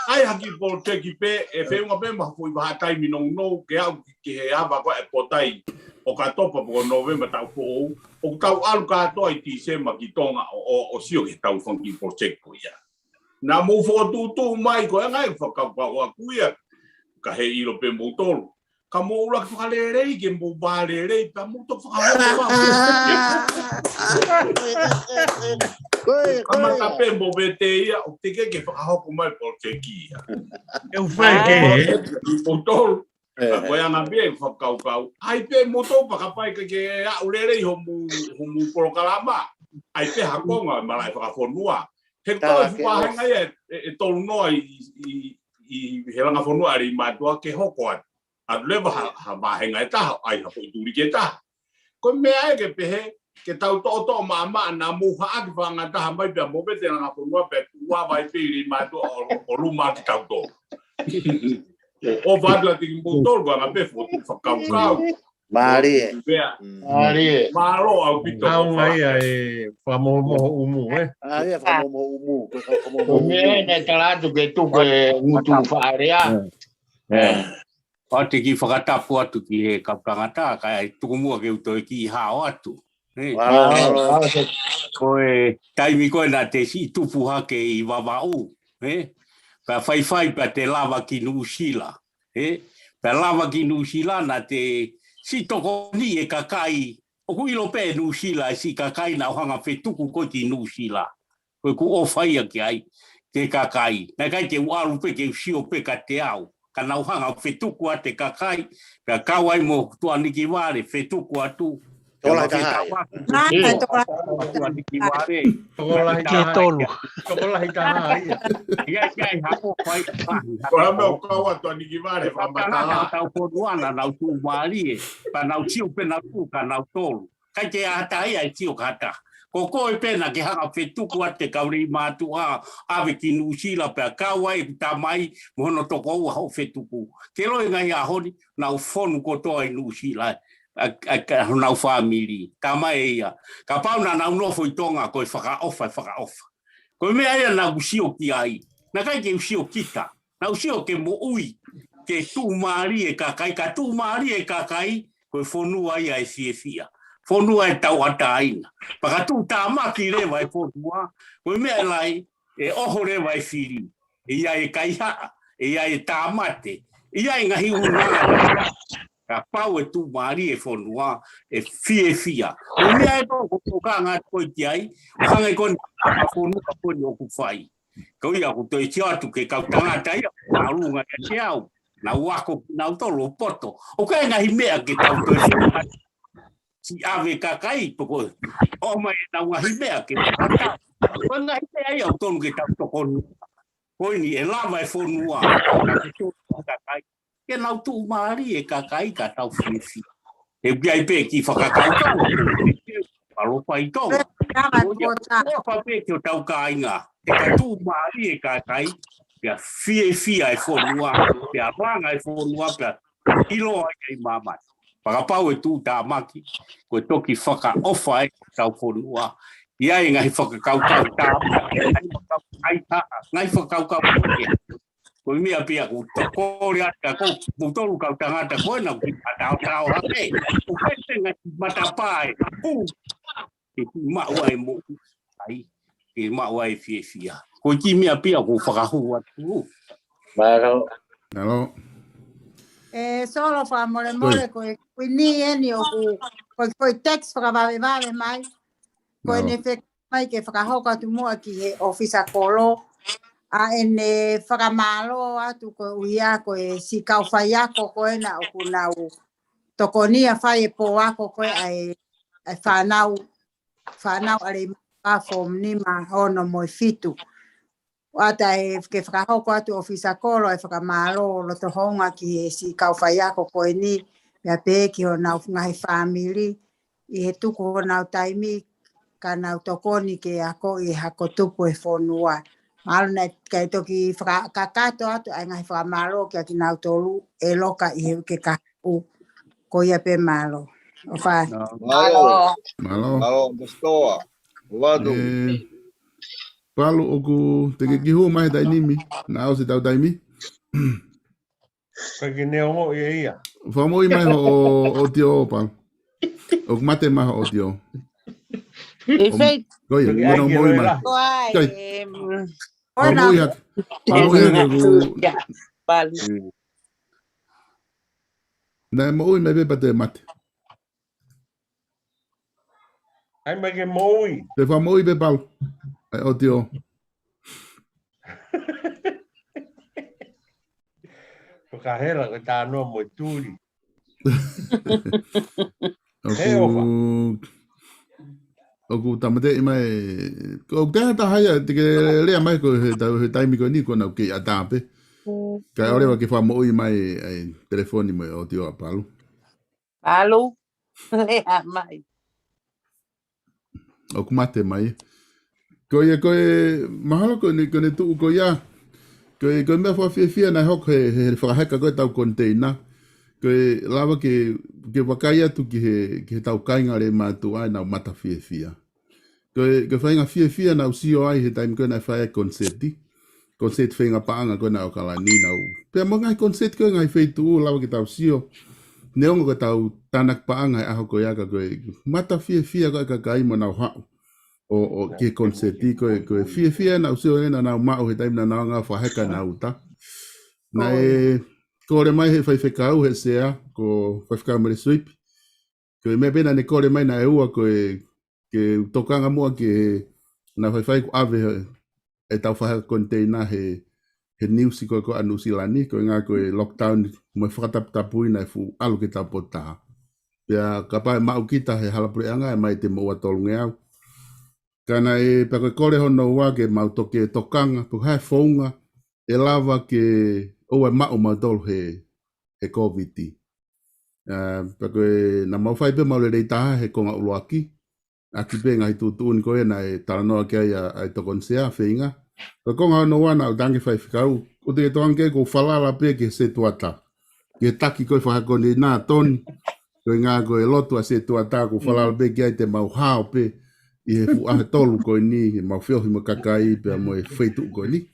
Ai haki polseki pe e whenga pe mahafui wahatai minong no ke au ke he awa kwa e potai. O ka topa po November tau po o tau alu katoa I December ki tonga o sio ke tau whanki polseki ko ia. Nā mō whakatūtū mai ko e ngai whakapau a kuia ka he iro pe mō tolu. Ka mō ura ki whakarerei ke mō bārerei pa mō tō whakahoka ka mata pe mō vete ia o te ke whakahoko mai polseki ia. Eu whai ke mō tolu. Koe anga bia whakaukau. Ai pe moto whakapai ke aurerei homu porokalama. Ai pe hakonga malai whakawhonua. He koe whahenga ia e tolu noa I he langa whonua ri mātua ke hoko atu. Atu lewa ha mahenga e taha. Ai hapo I turi ke taha. Koe mea e ke pehe ke tau to'o maa na muha aki whanga taha mai pia mo bete langa whonua pe ua vai pe ri mātua o ruma ki tau to'o. O vadla ti motor go na pe foto whakaukau. Marie. Marie. Maro au pito. Au mai ai whamomoho umu, eh? Ai whamomoho umu. O mea ne talatu ke tuke ngutu whaarea. O te ki whakatapu atu ki he kapangata, kai tukumua ke uto ki hao atu. Koe taimi koe na te si tupu hake I wawau. Pa whai pa te lava ki Nusila. Pa lava ki Nusila na te si toko ni e kakai. O kuilo pe Nusila e si kakai na ohanga whetuku ko ki Nusila. Koe ku o whaia ki ai te kakai. Na kai te uaru pe ke usio pe ka te au. Ka na ohanga whetuku a te kakai. Pa kawai mo tua niki ware whetuku atu. Tola kahai. Tola tolu. Tola kahai. Ia hapo pai. Kola me o kaua tua niki ware whamatala. Tau poduana nau tu marie. Pa nau tiu pe nau tu ka nau tolu. kai te ata ia tio kata ko ko e pena ke hanga fetuku ate kauri matua ave ki nusila pe kawai tamai mono toko u ho fetuku ke lo ngai a honi na u fonu ko to ai nusila na family tamai ia ka pauna na no foi tonga ko faka ofa ko me ai na usio ki ai na kai ke usio kita na usio ke mo ui ke tu mari e kakai ka tu mari e kakai ko fonu ai ai fia fonua e tau ataina. Paka tu tāmaki le vai fonua. Koe mea lai e oho le vai firi. Ia e kaiha, ia e tāmate. Ia e ngahi unanga. Ka pau e tu mari e fonua e fia. Koe mea e tō ka ngā koe ti ai. O hanga i kone a fonua kone o kuwhai. Koe ia ko toi te atu ke kau tangata ia. Nā runga e te au. Nā wako, nā utolo poto. O kai ngahi mea ke tau toi fonua. Si ave kakai poko o mai na ngahi mea ke kata ko ngahi mea ia tonu ke tau tokonu ko ni e lava e fonua kakai ke na tu mari e kakai ka tau fifi e bia pe ki fakakau ka palo pai to o pa pe ke tau kainga e ka tu mari e kakai ya fifi ai fonua ya ranga e fonua pe ilo ai mama Pakapau e tu tāmaki, koe toki whaka ofa e tau whonua. Ia e ngahi whakakaukau tāmaki, ngai whakakaukau tāmaki. Koe mea pia ku tokore ata ko mutoru kau tangata koe na ki atao hake. Ko kete ngahi matapae, ke maua e mo ai, ke maua e fia. Koe ki mea pia ku whakahua tu. Hello. Solo fa more ko ni eni o ko text fra vale mai ko ne fe mai ke fra hoka tu mo ki he office kolo a ene fra malo atu ko uia ko si ka fa ya ko na o kuna u to ko ni a fa e po ako ko ai fa nau ale pa form ni ma hono mo fitu ata e ke whakahau ko atu ofisa kolo e whakamalo lo to honga ki e si kauwhaia ko koe ni mea pēki o nau ngahi whamiri i he tuku o nau taimi ka nau tokoni ke ako i hako tupu e whonua. Malo na kai toki kakato atu ai ngahi whamalo ki aki nau tolu e loka i he ke kaku ko ia pe malo. O whai. Malo, Mostoa. Wadu. Palu oku te ke kihu mai dai nimi na o se tau taimi. Ka ke ne ongo ia. Famoi mai o tio palu. O mate mai o tio. E fei. Goia, bueno moi mai. Kai. Famoi hak. Palu. Na moi mai be pate mate. Ai mai ke moi. Te famoi be palu. O tio. O ka hera ka tā noa mo tūri. Oku tamate i mai. Ko te hata haia te ke lea mai ko he taimi ko ni ko nau ki a tāpe. Ka ore wa ke wha i mai telefoni mai o tio a palu. Palu. Lea mai. Oku mate mai. Koe mahalo ko ne tu ko ya. Koe mea whawhiawhia nai hok he whakaheka koe tau container. Koe lawa ke wakai atu ki he tau kainga re mātu ai nau mata whiawhia. Koe whainga whiawhia nau sio ai he taimi koe nai whaia konseti. Konseti whainga paanga koe nau kalani nau. Pea mo ngai konseti koe ngai whaitu lawa ke tau sio. Neongo koe tau tanak paanga e aho koe aka koe mata whiawhia koe kakai mo nau hau. O ke konseti koe fia na usio ena na mau he taimi na nga whaheka na uta. Na kore mai he whaiwhekau he sea ko whaiwhekau mere sweep. Koe mea pena ne kore mai na e ua koe ke tokanga mua ke na whaiwhai ko ave e tau whaheka container he niusi koe ko anu silani koe ngā koe lockdown mai whakataputapui na e fu alu ke tau potaha. Pea kapai mau kita he halapure anga e mai te moa tolunge au. Kana e pako kore hono ua ke mau toke tokanga, pu hae whaunga, e lava ke oe mau mautolu he COVID-19. Pa koe na mau whai pe mau le reitaha he konga uloaki. Aki pe ngai tutu ni koe na e talanoa kia ai tokonsea whinga. Ka konga no wana au dangi whai whikau. O te toang ke ko whalala pe ke se tuata. Ke taki koe whakakoni nā toni. Koe ngā koe lotu a se tuata ko whalala pe ke ai te mau hao pe. I he fu ahe tolu koe ni, he mau whiohi mo kakai pe a mo e whaitu koe ni.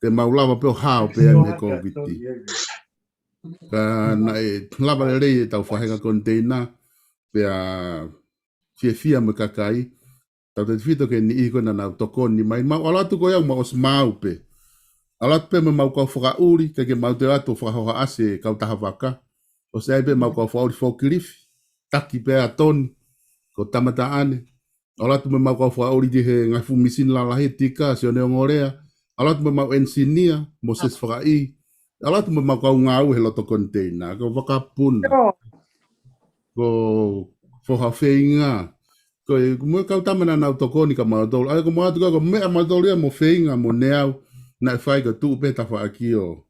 Te mau lava pe o hao pe ai me ko viti. Ka na e lava le rei e tau whahenga konteina pe a fia mo kakai. Tau te whito ke ni iko na nau tokoni mai. Mau alatu koe au ma os mau pe. Alatu pe me mau kau whakauri, ke mau te atu whakahoha ase kau taha waka. O se ai pe mau kau whauri whokirifi. Taki pe a toni, ko tamata ane. Alatu me mau kau whauri di he ngai fumisin lalahi tika, se o neo ngorea. Alatu me mau ensinia, mo ses whakai. Alatu me mau kau ngau he loto konteina, ko wakapuna. Ko whahawhenga. Ko mo kau tamana nau tokoni ka mautolu. Ai ko mo atu ko mea mautolu ia mo whenga mo neau. Na whai ka tuu peta whaaki o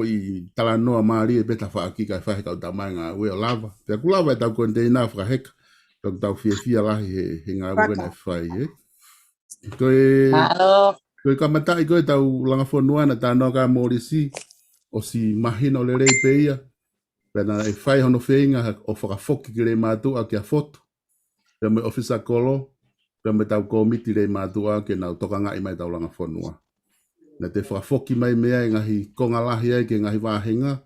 i talanoa maari e peta whaaki ka whai kau tamai ngā ue o lava. Pea ku lava e tau konteina whakaheka. Tau tau fia lahi he ngā ue na whai. Koe kamatai koe tau langa whanua tā noa ka morisi o si mahino le rei pe ia. Pea na e whai hono whenga o whakafoki ki rei mātua ki a foto. Pea me ofisa kolo. Pea me tau komiti rei mātua ke nau toka ngai mai tau langa whanua. Na te whafoki mai mea e ngahi konga lahi ai ke ngahi wāhenga.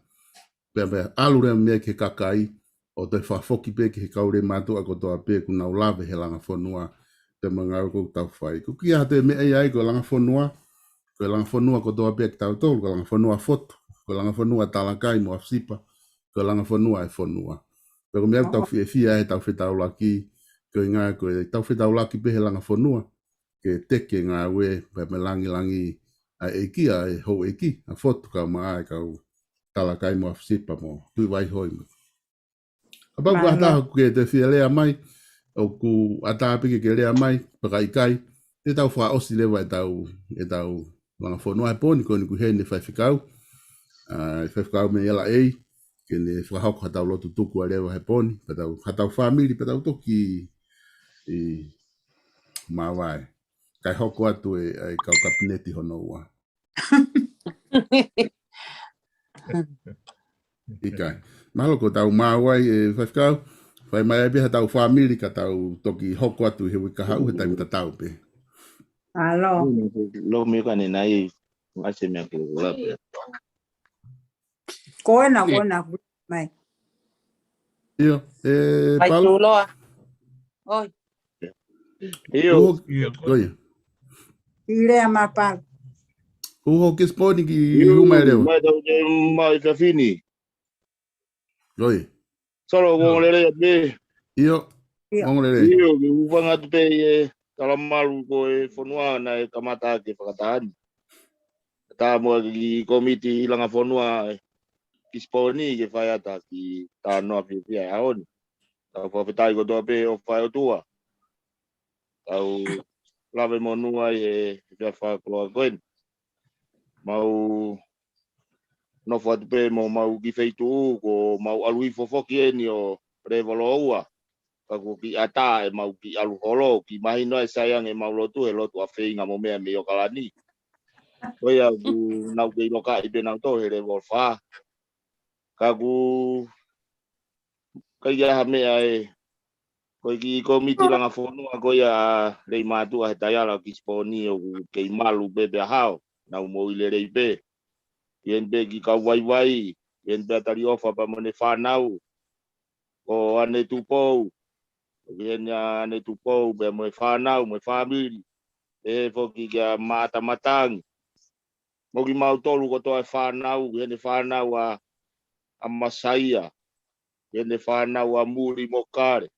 Pea me alu rea mea ke kakai. O te whafoki pe ke he kaure mātua ko toa pe ku nau lawe he langa whanua. Te mangau ko tau whai. Ko kia te mea ai ko langa whanua. Ko langa whanua ko toa pe ke tau tolu. Ko langa whanua foto. Ko langa whanua talakai mo afsipa. Ko langa whanua e whanua. Ko mea tau fia e tau whetau laki. Ko ngā ko tau whetau laki pe he langa whanua. Ke teke ngā ue pe me langi a eki a e ho eki. A foto ka maa e kau talakai mo afsipa mo. Tui wai hoi mo. Apau ku ataha ke te whia lea mai. O ku ataha pike ke lea mai. Pakaikai. Te tau wha osi lewa e tau langa whanua e poni. Ko ni ku hene whai whikau. Whai whikau me ela ei. Ke ne whahauko hatau lotu tuku a lewa he poni. Hatau whamiri. Patau toki i mawai. Kai hoko atu e kau kapineti hono ua. Ikai. Mahalo ko tau mawai e whaiwhikau. Whai mai ai biha tau whamiri ka tau toki hoko atu he wika hau he taimita tau pe. Alo. Lo mi ka ni nai ase me ko la pe. Koe na mai. Iyo. Mai tuloa. Oi. Iyo. Oi. Ilea mapal. Uho ke sponi ki uma leo. Mai tau te mai ka fini. Oi. Solo ko le be. Iyo. Ngolele. Iyo ki ufanga te pe kalamalu ko e fonua na e kamata ke whakatahani. Tā mua ki komiti langa fonua ki sponi ke whai ata ki tā noa whiwhia e haoni. Tau whawhetai ko toa pe o whai o tua. Tau lawe mo nua e whia whakoloa koen. Mau nofo atu pe mo mau ki wheitu ko mau alui fofoki e ni o revolo ua. Kako ki ata e mau ki alu holo ki mahino e sayang e mau lotu e lotu a wheinga mo mea me o kalani. Koe au nau kei loka i penau to he revol wha. Kaku kai aha mea e koe ki komiti langa whonua koe a rei mātua he taiala ki sponi o kei malu bebe a hao. Nau mo i le rei pe. Ien pe ki kau wai. Ien pe atari ofa pa mone whanau. O ane tupou. Ien ane tupou pe mo whanau, mo whamiri. E foki kia mata matang. Mo ki mau tolu ko toa whanau. Ien whanau a Masaia. Ien whanau a Muri Mokare.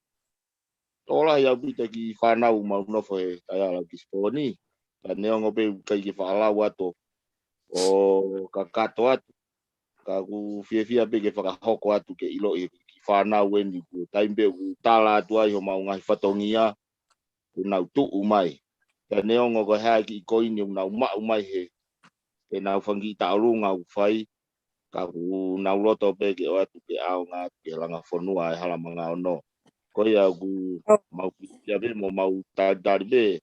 Tola ia pita ki whanau mau nofo e taiala ki sponi. Ka neongo pe kai ki whaalau ato. O kakato atu. Ka ku fia pe ke whakahoko atu ke ilo i ki whanau e ni ku taimpe ku tala atu ai ho mau ngai whatongia. Ku nau tuu mai. Ka neongo ko hea ki koini nau mau mai he. E nau whangi taurunga u whai. ka ku na loto pe ke o tu ke au nga ke langa fonua e hala manga no ko ia ku mau ya be mo mau ta dar be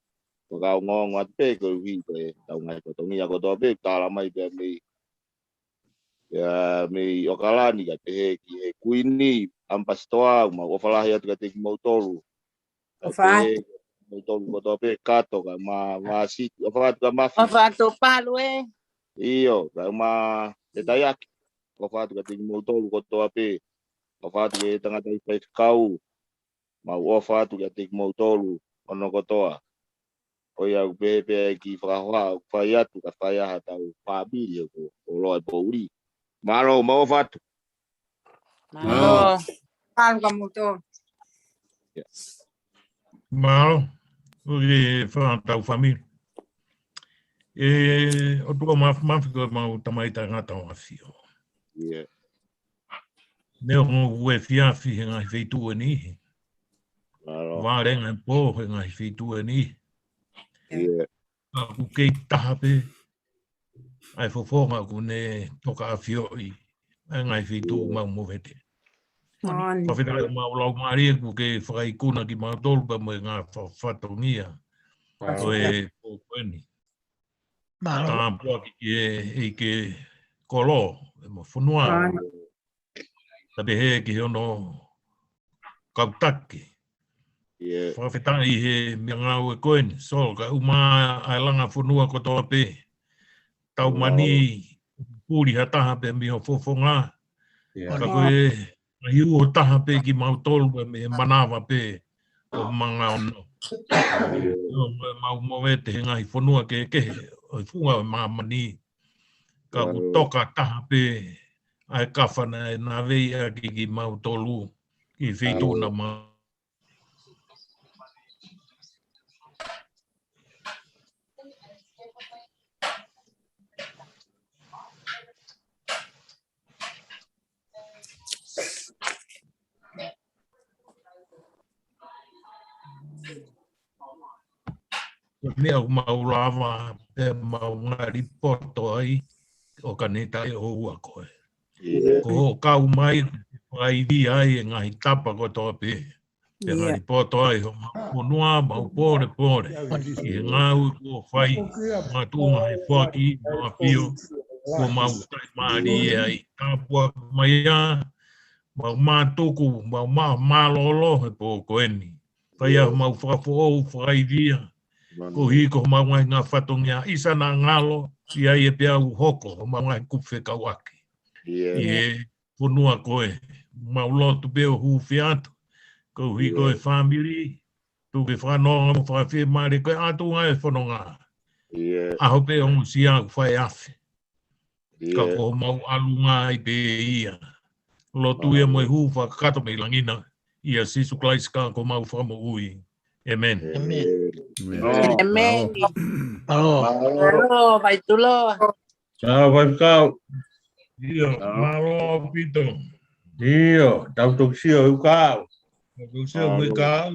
ko ga ngo pe ko wi pe ta nga ko to ngia ko to be ta la mai pe me ya me o kala ni ka te ki e kuini ampastoa ma o fala ya te ke mo tolu O fa. mo tolu ko to be kato ka ma si o fa ka ma O fa to palo e. iyo ka ma te tayak o fa ka te mo tolu ko to be o fa ke tanga tai pe kau ma o fa tu ke te mo tolu ono ko toa o ia be ki fra wa fa ya tu ka fa ya ha tau pa bi ko o lo e po uri malo mo fa tu Malo. Palo ka muto. Malo, porque foi tau família. E o tua mafika mau tamai ta ngata o afio. yeah Neo ue fiafi ngai feitu ni. malo Varenga po ngai feitu ni. yeah Ku kei tahape. Ai fofonga ku ne toka afio i. Ngai feitu mau movete. Moni. Pawhita mau lau maria ku ke whakaikuna ki mau tolpa mo ngā whatongia. O e pōkueni. Tā pua ki ke kolo. E mo whunua. Tabe he ki hono kautaki. yeah Whawhitangi i he mea ngau e koeni. So ka uma ai langa whunua ko toa pe. Tau mani pūri hataha pe mi ho fofonga. Ka koe hiu o taha pe ki mau tolu me manawa pe o manga ono. Mau moe te ngai whunua ke o funga o mamani. Ka ku toka taha pe ai kawhana e nā vei a ki mau tolu ki whitu na mau. Mea mau lava e mau ngari poto ai o kaneta e o ua koe. Ko kau mai ai vi ai e ngahi tapa ko toa pe. Pe ngari poto ai ho mau noa mau pore pore. I ngau ko whai ngā tūnga he whaki ngā pio ko mau tai maari e ai tāpua mai a mau mātuku mau mālolo he po koeni. Pai a mau whakafo whai via. Ko hiko mau ngai ngā whatongia isa nā ngalo i ai e pia u hoko mau ngai kuwhe kawaki. I e whunua koe mau lotu peo hu whiatu. Ko hiko e whamiri tu ke whanonga mo whawhi maare koe atu ngai e whanonga. Aho pe ongu sia whai awhi. Ka ko mau alunga i pe ia. Lotu ia mo e hu whakato me langina. Ia sisu klaiska ko mau whamo ui. Amen. Amen. Malo, vai tulo. Ciao, vai kau. Dio, malo pito. Dio, tau tuk sio u kau. Tau tuk sio u kau.